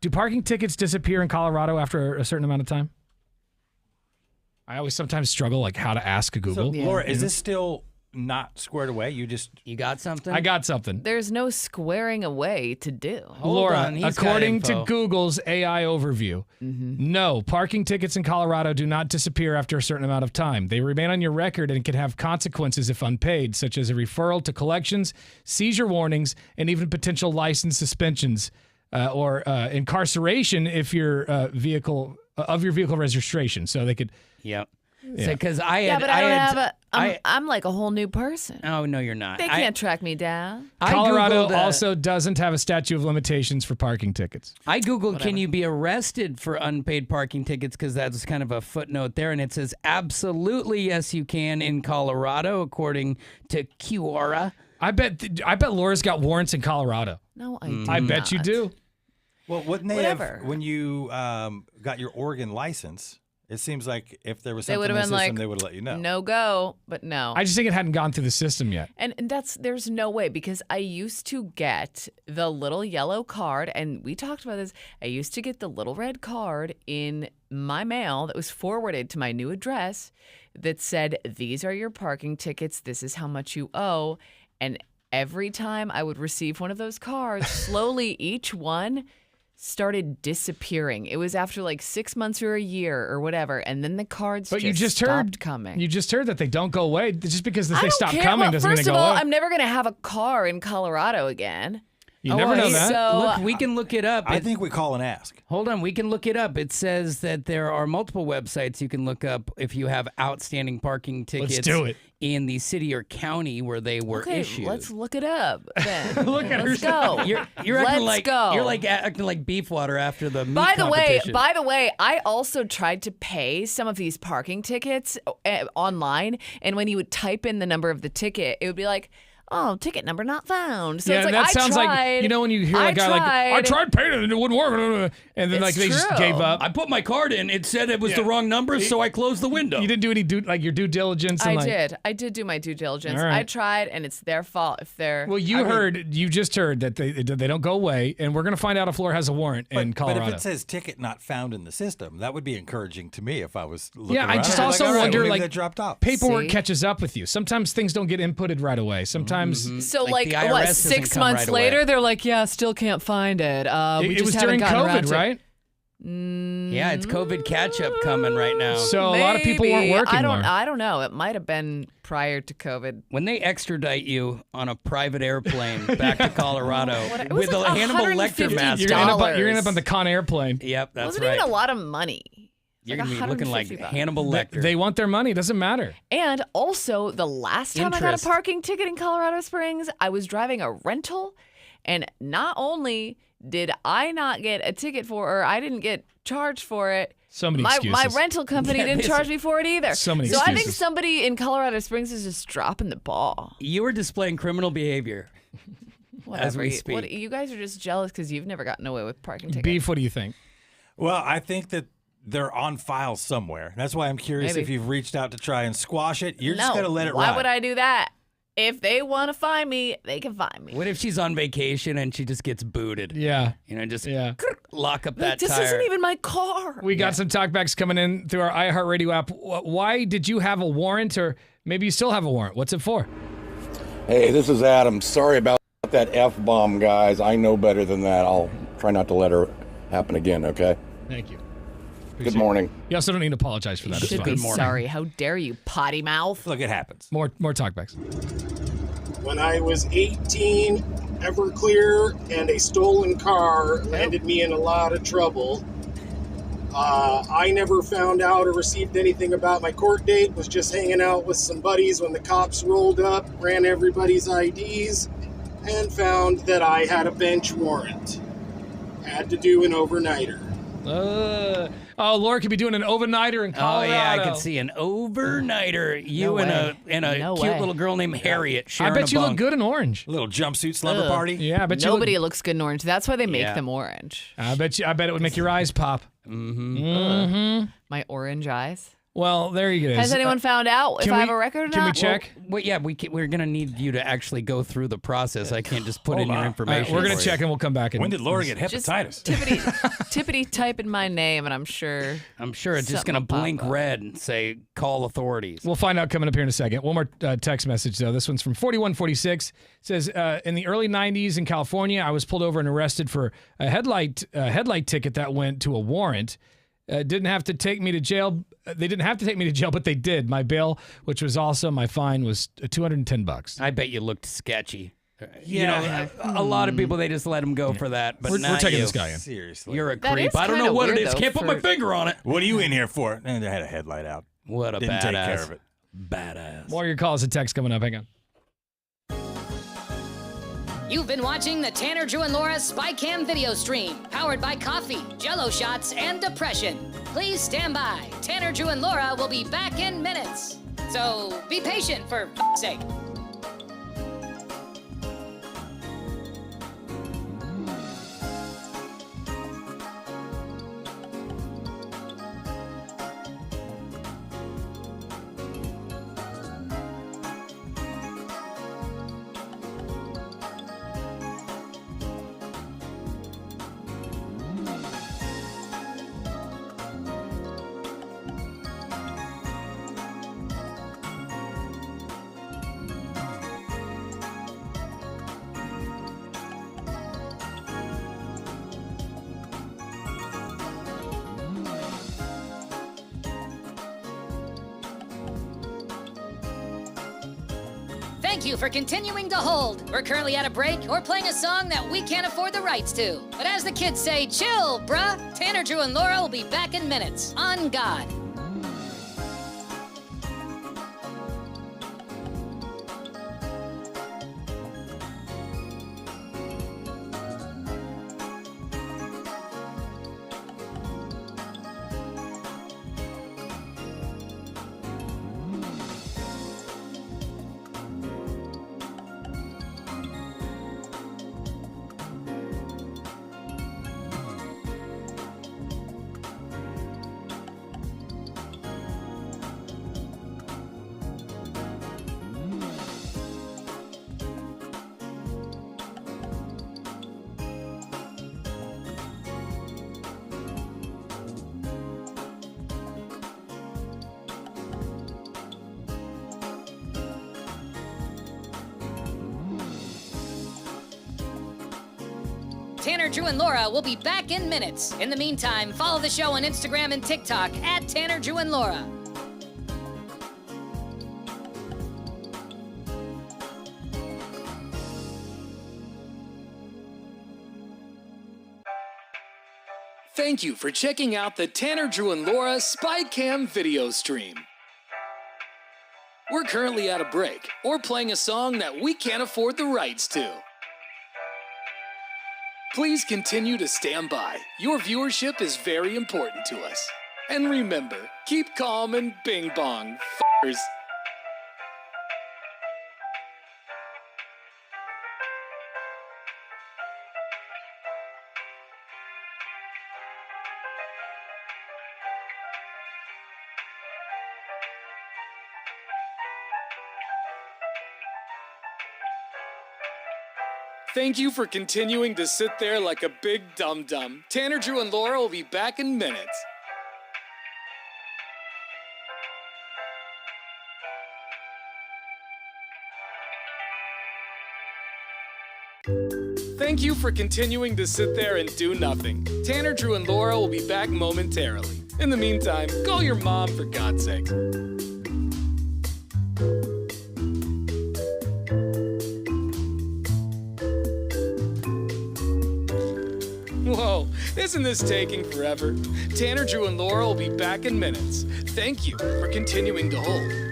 Do parking tickets disappear in Colorado after a certain amount of time? I always sometimes struggle, like, how to ask Google. So, Laura, is this still not squared away? You got something? I got something. There's no squaring away to do. Laura, according to Google's AI overview, no, parking tickets in Colorado do not disappear after a certain amount of time. They remain on your record and can have consequences if unpaid, such as a referral to collections, seizure warnings, and even potential license suspensions or incarceration if your vehicle registration. So they could. Yep. Yeah. Because I'm like a whole new person. Oh no, you're not. They can't track me down. Colorado also doesn't have a statute of limitations for parking tickets. I Googled, can you be arrested for unpaid parking tickets? Because that's kind of a footnote there. And it says, absolutely, yes, you can in Colorado, according to Quora. I bet Laura's got warrants in Colorado. No, I do I bet you not. do. Well, wouldn't they Whatever. have, when you got your Oregon license, it seems like if there was They something would in the have system, been like, they would let you know. No go, but no. I just think it hadn't gone through the system yet. And there's no way, because I used to get the little yellow card, and we talked about this. I used to get the little red card in my mail that was forwarded to my new address that said, these are your parking tickets. This is how much you owe. And every time I would receive one of those cards, slowly each one started disappearing. It was after like 6 months or a year or whatever, and then the cards stopped coming. You just heard that they don't go away. Just because they stop care. coming Well, doesn't mean they first go of all, away. I'm never going to have a car in Colorado again. You never know that. So, Look, we can look it up. I think we call and ask. Hold on, we can look it up. It says that there are multiple websites you can look up if you have outstanding parking tickets Let's do it. in the city or county where they were okay, issued. let's look it up then. Look at Let's her. go. You're acting Let's like go. you're like acting like Beefwater after the meat By the competition. way, I also tried to pay some of these parking tickets online, and when you would type in the number of the ticket, it would be like, oh, ticket number not found. So yeah, it's like, that I sounds tried, like, when you hear a guy like, I tried paying it and it wouldn't work. And then It's they just true. gave up. I put my card in. It said it was the wrong number, so I closed the window. You didn't do any your due diligence. And I did do my due diligence. All right. I tried, and it's their fault if they're. Well, you just heard that they don't go away, and we're going to find out if Laura has a warrant in Colorado. But if it says ticket not found in the system, that would be encouraging to me if I was looking Yeah, around. I just I'm also all right, wonder, maybe like, that dropped off. paperwork See? catches up with you. Sometimes things don't get inputted right away. Sometimes So Like, the IRS what? doesn't 6 come months right away. later, they're like, yeah, still can't find it. We it just was haven't during gotten around COVID, to it." right? Yeah, it's COVID catch-up coming right now. So a lot of people weren't Maybe. working. I don't know. It might have been prior to COVID. When they extradite you on a private airplane back to Colorado It was with a like Hannibal Lecter $150. mask You're gonna on. end up on the Con Airplane. Yep, It that's wasn't right. even a lot of money. You're Like going to be looking like $150. Hannibal Lecter. They want their money. It doesn't matter. And also, the last time I got Interest. a parking ticket in Colorado Springs, I was driving a rental, and not only did I not get a ticket or I didn't get charged for it. So many my excuses. rental company didn't charge me for it either. So many I think excuses. somebody in Colorado Springs is just dropping the ball. You were displaying criminal behavior. Whatever. As we speak. You guys are just jealous because you've never gotten away with parking tickets. Beef, what do you think? Well, I think that they're on file somewhere. That's why I'm curious Maybe. if you've reached out to try and squash it. You're just No, going to let it why ride. would I do that? If they want to find me, they can find me. What if she's on vacation and she just gets booted? Yeah. Just Yeah. lock up Like, that this tire. isn't even my car. We got some talkbacks coming in through our iHeartRadio app. Why did you have a warrant, or maybe you still have a warrant? What's it for? Hey, this is Adam. Sorry about that F-bomb, guys. I know better than that. I'll try not to let her happen again, okay? Thank you. Good morning. You also don't need to apologize for that. It's Should fine. be sorry. How dare you, potty mouth? Look, it happens. More talkbacks. When I was 18, Everclear and a stolen car landed me in a lot of trouble. I never found out or received anything about my court date, was just hanging out with some buddies when the cops rolled up, ran everybody's IDs, and found that I had a bench warrant. Had to do an overnighter. Laura could be doing an overnighter in Oh Colorado. yeah, I could see an overnighter. You and a cute little girl named Harriet I sharing bet a you look bunk. good in orange. A little jumpsuit slumber party. Yeah, I bet you Nobody looks good in orange. That's why they make Yeah. them orange. I bet it would make your eyes pop. My orange eyes. Well, there you go. Has anyone found out if I have a record or Can we not? check? Well, yeah, we're gonna need you to actually go through the process. I can't just put in your information. We're gonna for check you. and we'll come back. When did Laura get hepatitis? Tippity type in my name, and I'm sure. I'm sure it's just something gonna will pop blink up. red and say call authorities. We'll find out coming up here in a second. One more text message, though. This one's from 4146. It says, in the early 90s in California, I was pulled over and arrested for a headlight ticket that went to a warrant. Didn't have to take me to jail. They didn't have to take me to jail, but they did. My bail, which was also my fine, was $210. I bet you looked sketchy. You know, a lot of people, they just let him go for that. But We're not taking you. this guy in. Seriously. You're a That creep. is I don't know kinda what it weird, is. though, Can't put my for- finger on it. What are you in here for? And they had a headlight out. What a Didn't badass. take care of it. Badass. More of your calls and texts coming up. Hang on. You've been watching the Tanner, Drew, and Laura SpyCam video stream, powered by coffee, Jello shots, and depression. Please stand by. Tanner, Drew, and Laura will be back in minutes. So be patient, for f***'s sake. Thank you for continuing to hold. We're currently at a break or playing a song that we can't afford the rights to. But as the kids say, chill, bruh. Tanner, Drew, and Laura will be back in minutes. On God. Tanner, Drew, and Laura will be back in minutes. In the meantime, follow the show on Instagram and TikTok at Tanner, Drew, and Laura. Thank you for checking out the Tanner, Drew, and Laura SpyCam video stream. We're currently at a break or playing a song that we can't afford the rights to. Please continue to stand by. Your viewership is very important to us. And remember, keep calm and bing bong, f***ers. Thank you for continuing to sit there like a big dum-dum. Tanner, Drew, and Laura will be back in minutes. Thank you for continuing to sit there and do nothing. Tanner, Drew, and Laura will be back momentarily. In the meantime, call your mom for God's sake. Whoa, isn't this taking forever? Tanner, Drew, and Laura will be back in minutes. Thank you for continuing to hold.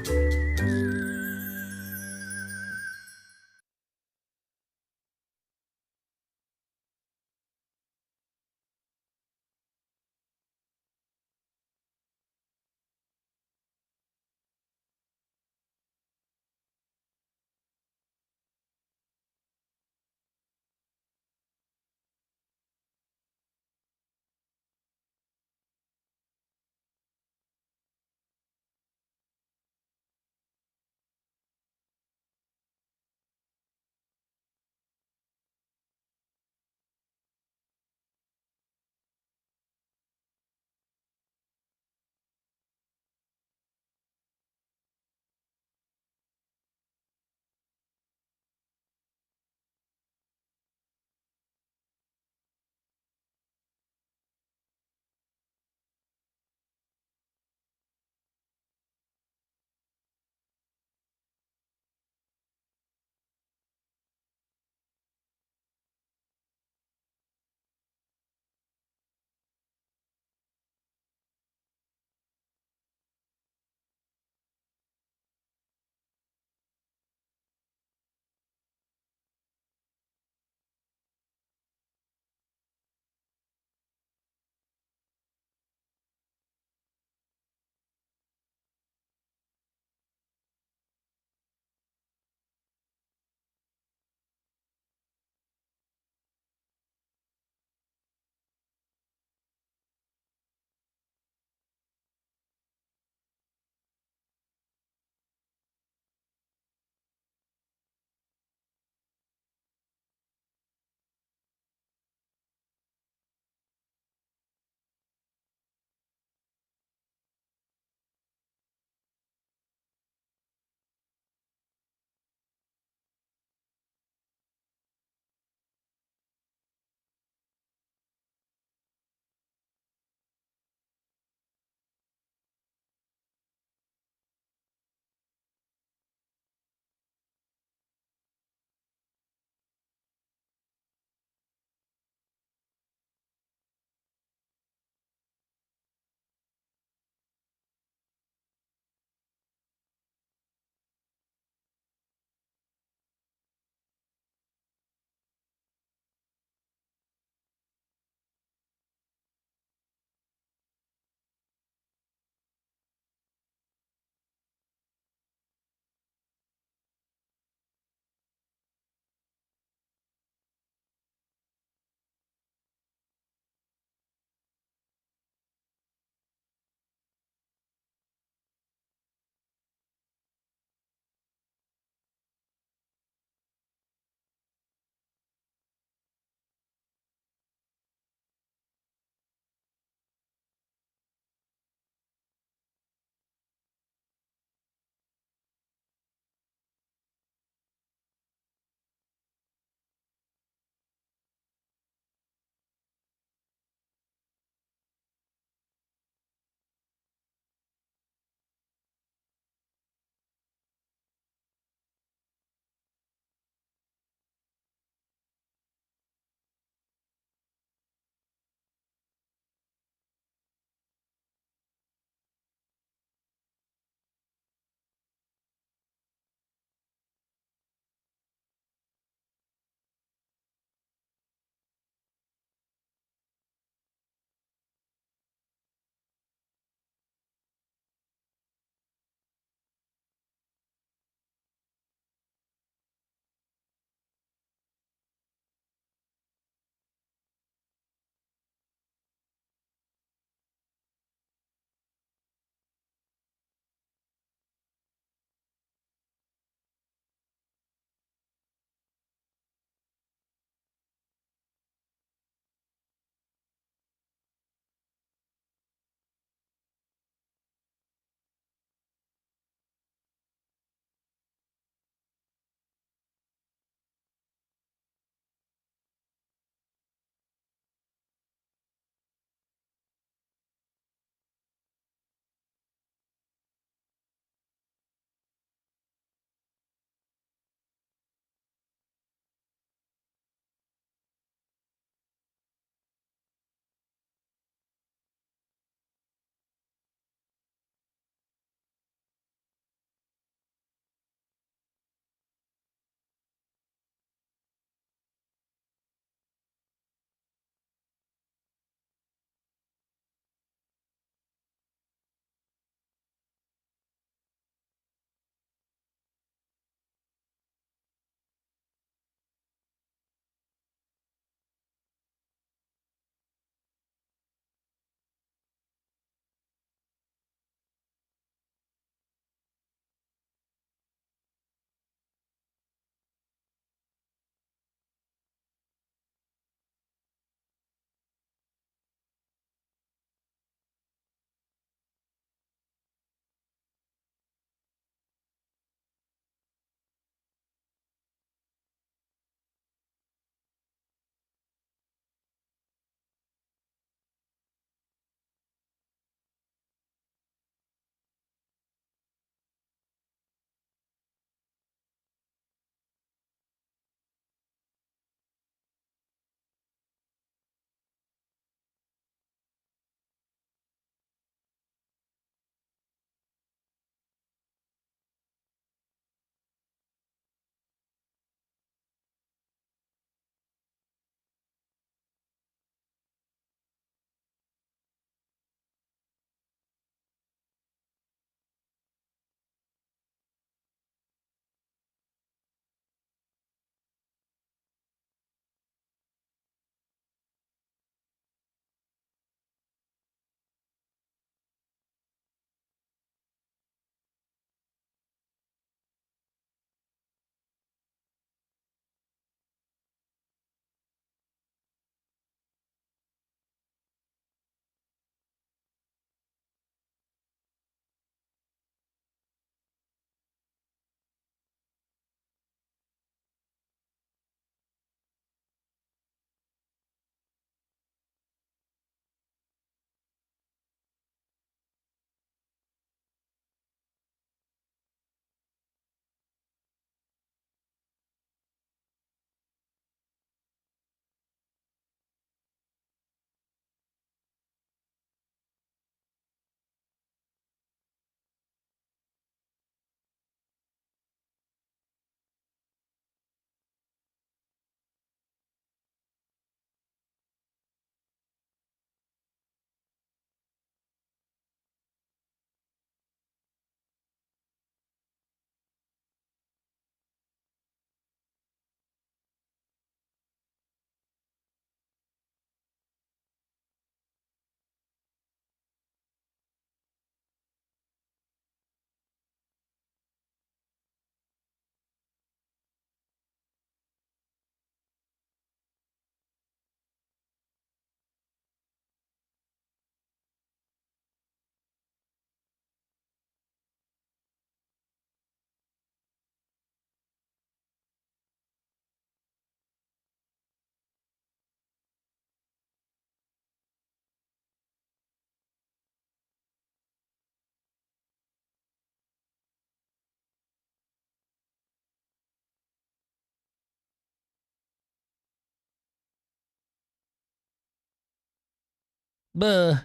Buh.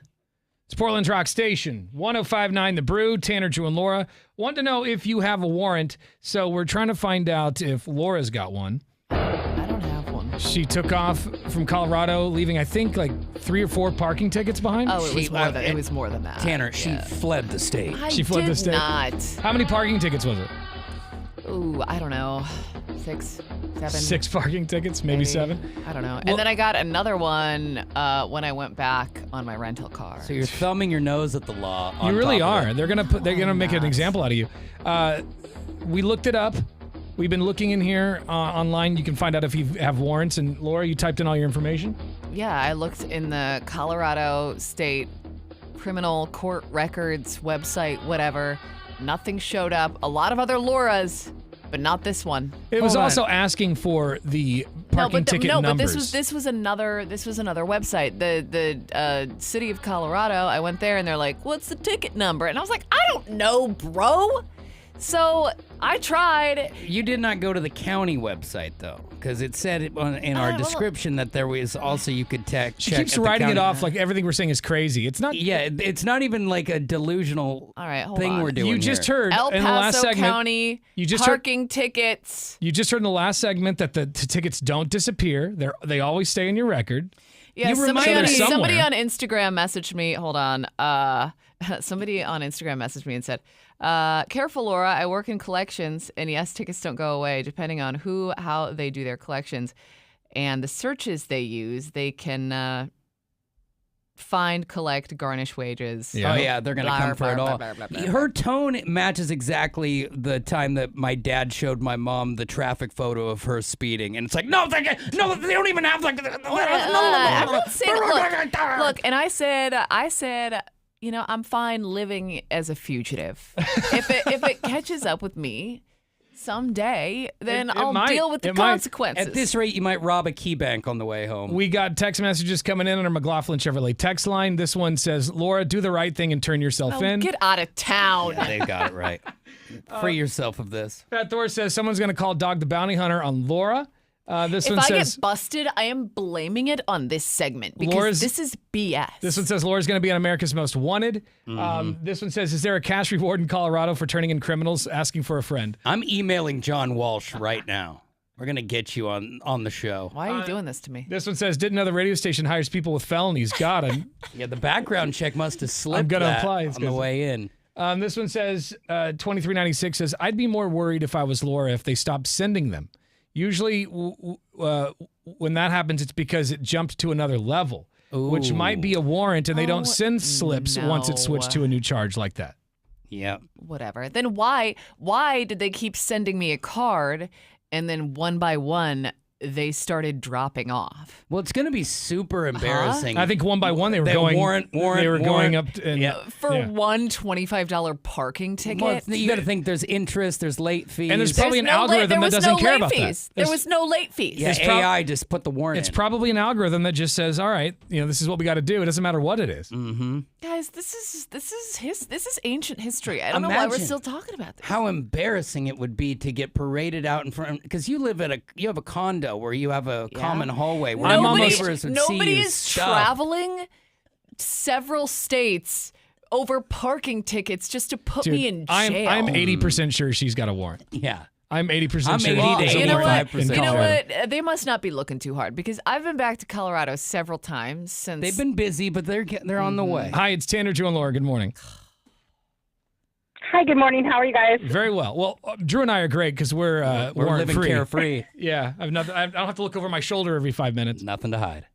It's Portland's Rock Station, 105.9 The Brew, Tanner, Drew, and Laura. Want to know if you have a warrant, so we're trying to find out if Laura's got one. I don't have one. She took off from Colorado, leaving, I think, like 3 or 4 parking tickets behind. Oh, it was more than that. Tanner, she fled the state. She fled the state. Not. How many parking tickets was it? Ooh, I don't know. 6, 7. 6 parking tickets, maybe 7. I don't know. Well- And then I got another one when I went back on my rental car. So you're thumbing your nose at the law. You really are. They're gonna make an example out of you. We looked it up. We've been looking in here online. You can find out if you have warrants. And Laura, you typed in all your information. Yeah, I looked in the Colorado State Criminal Court Records website, whatever. Nothing showed up. A lot of other Lauras, but not this one. It was also asking for the parking ticket numbers. But this was another website. The city of Colorado. I went there and they're like, "What's the ticket number?" And I was like, "I don't know, bro." So I tried. You did not go to the county website, though, because it said in our description that there was also you could check. She keeps writing it off like everything we're saying is crazy. It's not. Yeah, it's not even like a delusional thing we're doing. You just heard El in the last Paso segment. County You just parking tickets. You just heard in the last segment that the tickets don't disappear. They always stay in your record. Yeah, You somebody remind me- somebody on Instagram messaged me. Hold on. Somebody on Instagram messaged me and said, "Careful, Laura. I work in collections, and yes, tickets don't go away depending on how they do their collections, and the searches they use. They can find, collect, garnish wages." Oh yeah, they're gonna come for it all. blah, blah, blah. Her tone matches exactly the time that my dad showed my mom the traffic photo of her speeding, and it's like, no, they don't even have like. I'm not saying, look, and I said, you know, I'm fine living as a fugitive. If it catches up with me someday, then I'll deal with the consequences. At this rate, you might rob a key bank on the way home. We got text messages coming in on our McLaughlin Chevrolet text line. This one says, "Laura, do the right thing and turn yourself in." Get out of town. Yeah, they got it right. Free yourself of this. Pat Thor says someone's going to call Dog the Bounty Hunter on Laura. This If one I says get busted, I am blaming it on this segment because this is BS. This one says Laura's going to be on America's Most Wanted. This one says, is there a cash reward in Colorado for turning in criminals asking for a friend? I'm emailing John Walsh right now. We're going to get you on the show. Why are you doing this to me? This one says, didn't know the radio station hires people with felonies. Got him. Yeah, the background check must have slipped I'm going to apply. on the way in. This one says, 2396 says, I'd be more worried if I was Laura if they stopped sending them. Usually when that happens, it's because it jumped to another level, which might be a warrant, and they don't send slips once it's switched to a new charge like that. Yeah. Whatever. Then why did they keep sending me a card and then one by one they started dropping off? Well, it's going to be super embarrassing. I think one by one they were going up for one $25 parking ticket. Well, you got to think there's interest, there's late fees, and there's probably an algorithm that doesn't care about that. There was no late fees. Yeah, AI just put the warrant. It's probably an algorithm that just says, all right, this is what we got to do. It doesn't matter what it is. Mm-hmm. Guys, this is ancient history. I don't know why we're still talking about this. How embarrassing it would be to get paraded out in front, because you have a condo where you have a common hallway where neighbors would see you. Nobody is traveling several states over parking tickets just to put me in jail. I'm 80% sure she's got a warrant. Yeah. I'm 80% sure. I'm 80 to 85%. You know what? They must not be looking too hard because I've been back to Colorado several times since. They've been busy, but they're on the way. Hi, it's Tanner, Drew, and Laura. Good morning. Hi, good morning. How are you guys? Very well. Well, Drew and I are great because we're living free. carefree. Yeah, I don't have to look over my shoulder every 5 minutes. Nothing to hide.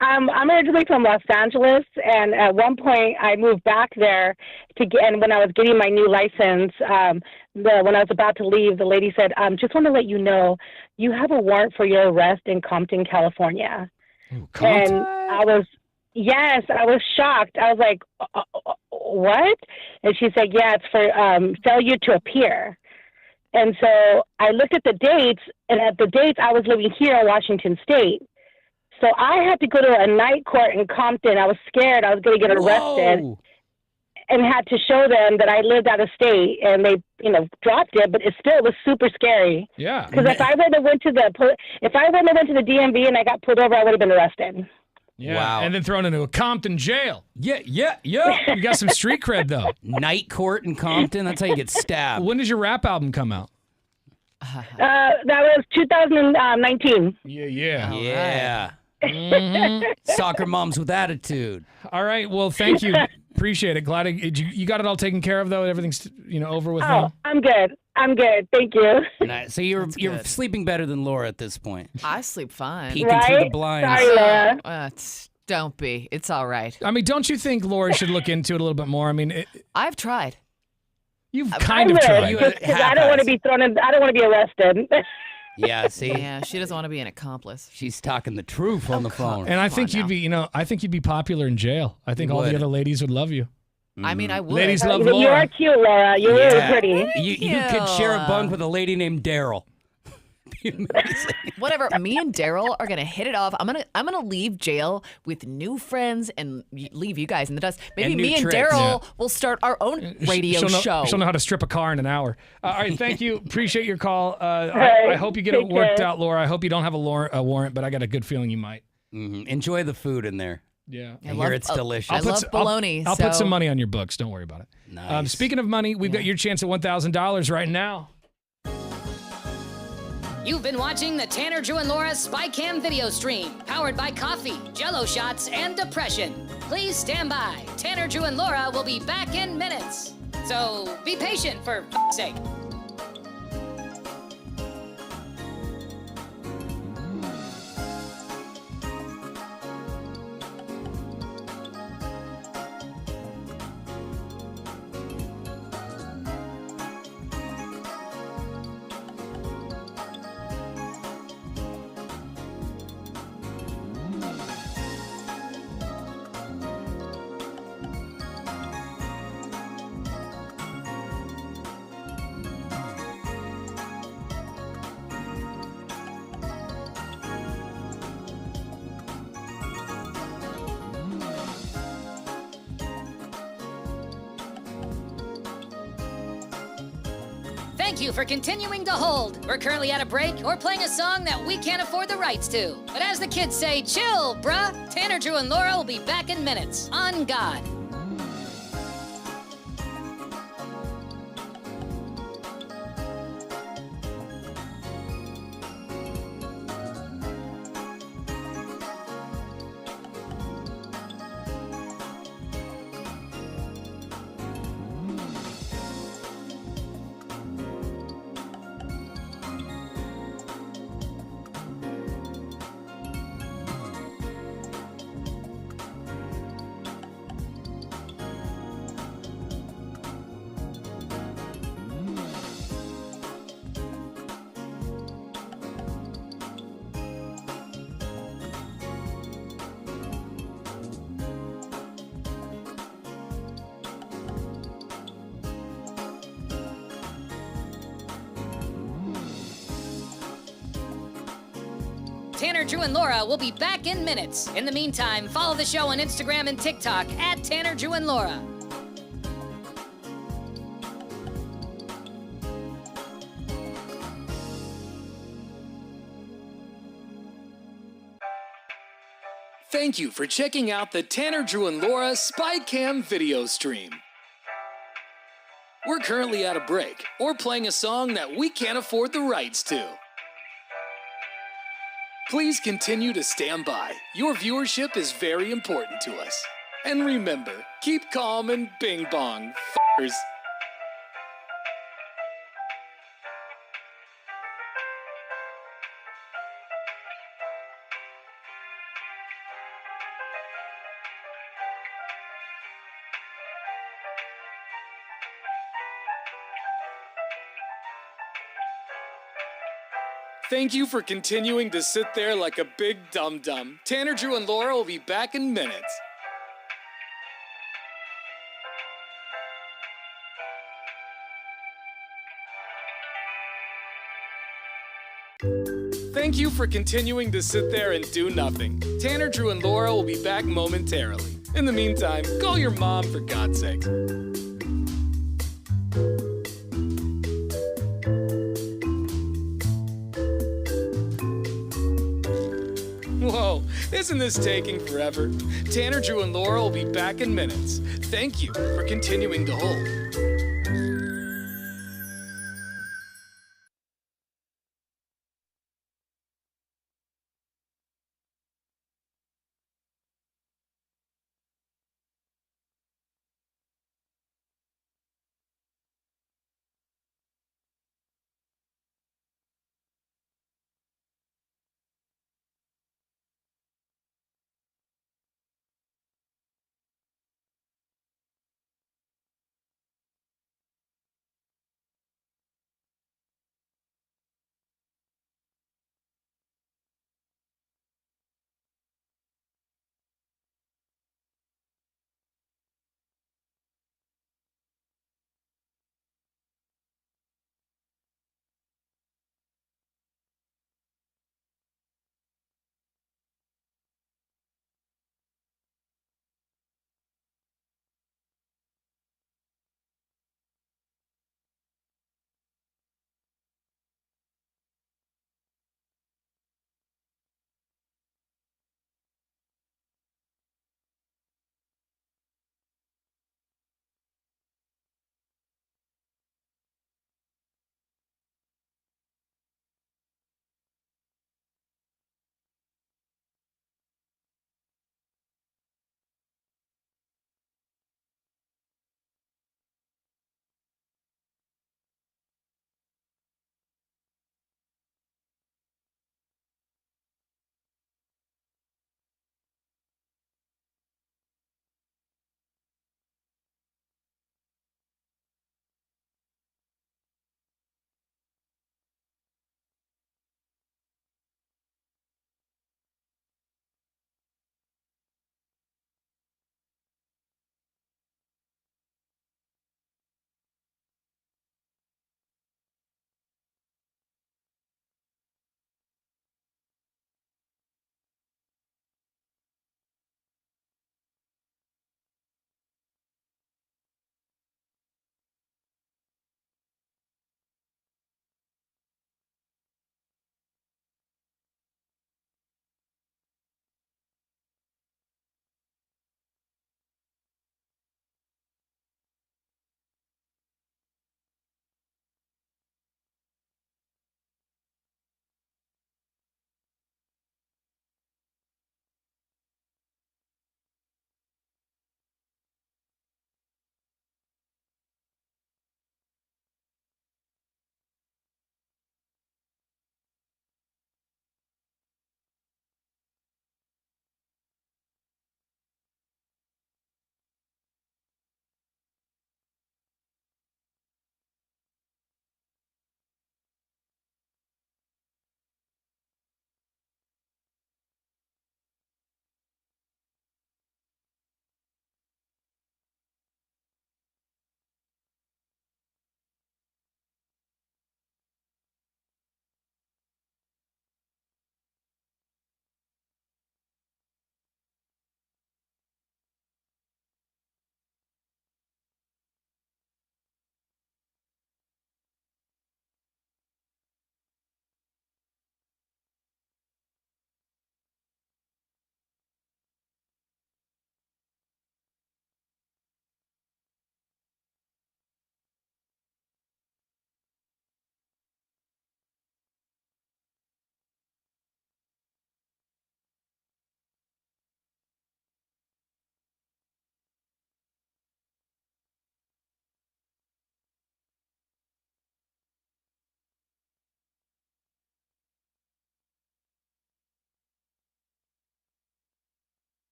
I'm originally from Los Angeles, and at one point I moved back there and when I was getting my new license, when I was about to leave, the lady said, "Just want to let you know, you have a warrant for your arrest in Compton, California." Ooh, Compton? And I was shocked. I was like, "What?" And she said, "Yeah, it's for failure to appear." And so I looked at the dates, and at the dates I was living here in Washington State. So I had to go to a night court in Compton. I was scared I was going to get arrested and had to show them that I lived out of state, and they, dropped it, but it still was super scary. Yeah. Because if I would have went to the DMV and I got pulled over, I would have been arrested. Yeah. Wow. And then thrown into a Compton jail. Yeah. You got some street cred, though. Night court in Compton. That's how you get stabbed. When does your rap album come out? That was 2019. Yeah. Soccer moms with attitude. All right. Well, thank you. Appreciate it. Glad you got it all taken care of, though. Everything's over with now. I'm good. Thank you. Nice. So you're sleeping better than Laura at this point. I sleep fine. Peeking through the blinds. Sorry, Laura. Don't be. It's all right. I mean, don't you think Laura should look into it a little bit more? I mean, I've tried. You've kind of tried. Because I don't want to be thrown in. I don't want to be arrested. Yeah, see? Yeah, she doesn't want to be an accomplice. She's talking the truth on the phone. And I think you'd be, I think you'd be popular in jail. I think all the other ladies would love you. I mean, I would. Ladies love You Laura. are cute, Laura. You're really pretty. You could share a bunk with a lady named Daryl. Whatever. Me and Daryl are gonna hit it off. I'm gonna leave jail with new friends and leave you guys in the dust. Maybe And me new and tricks. Daryl will start our own radio show. She'll know how to strip a car in an hour. All right, thank you. Appreciate your call. I hope you get it worked out, Laura. I hope you don't have a warrant, but I got a good feeling you might. Mm-hmm. Enjoy the food in there. Yeah. I hear it's delicious. I love bologna. I'll put some money on your books. Don't worry about it. Nice. Speaking of money, we've got your chance at $1,000 right now. You've been watching the Tanner, Drew, and Laura SpyCam video stream, powered by coffee, Jell-O shots, and depression. Please stand by. Tanner, Drew, and Laura will be back in minutes. So be patient, for f***'s sake. Thank you for continuing to hold. We're currently at a break or playing a song that we can't afford the rights to. But as the kids say, chill, bruh. Tanner, Drew, and Laura will be back in minutes. On God. Tanner, Drew, and Laura will be back in minutes. In the meantime, follow the show on Instagram and TikTok at Tanner, Drew, and Laura. Thank you for checking out the Tanner, Drew, and Laura SpyCam video stream. We're currently at a break or playing a song that we can't afford the rights to. Please continue to stand by. Your viewership is very important to us. And remember, keep calm and bing bong, f***ers. Thank you for continuing to sit there like a big dum-dum. Tanner, Drew, and Laura will be back in minutes. Thank you for continuing to sit there and do nothing. Tanner, Drew, and Laura will be back momentarily. In the meantime, call your mom for God's sake. Whoa, Isn't this taking forever? Tanner, Drew, and Laura will be back in minutes. Thank you for continuing to hold.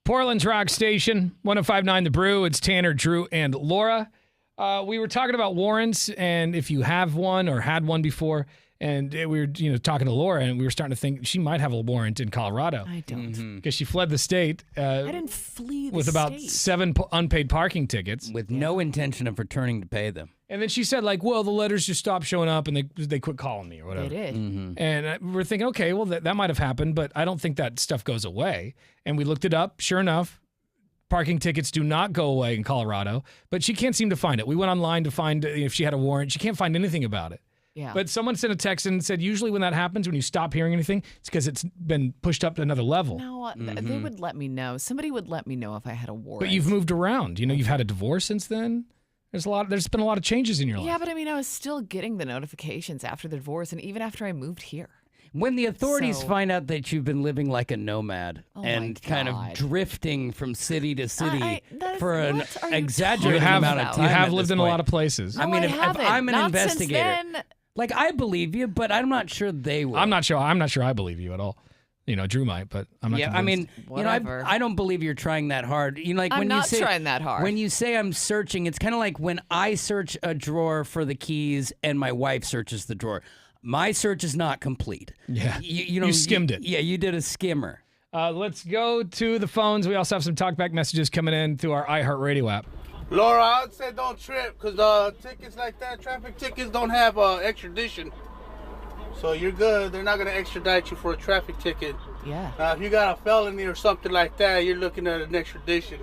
Portland's Rock Station, 105.9 The Brew. It's Tanner, Drew, and Laura. We were talking about warrants, and if you have one or had one before, And we were, talking to Laura, and we were starting to think she might have a warrant in Colorado. I don't. Because she fled the state. I didn't flee the with about state. 7 unpaid parking tickets. With no intention of returning to pay them. And then she said, the letters just stopped showing up, and they quit calling me or whatever. They did. And we're thinking, okay, well, that might have happened, but I don't think that stuff goes away. And we looked it up. Sure enough, parking tickets do not go away in Colorado, but she can't seem to find it. We went online to find if she had a warrant. She can't find anything about it. Yeah. But someone sent a text and said, usually when that happens, when you stop hearing anything, it's because it's been pushed up to another level. No, they would let me know. Somebody would let me know if I had a warrant. But you've moved around. You've had a divorce since then. There's been a lot of changes in your life. Yeah, but I was still getting the notifications after the divorce and even after I moved here. When the authorities find out that you've been living like a nomad and kind of drifting from city to city for an exaggerated amount of time. You have lived in a lot of places. No, I mean, if I'm an Not investigator, since then. I believe you, but I'm not sure they will. I'm not sure I believe you at all. Drew might, but I'm not convinced. I don't believe you're trying that hard. I'm when not you say, trying that hard. When you say I'm searching, it's kind of like when I search a drawer for the keys and my wife searches the drawer. My search is not complete. Yeah, you skimmed it. Yeah, you did a skimmer. Let's go to the phones. We also have some talkback messages coming in through our iHeartRadio app. Laura, I'd say don't trip because tickets like that, traffic tickets don't have extradition. So you're good. They're not going to extradite you for a traffic ticket. Yeah. Now, if you got a felony or something like that, you're looking at an extradition.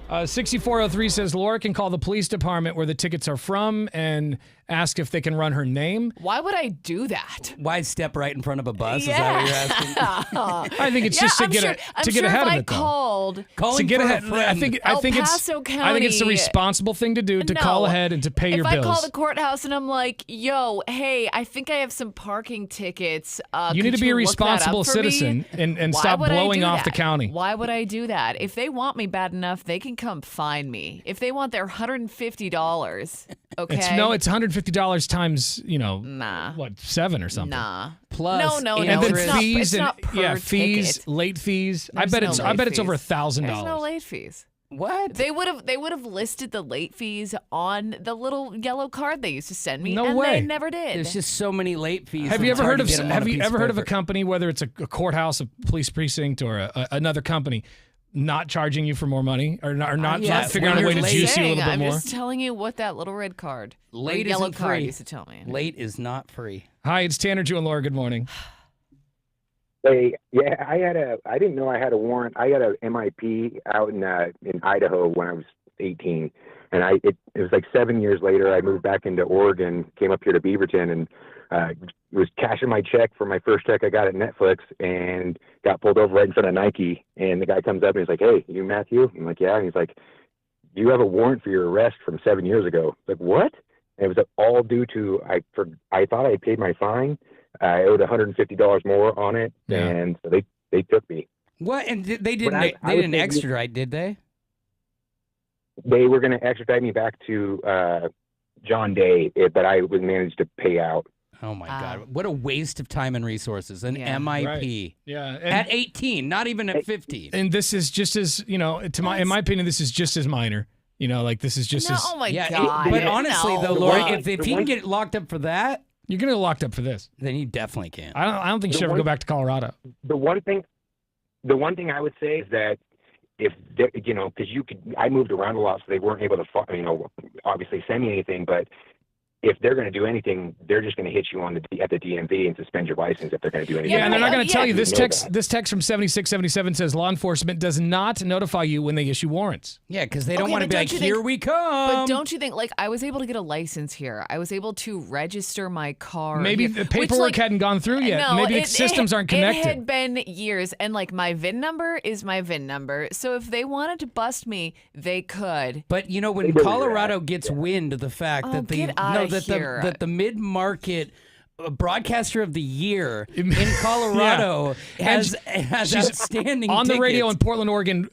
6403 says Laura can call the police department where the tickets are from and ask if they can run her name. Why would I do that? Why step right in front of a bus? Is that what you're asking? I think it's just to get ahead of it, though. Calling to get for ahead. a friend. I think Paso it's County. I think it's the responsible thing to do to call ahead and to pay your bills. If I call the courthouse and I'm like, "Yo, hey, I think I have some parking tickets." You need to be a responsible citizen and stop blowing off the county. Why would I do that? If they want me bad enough, they can come find me. If they want their $150, okay. It's $150 times, nah. what, 7 or something. Nah. Plus, no. And then It's fees not per fees, ticket. late fees. There's I bet no it's over $1,000. There's no late fees. What? They would have listed the late fees on the little yellow card they used to send me. No and way. they never did. There's just so many late fees. Have you ever heard of a company, whether it's a courthouse, a police precinct, or another company, not charging you for more money or not figuring out a way to juice you a little bit more? I'm just telling you what that little red card, late yellow isn't card free. used to tell me. Late is not free. Hi, it's Tanner, Drew, and Laura. Good morning. Hey, yeah, I didn't know I had a warrant. I got a MIP out in Idaho when I was 18, and it was like 7 years later. I moved back into Oregon, came up here to Beaverton, and was cashing my check for my first check I got at Netflix, and got pulled over right in front of Nike. And the guy comes up and he's like, "Hey, you Matthew?" I'm like, "Yeah." And he's like, "You have a warrant for your arrest from 7 years ago." Like, what? And it was all due to I thought I had paid my fine. I owed $150 more on it, and so they took me. What? And they didn't extradite, did they? They were going to extradite me back to John Day, but I was managed to pay out. Oh my God! What a waste of time and resources. An MIP. Right. Yeah. At 18, not even at 15. And this is just as in my opinion, this is just as minor. This is just as. Oh my God! But honestly, though, Laura, if he can get locked up for that, you're gonna get locked up for this. Then you definitely can. I don't think you should ever go back to Colorado. The one thing I would say is that if because I moved around a lot, so they weren't able to obviously send me anything, but. If they're going to do anything, they're just going to hit you at the DMV and suspend your license if they're going to do anything. Yeah, and they're not going to tell you. This text from 7677 says law enforcement does not notify you when they issue warrants. Yeah, because they don't want to be like, here we come. But don't you think, I was able to get a license here. I was able to register my car Maybe here, the paperwork hadn't gone through yet. No, Maybe the systems aren't connected. It had been years, and my VIN number is my VIN number. So if they wanted to bust me, they could. But when Colorado gets wind of the fact that the mid-market broadcaster of the year in Colorado has outstanding on the tickets. radio in Portland, Oregon,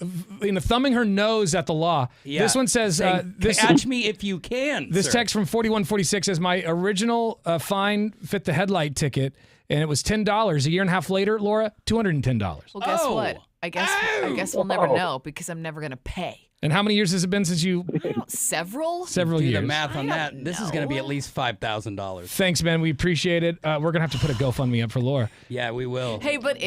thumbing her nose at the law. Yeah. This one says, catch me if you can. This sir. text from 4146 says, my original fine fit the headlight ticket, and it was $10. A year and a half later, Laura, $210. Well, guess what? I guess we'll never know because I'm never going to pay. And how many years has it been since you? Several? Several Do years. the math on that. This is going to be at least $5,000. Thanks, man. We appreciate it. We're going to have to put a GoFundMe up for Laura. Yeah, we will. Hey, but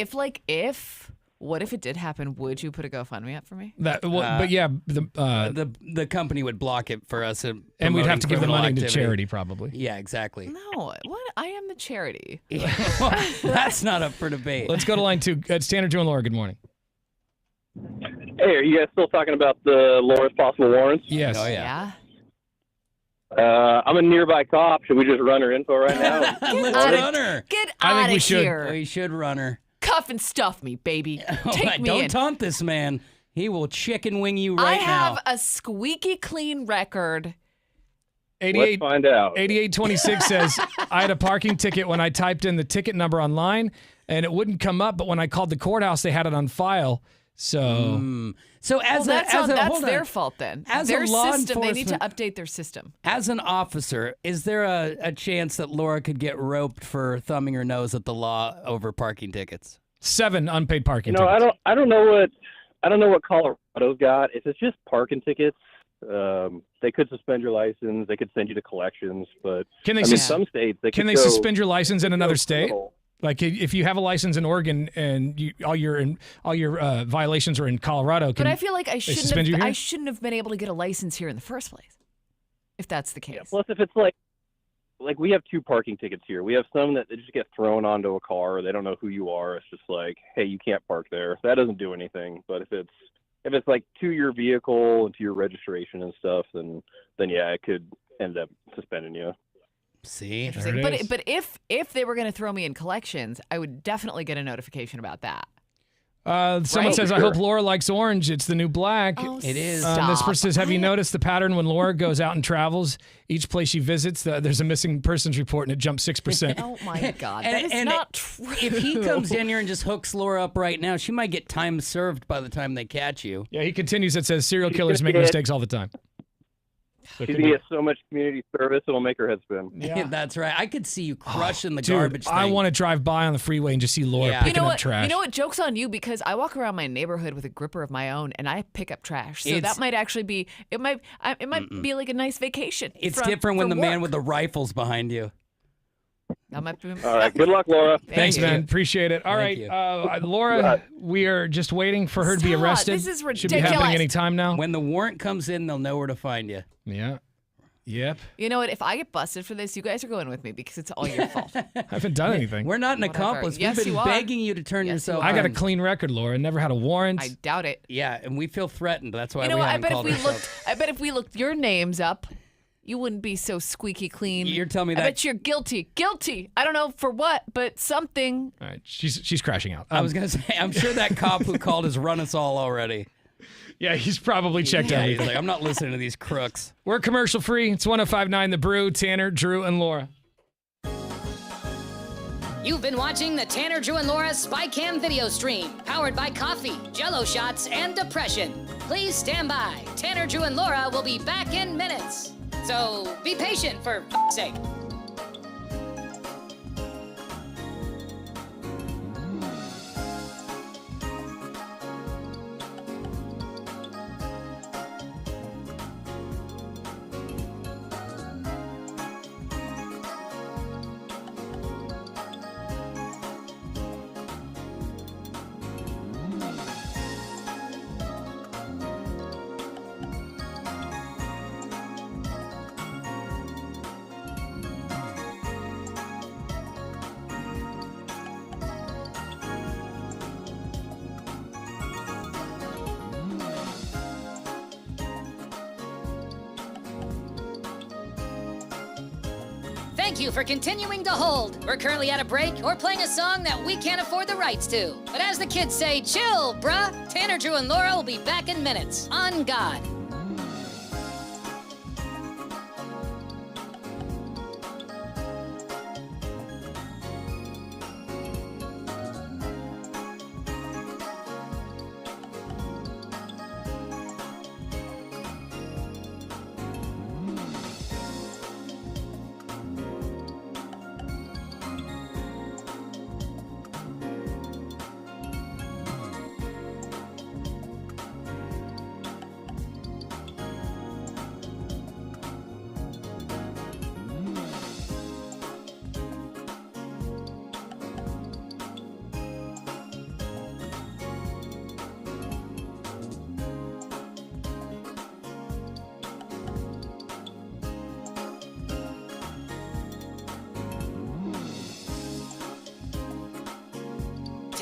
what if it did happen? Would you put a GoFundMe up for me? But yeah, the company would block it for us. And we'd have to give the money to charity, probably. Yeah, exactly. No, what? I am the charity. That's not up for debate. Let's go to line 2. It's Tanner, Drew, and Laura. Good morning. Hey, are you guys still talking about the Laura's possible warrants? Yes. Oh, yeah. I'm a nearby cop. Should we just run her info right now? Let's run her. Get I think out we of should. here. We should run her. Cuff and stuff me, baby. Take me Don't in. taunt this man. He will chicken wing you I right have now. a squeaky clean record. 88, Let's find out. 8826 says, I had a parking ticket when I typed in the ticket number online, and it wouldn't come up, but when I called the courthouse, they had it on file. So, So as that's hold their on. fault then. As their a law system, they need to enforcement- update their system. As an officer, is there a chance that Laura could get roped for thumbing her nose at the law over parking tickets? 7 unpaid parking You know, tickets. I don't know what Colorado's got. If it's just parking tickets, they could suspend your license. They could send you to collections. But Can they I mean, sus- some states they Can could they go- suspend your license in another state? criminal. Like if you have a license in Oregon and all your violations are in Colorado, But I feel like I suspend you here? shouldn't have been able to get a license here in the first place. If that's the case. Yeah, plus, if it's like we have 2 parking tickets here. We have some that they just get thrown onto a car. They don't know who you are. It's just like, hey, you can't park there. That doesn't do anything. But if it's like to your vehicle and to your registration and stuff, then yeah, it could end up suspending you. See, Interesting. But if they were going to throw me in collections, I would definitely get a notification about that. Someone Right? says, I hope Laura likes orange. It's the new black. Oh, It is. This stop. person says, have you noticed the pattern when Laura goes out and travels? Each place she visits, there's a missing persons report and it jumps 6%. Oh my God, that is And not true. If he comes in here and just hooks Laura up right now, she might get time served by the time they catch you. Yeah, he continues. It says serial She's killers gonna make get- mistakes all the time. So it She's could gonna be- get so much community service, it'll make her head spin. Yeah. That's right. I could see you crushing the Dude, garbage thing. I want to drive by on the freeway and just see Laura Yeah. picking You know up what? trash. You know what? Joke's on you because I walk around my neighborhood with a gripper of my own and I pick up trash. So It's- that might actually be it might be like a nice vacation. It's from- different when for the man work. with the rifle's behind you. That might be. All right, good luck, Laura. Thanks, you. man. Appreciate it. All right, Thank you. Laura, we are just waiting for her to be Stop. arrested. This is Should be happening ridiculous. any time now. When the warrant comes in, they'll know where to find you. Yeah. Yep. You know what? If I get busted for this, you guys are going with me because it's all your fault. I haven't done anything. We're not an Whatever. accomplice. Yes, We've been you are. begging you to turn Yes, yourself you I got a in. clean record, Laura. Never had a warrant. I doubt it. Yeah, and we feel threatened. That's why You know we what? I haven't bet if called we ourselves. looked your names up, you wouldn't be so squeaky clean. You're telling me I that- bet you're guilty. Guilty. I don't know for what, but something. All right, she's crashing out. I was gonna say, I'm sure that cop who called has run us all already. Yeah, he's probably checked Yeah, out. he's like, I'm not listening to these crooks. We're commercial free. It's 105.9 The Brew. Tanner, Drew, and Laura. You've been watching the Tanner, Drew, and Laura SpyCam video stream, powered by coffee, Jell-O shots, and depression. Please stand by. Tanner, Drew, and Laura will be back in minutes. So be patient, for f***'s sake. Thank you for continuing to hold. We're currently at a break or playing a song that we can't afford the rights to. But as the kids say, chill, bruh. Tanner, Drew, and Laura will be back in minutes. On God.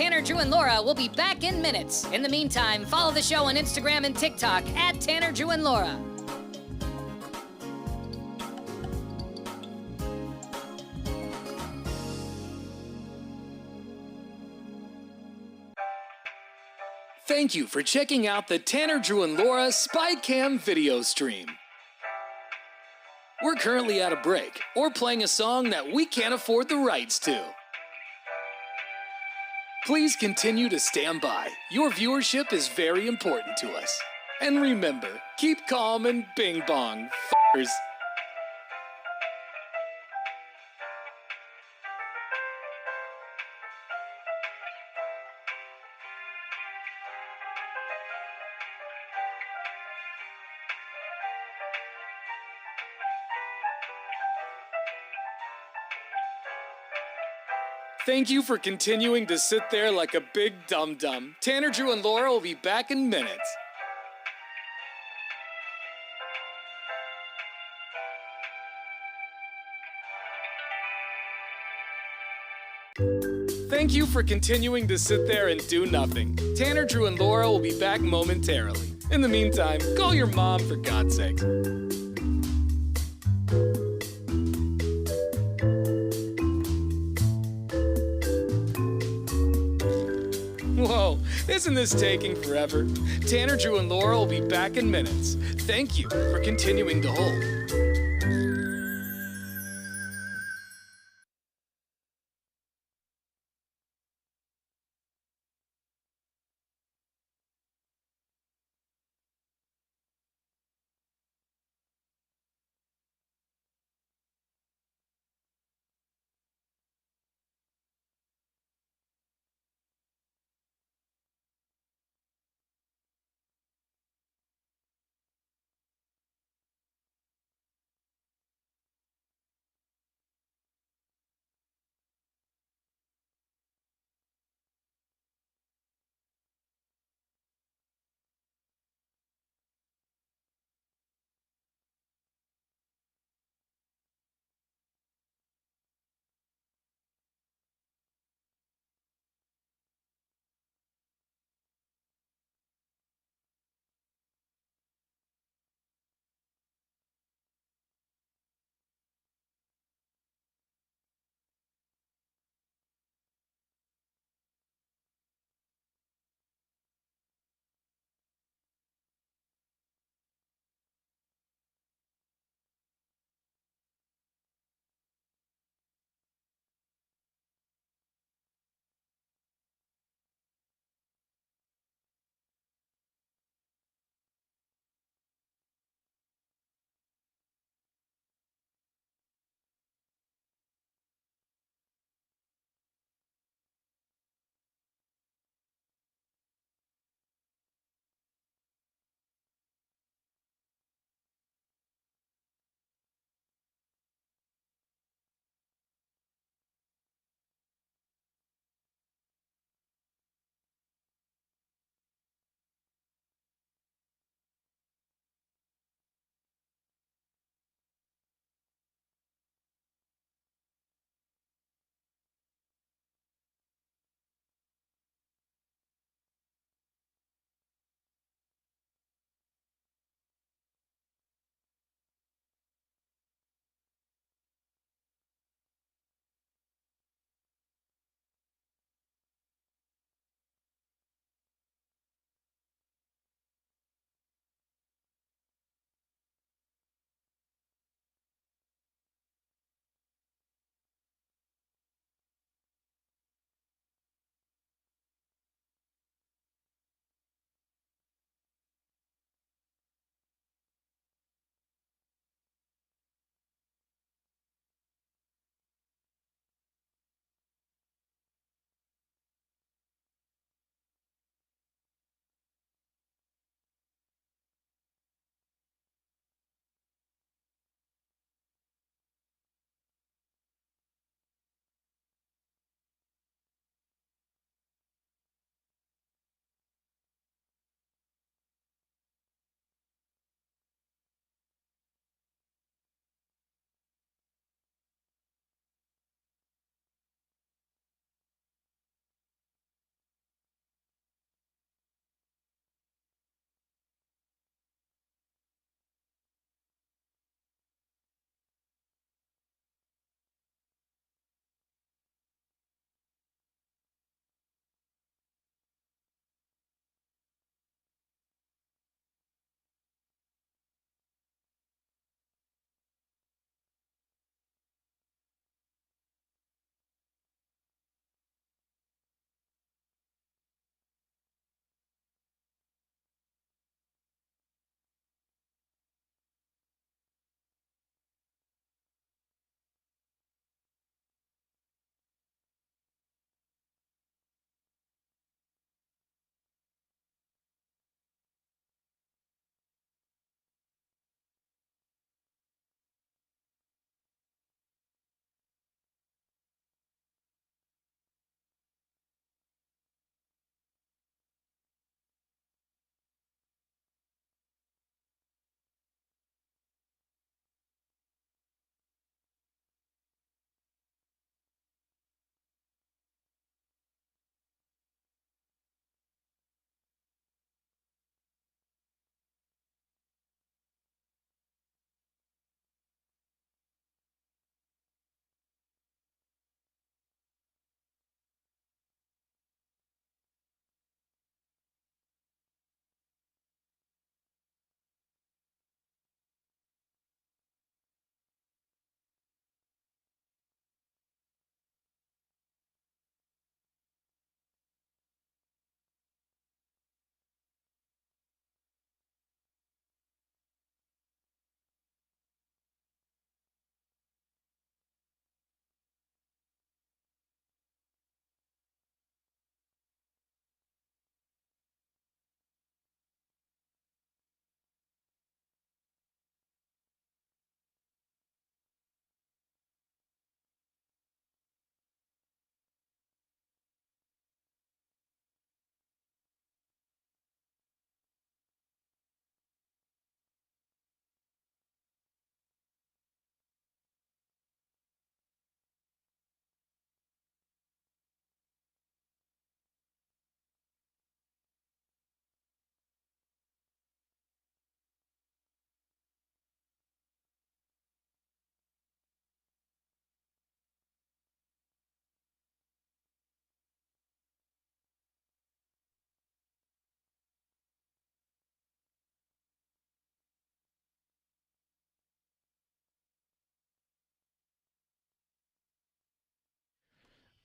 Tanner, Drew, and Laura will be back in minutes. In the meantime, follow the show on Instagram and TikTok at Tanner, Drew, and Laura. Thank you for checking out the Tanner, Drew, and Laura SpyCam video stream. We're currently at a break or playing a song that we can't afford the rights to. Please continue to stand by. Your viewership is very important to us. And remember, keep calm and bing bong, f***ers. Thank you for continuing to sit there like a big dum-dum. Tanner, Drew, and Laura will be back in minutes. Thank you for continuing to sit there and do nothing. Tanner, Drew, and Laura will be back momentarily. In the meantime, call your mom for God's sake. Whoa, isn't this taking forever? Tanner, Drew, and Laura will be back in minutes. Thank you for continuing to hold.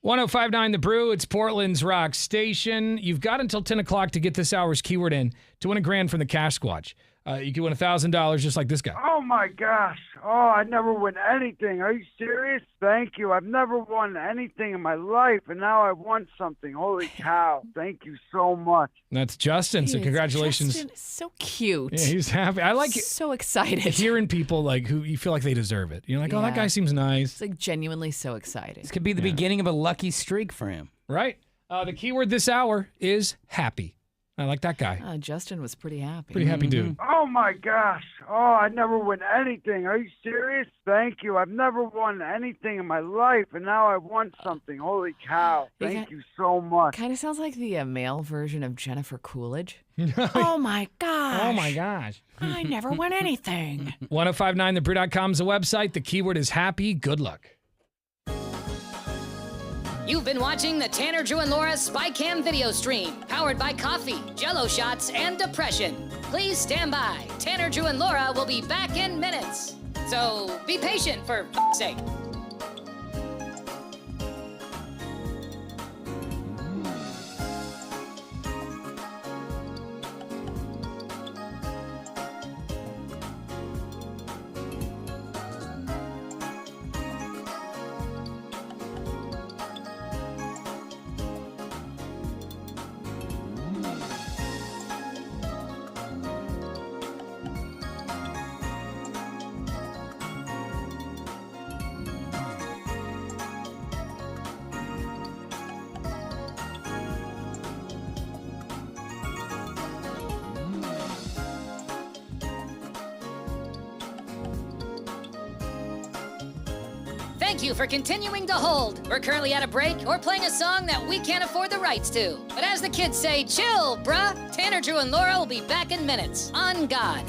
1059 The Brew. It's Portland's rock station. You've got until 10 o'clock to get this hour's keyword in to win $1,000 from the Cash Squatch. You can win $1,000 just like this guy. Oh my gosh. Oh, I never win anything. Are you serious? Thank you. I've never won anything in my life, and now I won something. Holy cow. Thank you so much. That's Justin, so congratulations. Justin is so cute. Yeah, he's happy. I like so excited. hearing people like who you feel like they deserve it. You're like, oh, that Yeah. guy seems nice. It's like genuinely so excited. This could be the beginning of a lucky streak for him. Right. The keyword this hour is happy. I like that guy. Justin was pretty happy. Pretty happy dude. Oh my gosh. Oh, I never win anything. Are you serious? Thank you. I've never won anything in my life, and now I won something. Holy cow. Thank you so much. Kind of sounds like the male version of Jennifer Coolidge. Oh my gosh. Oh my gosh. I never win anything. 1059thebrew.com is the website. The keyword is happy. Good luck. You've been watching the Tanner, Drew, and Laura SpyCam video stream, powered by coffee, Jell-O shots, and depression. Please stand by. Tanner, Drew, and Laura will be back in minutes. So be patient, for f***'s sake. Thank you for continuing to hold. We're currently at a break or playing a song that we can't afford the rights to. But as the kids say, chill, bruh. Tanner, Drew, and Laura will be back in minutes. On God.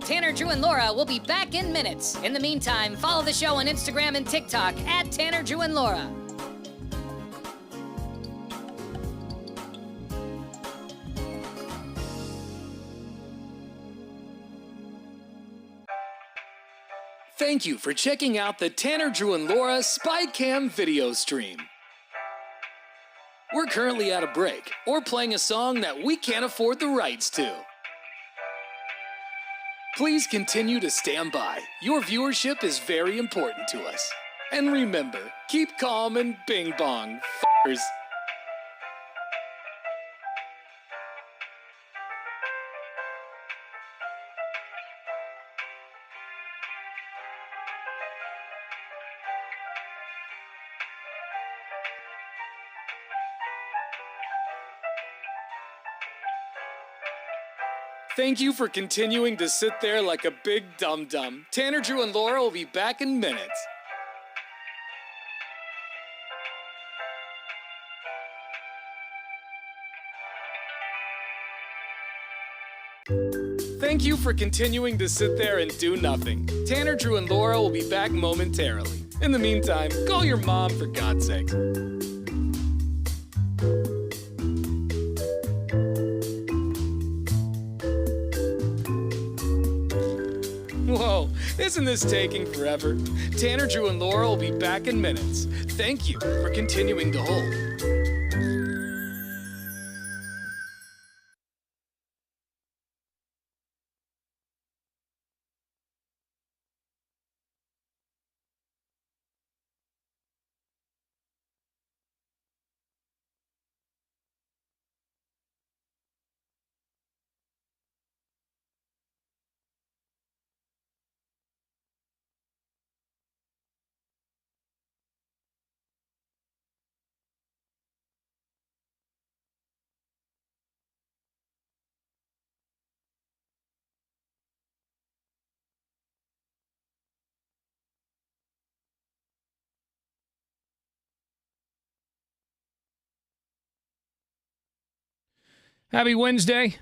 Tanner, Drew, and Laura will be back in minutes. In the meantime, follow the show on Instagram and TikTok at Tanner, Drew, and Laura. Thank you for checking out the Tanner, Drew, and Laura SpyCam video stream. We're currently at a break or playing a song that we can't afford the rights to. Please continue to stand by. Your viewership is very important to us. And remember, keep calm and bing bong, f***ers. Thank you for continuing to sit there like a big dum-dum. Tanner, Drew, and Laura will be back in minutes. Thank you for continuing to sit there and do nothing. Tanner, Drew, and Laura will be back momentarily. In the meantime, call your mom for God's sake. Whoa, isn't this taking forever? Tanner, Drew, and Laura will be back in minutes. Thank you for continuing to hold. Happy Wednesday.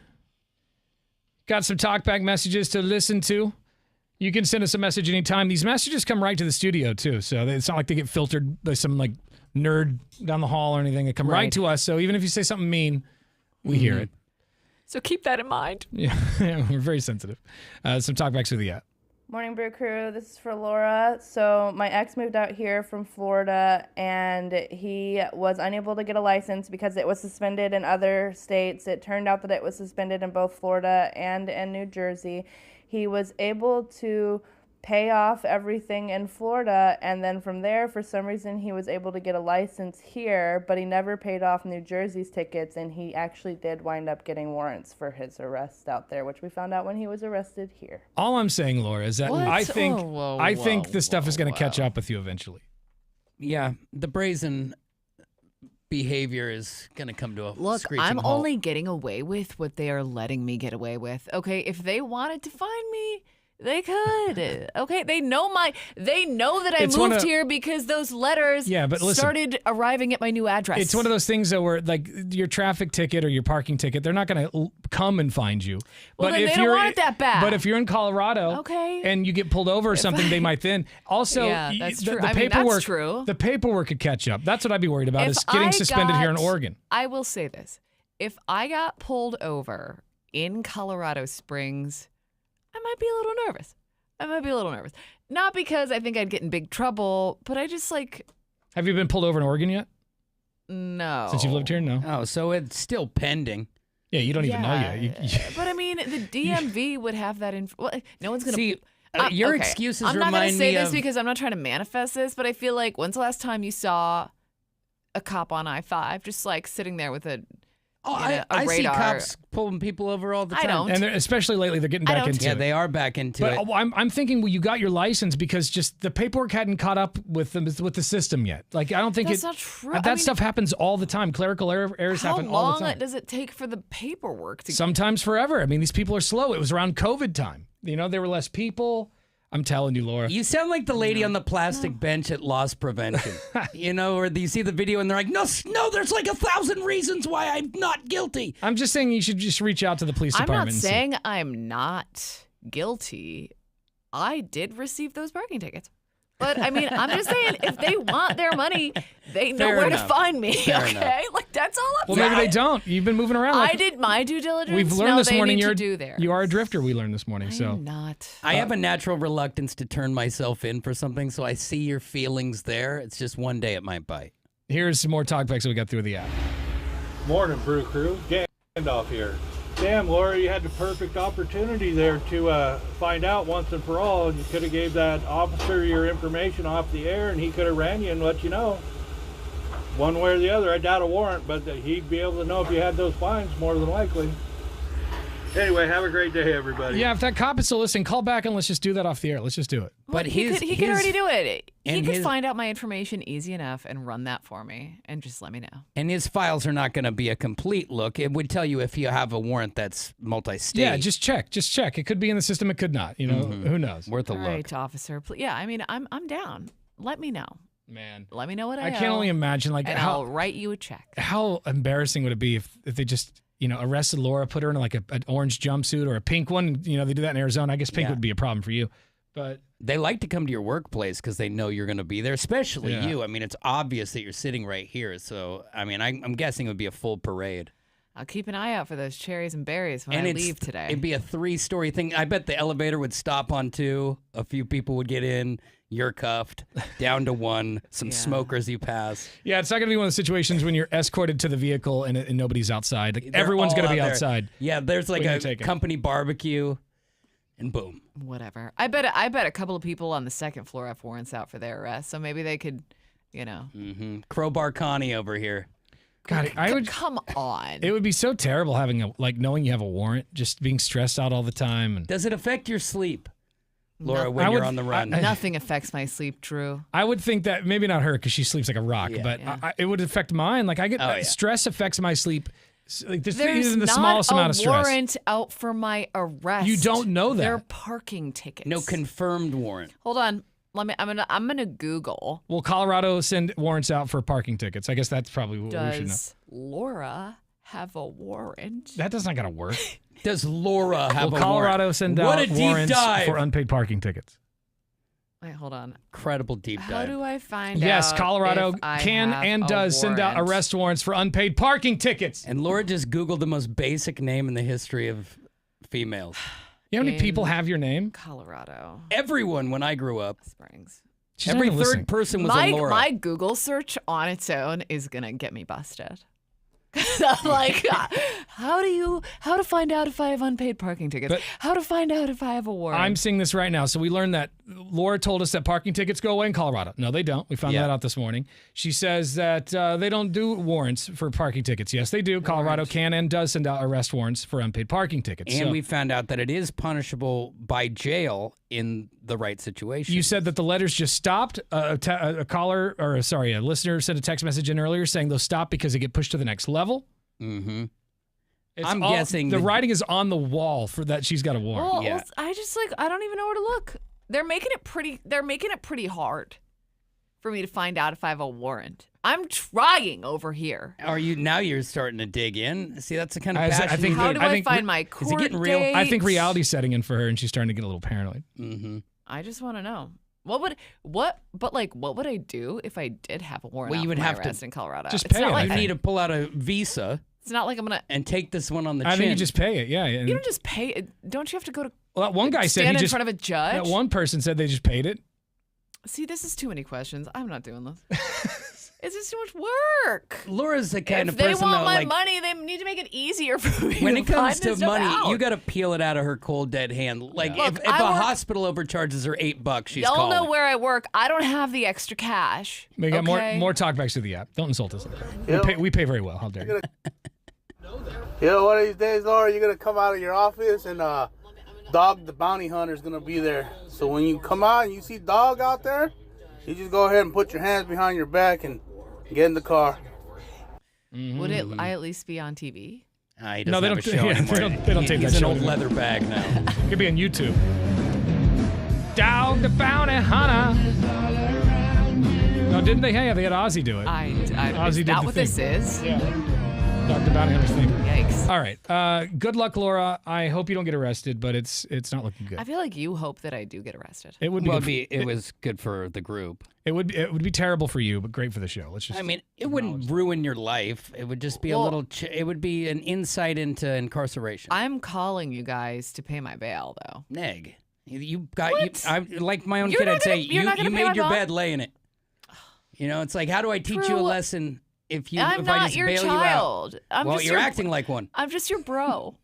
Got some talkback messages to listen to. You can send us a message anytime. These messages come right to the studio, too. So it's not like they get filtered by some like nerd down the hall or anything. They come right to us. So even if you say something mean, we hear it. So keep that in mind. Yeah, we're very sensitive. Some talkbacks with the app. Morning, Brew Crew. This is for Laura. So my ex moved out here from Florida, and he was unable to get a license because it was suspended in other states. It turned out that it was suspended in both Florida and in New Jersey. He was able to pay off everything in Florida, and then from there, for some reason, he was able to get a license here, but he never paid off New Jersey's tickets, and he actually did wind up getting warrants for his arrest out there, which we found out when he was arrested here. All I'm saying, Laura, is that What? I think Whoa, this stuff is going to catch up with you eventually. Yeah, the brazen behavior is going to come to a Look, screeching I'm halt. only getting away with what they are letting me get away with. Okay, if they wanted to find me, they could. Okay, they know that I It's one moved of- here because those letters but listen. started arriving at my new address. It's one of those things that where like your traffic ticket or your parking ticket, they're not going to come and find you. Well, then they don't want it that bad. But if you're in Colorado, Okay. and you get pulled over or something, they might then. Also, Yeah, that's true. The I mean, that's paperwork, true. the paperwork could catch up. That's what I'd be worried about If is getting I suspended here in got- Oregon. I will say this. If I got pulled over in Colorado Springs, I might be a little nervous. Not because I think I'd get in big trouble, but I just like, Have you been pulled over in Oregon yet? no. Since you've lived here, no. Oh, so it's still pending. Yeah, you don't even know yet. But I mean, the DMV would have that info. Well, no one's going to. See, your excuses I'm not remind gonna say me this of- because I'm not trying to manifest this, but I feel like when's the last time you saw a cop on I-5 just like sitting there with a, a I see radar? cops pulling people over all the I time. don't. And especially lately, they're getting back into Yeah, it. they are back into But it. I'm thinking, well, you got your license because just the paperwork hadn't caught up with the system yet. Like I don't think That's not true. That I mean, stuff happens all the time. Clerical errors How happen all the long time. does it take for the paperwork to? Sometimes forever. I mean, these people are slow. It was around COVID time. You know, there were less people. I'm telling you, Laura. You sound like the lady on the plastic bench at Loss Prevention. You know, or you see the video and they're like, no, there's like 1,000 reasons why I'm not guilty. I'm just saying you should just reach out to the police I'm department. not and see. saying I'm not guilty. I did receive those parking tickets. But I mean, I'm just saying, if they want their money, they know Fair where enough. to find me. Fair okay, enough. like that's all I'm Well, saying. maybe they don't. You've been moving around. Like, I did my due diligence. We've learned now this they morning need you're to do theirs. you are a drifter. We learned this morning. So I'm not. I have a natural reluctance to turn myself in for something, so I see your feelings there. It's just one day it might bite. here's some more talkbacks that we got through the app. Morning, Brew Crew. Gandalf here. Damn, Laura, you had the perfect opportunity there to find out once and for all. You could have gave that officer your information off the air, and he could have ran you and let you know. One way or the other, I doubt a warrant, but he'd be able to know if you had those fines, more than likely. Anyway, have a great day, everybody. Yeah, if that cop is still listening, call back and let's just do that off the air. Let's just do it. But he could already do it. He and could his- find out my information easy enough and run that for me and just let me know. And his files are not going to be a complete look. It would tell you if you have a warrant that's multi-state. Yeah, just check. Just check. It could be in the system. It could not. You know, who knows? Worth a All right, officer. Yeah, I mean, I'm down. Let me know. Man, let me know what I I can't owe, only imagine like and how I'll write you a check. How embarrassing would it be if they just arrested Laura, put her in like an orange jumpsuit or a pink one? You know, they do that in Arizona. I guess pink Yeah. would be a problem for you, but They like to come to your workplace because they know you're going to be there, especially Yeah. you. I mean, it's obvious that you're sitting right here. So, I mean, I'm guessing it would be a full parade. I'll keep an eye out for those cherries and berries when And I it's- leave today. It'd be a 3-story thing. I bet the elevator would stop on 2. A few people would get in. You're cuffed. Down to 1. Some smokers you pass. yeah, it's not going to be one of those situations when you're escorted to the vehicle and nobody's outside. Like, They're everyone's all going to out be there. outside. Yeah, there's like when you're a taken. company barbecue, and boom. Whatever. I bet a couple of people on the second floor have warrants out for their arrest, so maybe they could, Mm-hmm. Crowbar Connie over here. God, I would. Come on. It would be so terrible having knowing you have a warrant, just being stressed out all the time. And Does it affect your sleep, Laura, No. when I you're would- on the run? Nothing affects my sleep, Drew. I would think that maybe not her because she sleeps like a rock, but it would affect mine. Like I get Oh, yeah. stress affects my sleep. Like just There's even the not smallest a amount of stress. warrant out for my arrest. You don't know that. They're parking tickets. No confirmed warrant. Hold on. I'm gonna Google. Well, Colorado send warrants out for parking tickets. I guess that's probably what we should know. Does Laura have a warrant. That does not gotta work. Does Laura have a Colorado warrant? send What out a deep warrants dive. for unpaid parking tickets? Wait, hold on. Incredible deep How dive. do I find out? Yes, Colorado if I can have and a does send out warrant? arrest warrants for unpaid parking tickets. And Laura just Googled the most basic name in the history of females. You know how many people In have your name? Colorado Everyone when I grew up. Springs. She's Every not third listening. person was My a Laura. my Google search on its own is gonna get me busted. I'm like, how to find out if I have unpaid parking tickets? But- How to find out if I have a warrant? I'm seeing this right now. So we learned that Laura told us that parking tickets go away in Colorado. No, they don't. We found that out this morning. She says that they don't do warrants for parking tickets. Yes, they do. Colorado can and does send out arrest warrants for unpaid parking tickets. And So we found out that it is punishable by jail in the right situation. you said that the letters just stopped. A listener sent a text message in earlier saying they'll stop because they get pushed to the next level. Mm-hmm. It's I'm guessing the the- writing is on the wall for that she's got a warrant. Well, I just I don't even know where to look. They're making it pretty hard for me to find out if I have a warrant. I'm trying over here. Are you now? You're starting to dig in. See, that's the kind of I passion. think How that- do I I think find re- my Is it court getting real? I think dates? reality's setting in for her, and she's starting to get a little paranoid. Mm-hmm. I just want to know what would I do if I did have a warrant? Well, out you would for my have to arrest in Colorado. just It's pay not it. like You need to pull out a visa It's not like I'm gonna. and take this one on the I chin. think you just pay it. Yeah. And, You don't just pay it. Don't you have to go to? well, that one guy said stand he in just front of a judge. That one person said they just paid it. See, this is too many questions. I'm not doing this. It's just too much work. Laura's the kind If of they person want though, my like, money, they need to make it easier for me. when to it comes find to this stuff money, out. you got to peel it out of her cold dead hand. Like Look, if I a work- hospital overcharges her $8, she's Y'all calling. know where I work. I don't have the extra cash. We got okay? more talkbacks to the app. Don't insult us. We pay very well. How dare you? You know, one of these days, Laura, you're gonna come out of your office and Dog the bounty hunter is gonna be there. So when you come out and you see Dog out there, you just go ahead and put your hands behind your back and get in the car. Would I at least be on TV? He No, doesn't they have don't. a show Yeah, anymore. they don't take He's that an show old anymore. leather bag now. Could be on YouTube. Dog the bounty hunter. No, didn't they? Hey, they had Ozzy do it. Ozzy is did that the what thing. this is? Yeah. Dog the bounty hunter's thing. Yikes. All right. Good luck, Laura. I hope you don't get arrested, but it's not looking good. I feel like you hope that I do get arrested. It would be. Well, good it was good for the group. It would be terrible for you, but great for the show. Let's just. I mean, it wouldn't ruin your life. It would just be a Well- little. It would be an insight into incarceration. I'm calling you guys to pay my bail, though. Neg, you got you. I like my own You're kid. not I'd say gonna- you're not you gonna pay my made your bond? bed, lay in it. You know, it's like, how do I teach you a Drew, lesson if I'm if not I just your bail child. you out? I'm well, just you're your- acting like one. I'm just your bro.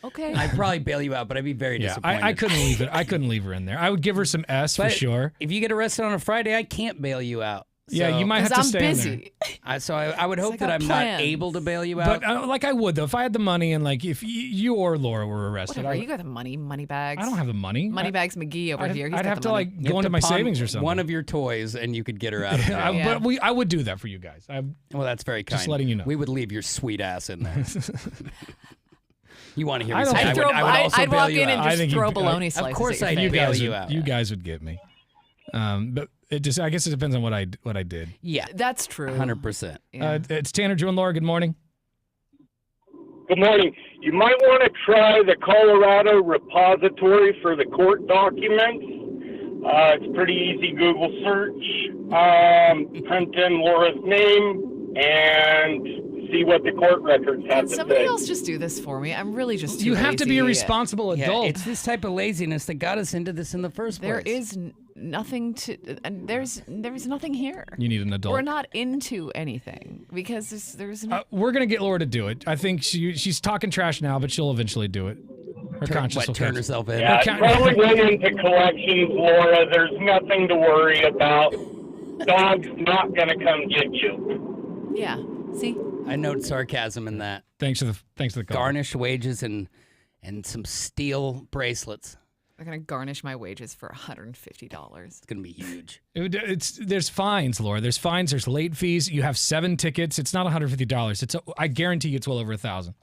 Okay. I'd probably bail you out, but I'd be very yeah, disappointed. I couldn't leave it. I couldn't leave her in there. I would give her some S for But sure. If you get arrested on a Friday, I can't bail you out. Yeah, So- you might have to 'Cause I'm stay in busy. So I would hope I that got I'm not plans. able to bail you out. But like I would though, if I had the money and like if you or Laura were arrested, Whatever. You got the money bags. I don't have the money. Moneybags McGee over here. He's I'd got have the to money. like You go have into to my pawn savings or something. one of your toys, and you could get her out of jail. Yeah. But I would do that for you guys. Well, that's very kind. Just letting you know. We would leave your sweet ass in there. You want to hear me I say don't I think- would also I'd bail walk you in and out. I just think throw you- bologna I- slices. Of course at I'd your bail face. you out. You guys would get me. But it just I guess it depends on what I did. Yeah, That's true. 100%. It's Tanner, Drew, and Laura. Good morning. Good morning. You might want to try the Colorado repository for the court documents. It's pretty easy Google search. Print in Laura's name and see what the court records have Can to somebody say. else just do this for me? I'm really just too You have to be a lazy. responsible Yeah, adult. it's this type of laziness that got us into this in the first place. There is nothing to, and there's nothing here. You need an adult. We're not into anything because there's no. We're gonna get Laura to do it. I think she's talking trash now, but she'll eventually do it. Her conscience will turn catch- herself in. Yeah, Her probably went into collections, Laura. There's nothing to worry about. Dog's not going to come get you. Yeah. See. I note sarcasm in that. Thanks for the call. Garnished wages and some steel bracelets. They're gonna garnish my wages for $150. It's gonna be huge. There's fines, Laura. There's fines. There's late fees. You have 7 tickets. It's not $150. I guarantee you it's well over 1,000.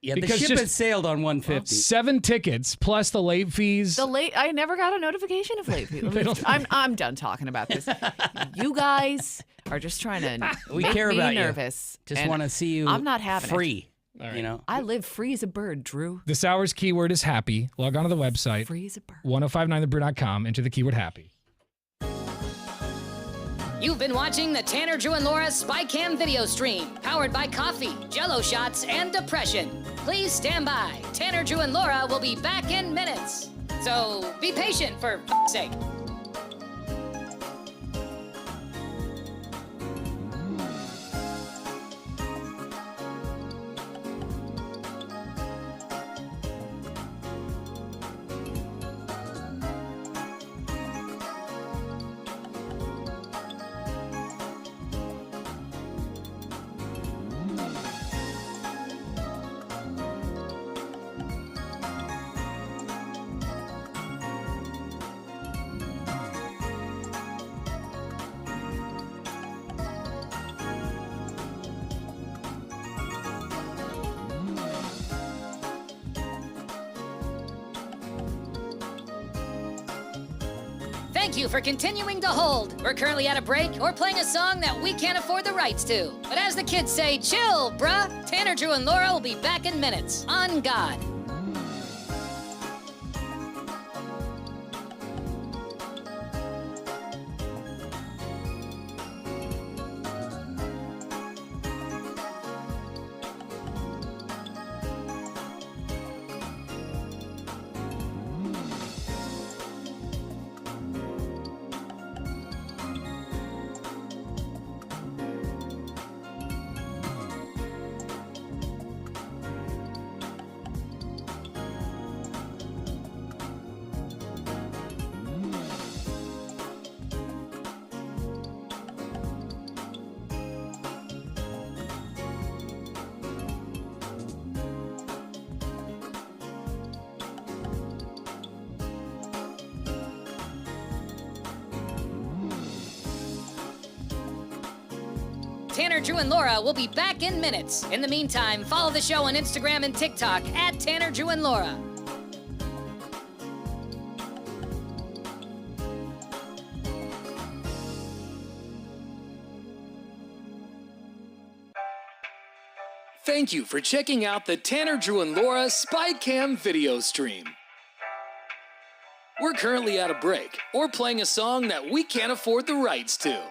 Yeah, Because the ship just- has sailed on 150. 7 tickets plus the late fees. I never got a notification of late fees. I'm done talking about this. You guys are just trying to We make care me about you. nervous. Just and want to see you I'm not having free. You know, I live free as a bird, Drew. This hour's keyword is happy. Log on to the website, Free as a bird. 1059thebrew.com. Enter the keyword happy. You've been watching the Tanner, Drew, and Laura SpyCam video stream, powered by coffee, Jello shots, and depression. Please stand by. Tanner, Drew, and Laura will be back in minutes. So be patient, for f***'s sake. Thank you for continuing to hold. We're currently at a break or playing a song that we can't afford the rights to. But as the kids say, chill, bruh. Tanner, Drew, and Laura will be back in minutes. On God. Tanner, Drew, and Laura will be back in minutes. In the meantime, follow the show on Instagram and TikTok at Tanner, Drew, and Laura. Thank you for checking out the Tanner, Drew, and Laura SpyCam video stream. We're currently at a break or playing a song that we can't afford the rights to.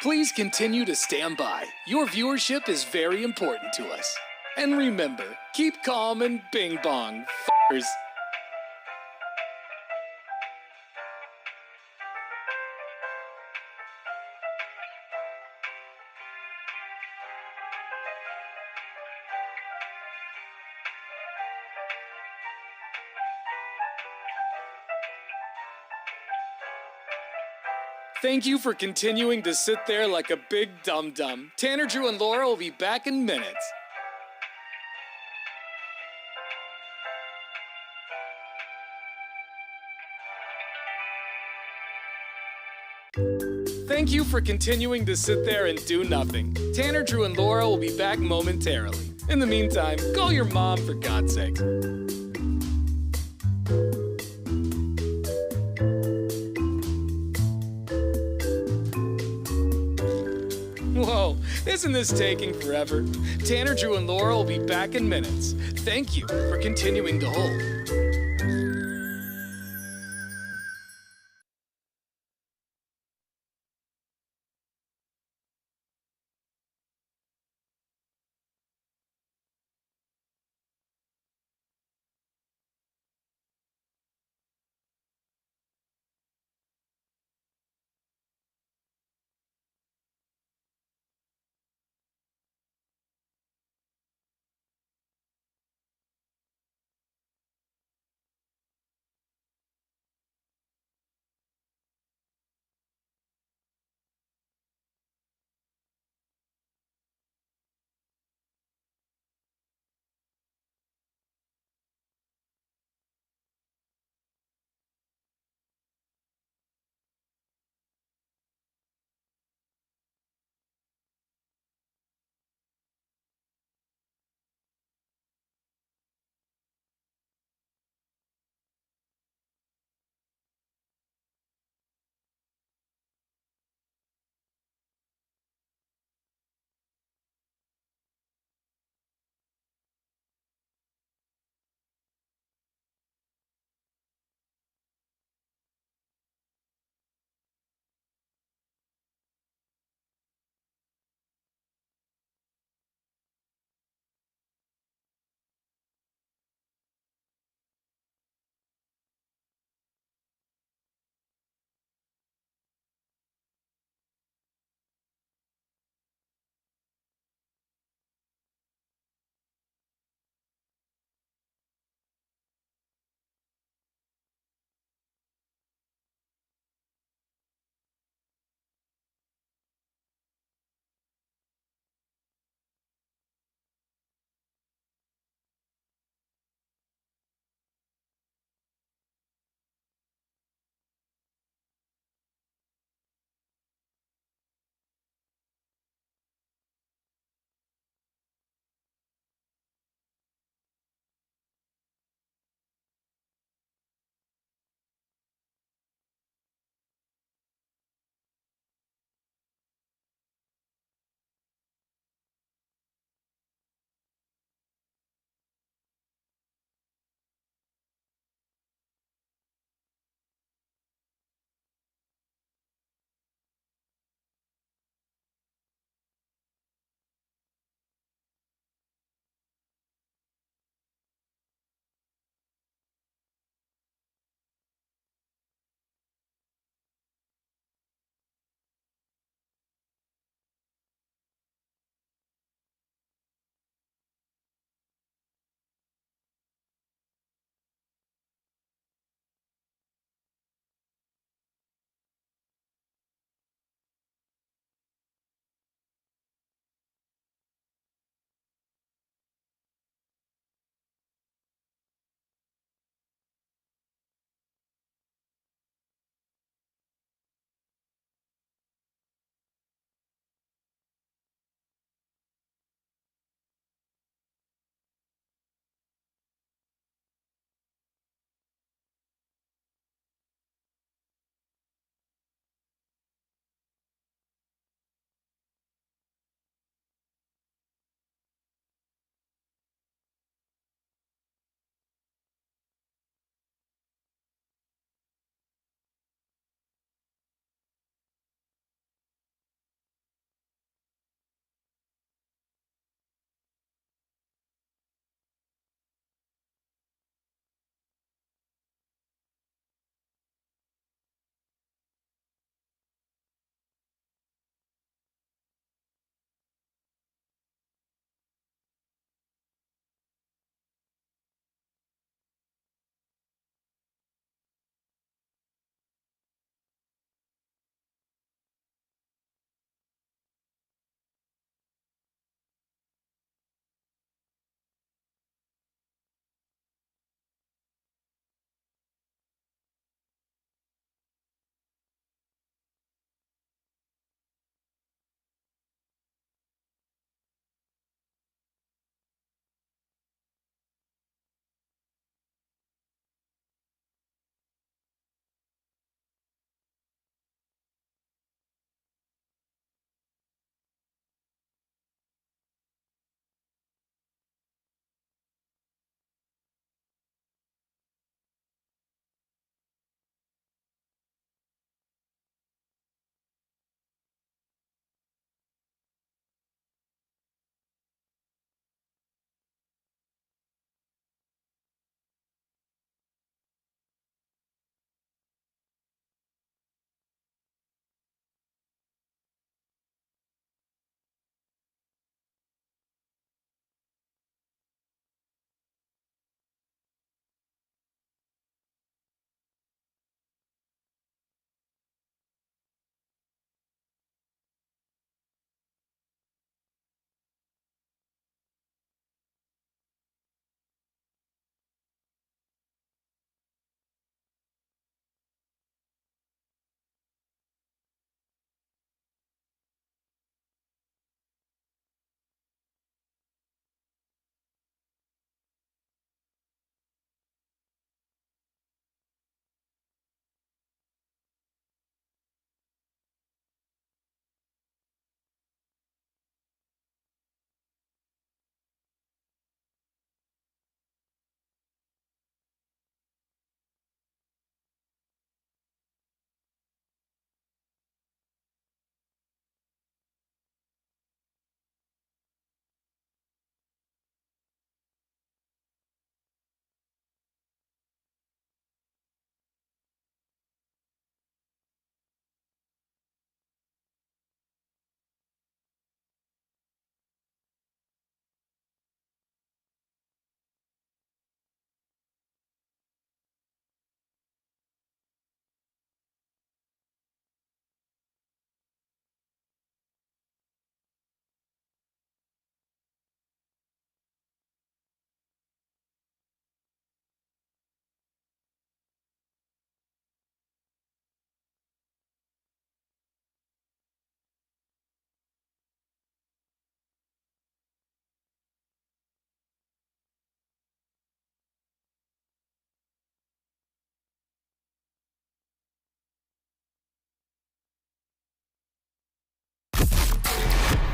Please continue to stand by. Your viewership is very important to us. And remember, keep calm and bing bong, f***ers. Thank you for continuing to sit there like a big dum-dum. Tanner, Drew, and Laura will be back in minutes. Thank you for continuing to sit there and do nothing. Tanner, Drew, and Laura will be back momentarily. In the meantime, call your mom for God's sake. Whoa, isn't this taking forever? Tanner, Drew, and Laura will be back in minutes. Thank you for continuing to hold.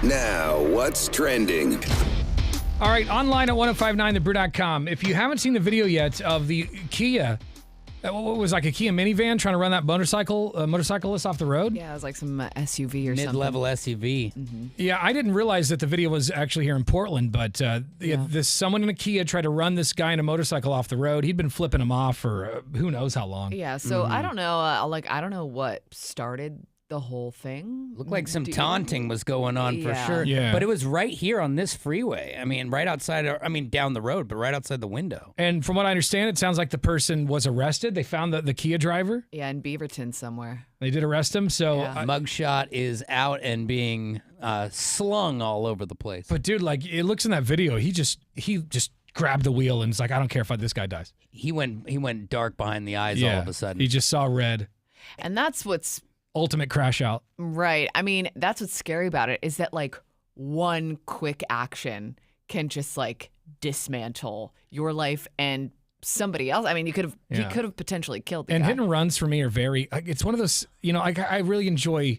Now, what's trending? All right, online at 1059thebrew.com. If you haven't seen the video yet of the Kia, what was like a Kia minivan trying to run that motorcyclist off the road? Yeah, it was like some SUV or something. Mid-level SUV. Yeah, I didn't realize that the video was actually here in Portland, but someone in a Kia tried to run this guy in a motorcycle off the road. He'd been flipping him off for who knows how long. Yeah, so I don't know. I don't know what started the whole thing. Looked like some taunting was going on for sure. Yeah. But it was right here on this freeway. I mean, right outside, down the road, but right outside the window. And from what I understand, it sounds like the person was arrested. They found the Kia driver. Yeah, in Beaverton somewhere. They did arrest him. So mugshot is out and being slung all over the place. But dude, like it looks in that video, he just grabbed the wheel and it's like, I don't care if this guy dies. He went dark behind the eyes all of a sudden. He just saw red. And that's what's ultimate crash out. Right. I mean, that's what's scary about it is that like one quick action can just like dismantle your life and somebody else. I mean, he could have potentially killed the guy. Hit and runs for me are very. It's one of those. I really enjoy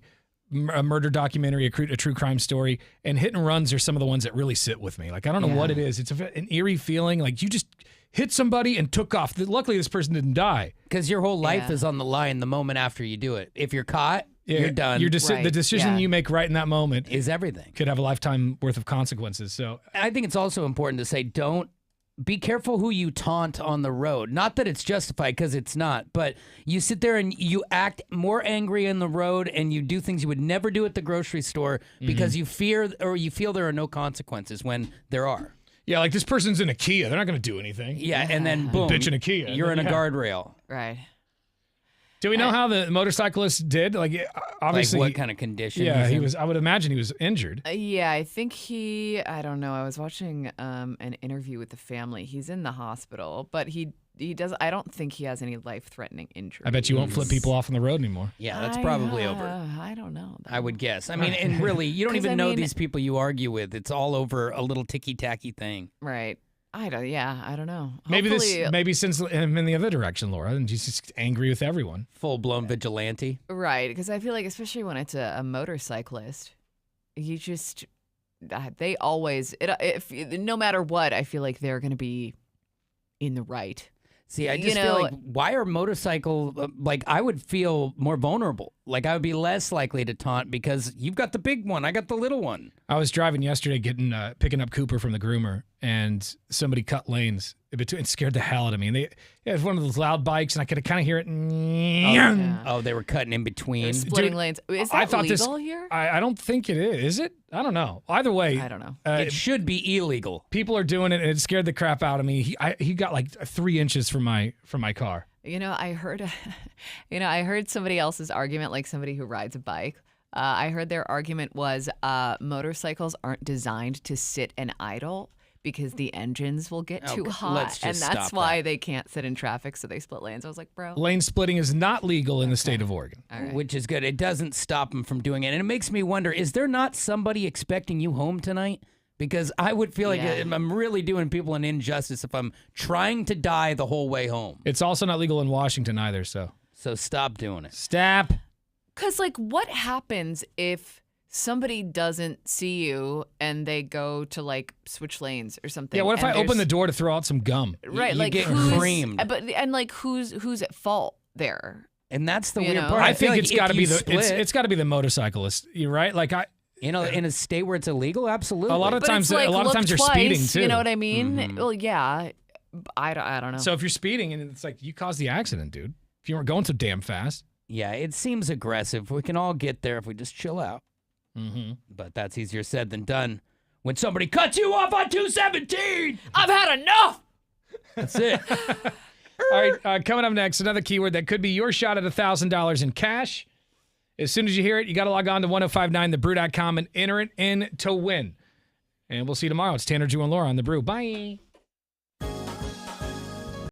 a murder documentary, a true crime story, and hit and runs are some of the ones that really sit with me. Like I don't know what it is. It's an eerie feeling. Like you just hit somebody and took off. Luckily, this person didn't die. Because your whole life is on the line the moment after you do it. If you're caught, you're done. The decision you make right in that moment is everything. Could have a lifetime worth of consequences. So I think it's also important to say, be careful who you taunt on the road. Not that it's justified, because it's not. But you sit there and you act more angry in the road and you do things you would never do at the grocery store because you fear or you feel there are no consequences when there are. Yeah, like this person's in a Kia. They're not going to do anything. Yeah, and then boom, bitch in a Kia. You're in a guardrail. Right. Do we know how the motorcyclist did? Like, obviously, like what kind of condition? Yeah, he was. I would imagine he was injured. Yeah, I think I don't know. I was watching an interview with the family. He's in the hospital, but he does. I don't think he has any life-threatening injuries. I bet you won't flip people off on the road anymore. Yeah, that's probably over. I don't know. I would guess. I mean, and really, you don't even know these people you argue with. It's all over a little ticky-tacky thing. Right. I don't know. Maybe sends him in the other direction, Laura, and he's just angry with everyone. Full-blown vigilante. Right, because I feel like, especially when it's a motorcyclist, you just they always no matter what, I feel like they're going to be in the right. See, I just feel like, why are I would feel more vulnerable. Like, I would be less likely to taunt because you've got the big one, I got the little one. I was driving yesterday picking up Cooper from the groomer, and somebody cut lanes. It scared the hell out of me. And it was one of those loud bikes, and I could kind of hear it. Oh, they were cutting in between. Splitting lanes. Is that legal here? I don't think it is. Is it? I don't know. Either way. I don't know. It should be illegal. People are doing it, and it scared the crap out of me. He got like 3 inches from my car. I heard somebody else's argument, like somebody who rides a bike. I heard their argument was motorcycles aren't designed to sit and idle because the engines will get too hot, and that's why they can't sit in traffic, so they split lanes. I was like, bro. Lane splitting is not legal in the state of Oregon. Right. Which is good. It doesn't stop them from doing it. And it makes me wonder, is there not somebody expecting you home tonight? Because I would feel like I'm really doing people an injustice if I'm trying to die the whole way home. It's also not legal in Washington either, so. So stop doing it. Stop. Because, like, what happens if somebody doesn't see you and they go to, like, switch lanes or something? Yeah, what if I open the door to throw out some gum? Right, you like, get creamed. Who's at fault there? And that's the weird part. I think it's got to be it's got to be the motorcyclist. You're right. Like in a state where it's illegal, absolutely. A lot of times you're speeding too. You know what I mean? Mm-hmm. Well, yeah. I don't know. So if you're speeding and it's like you caused the accident, dude. If you weren't going so damn fast. Yeah, it seems aggressive. We can all get there if we just chill out. Mm-hmm. But that's easier said than done. When somebody cuts you off on 217, I've had enough. That's it. All right, coming up next, another keyword that could be your shot at $1,000 in cash. As soon as you hear it, you got to log on to 1059thebrew.com and enter it in to win. And we'll see you tomorrow. It's Tanner, Drew, and Laura on The Brew. Bye.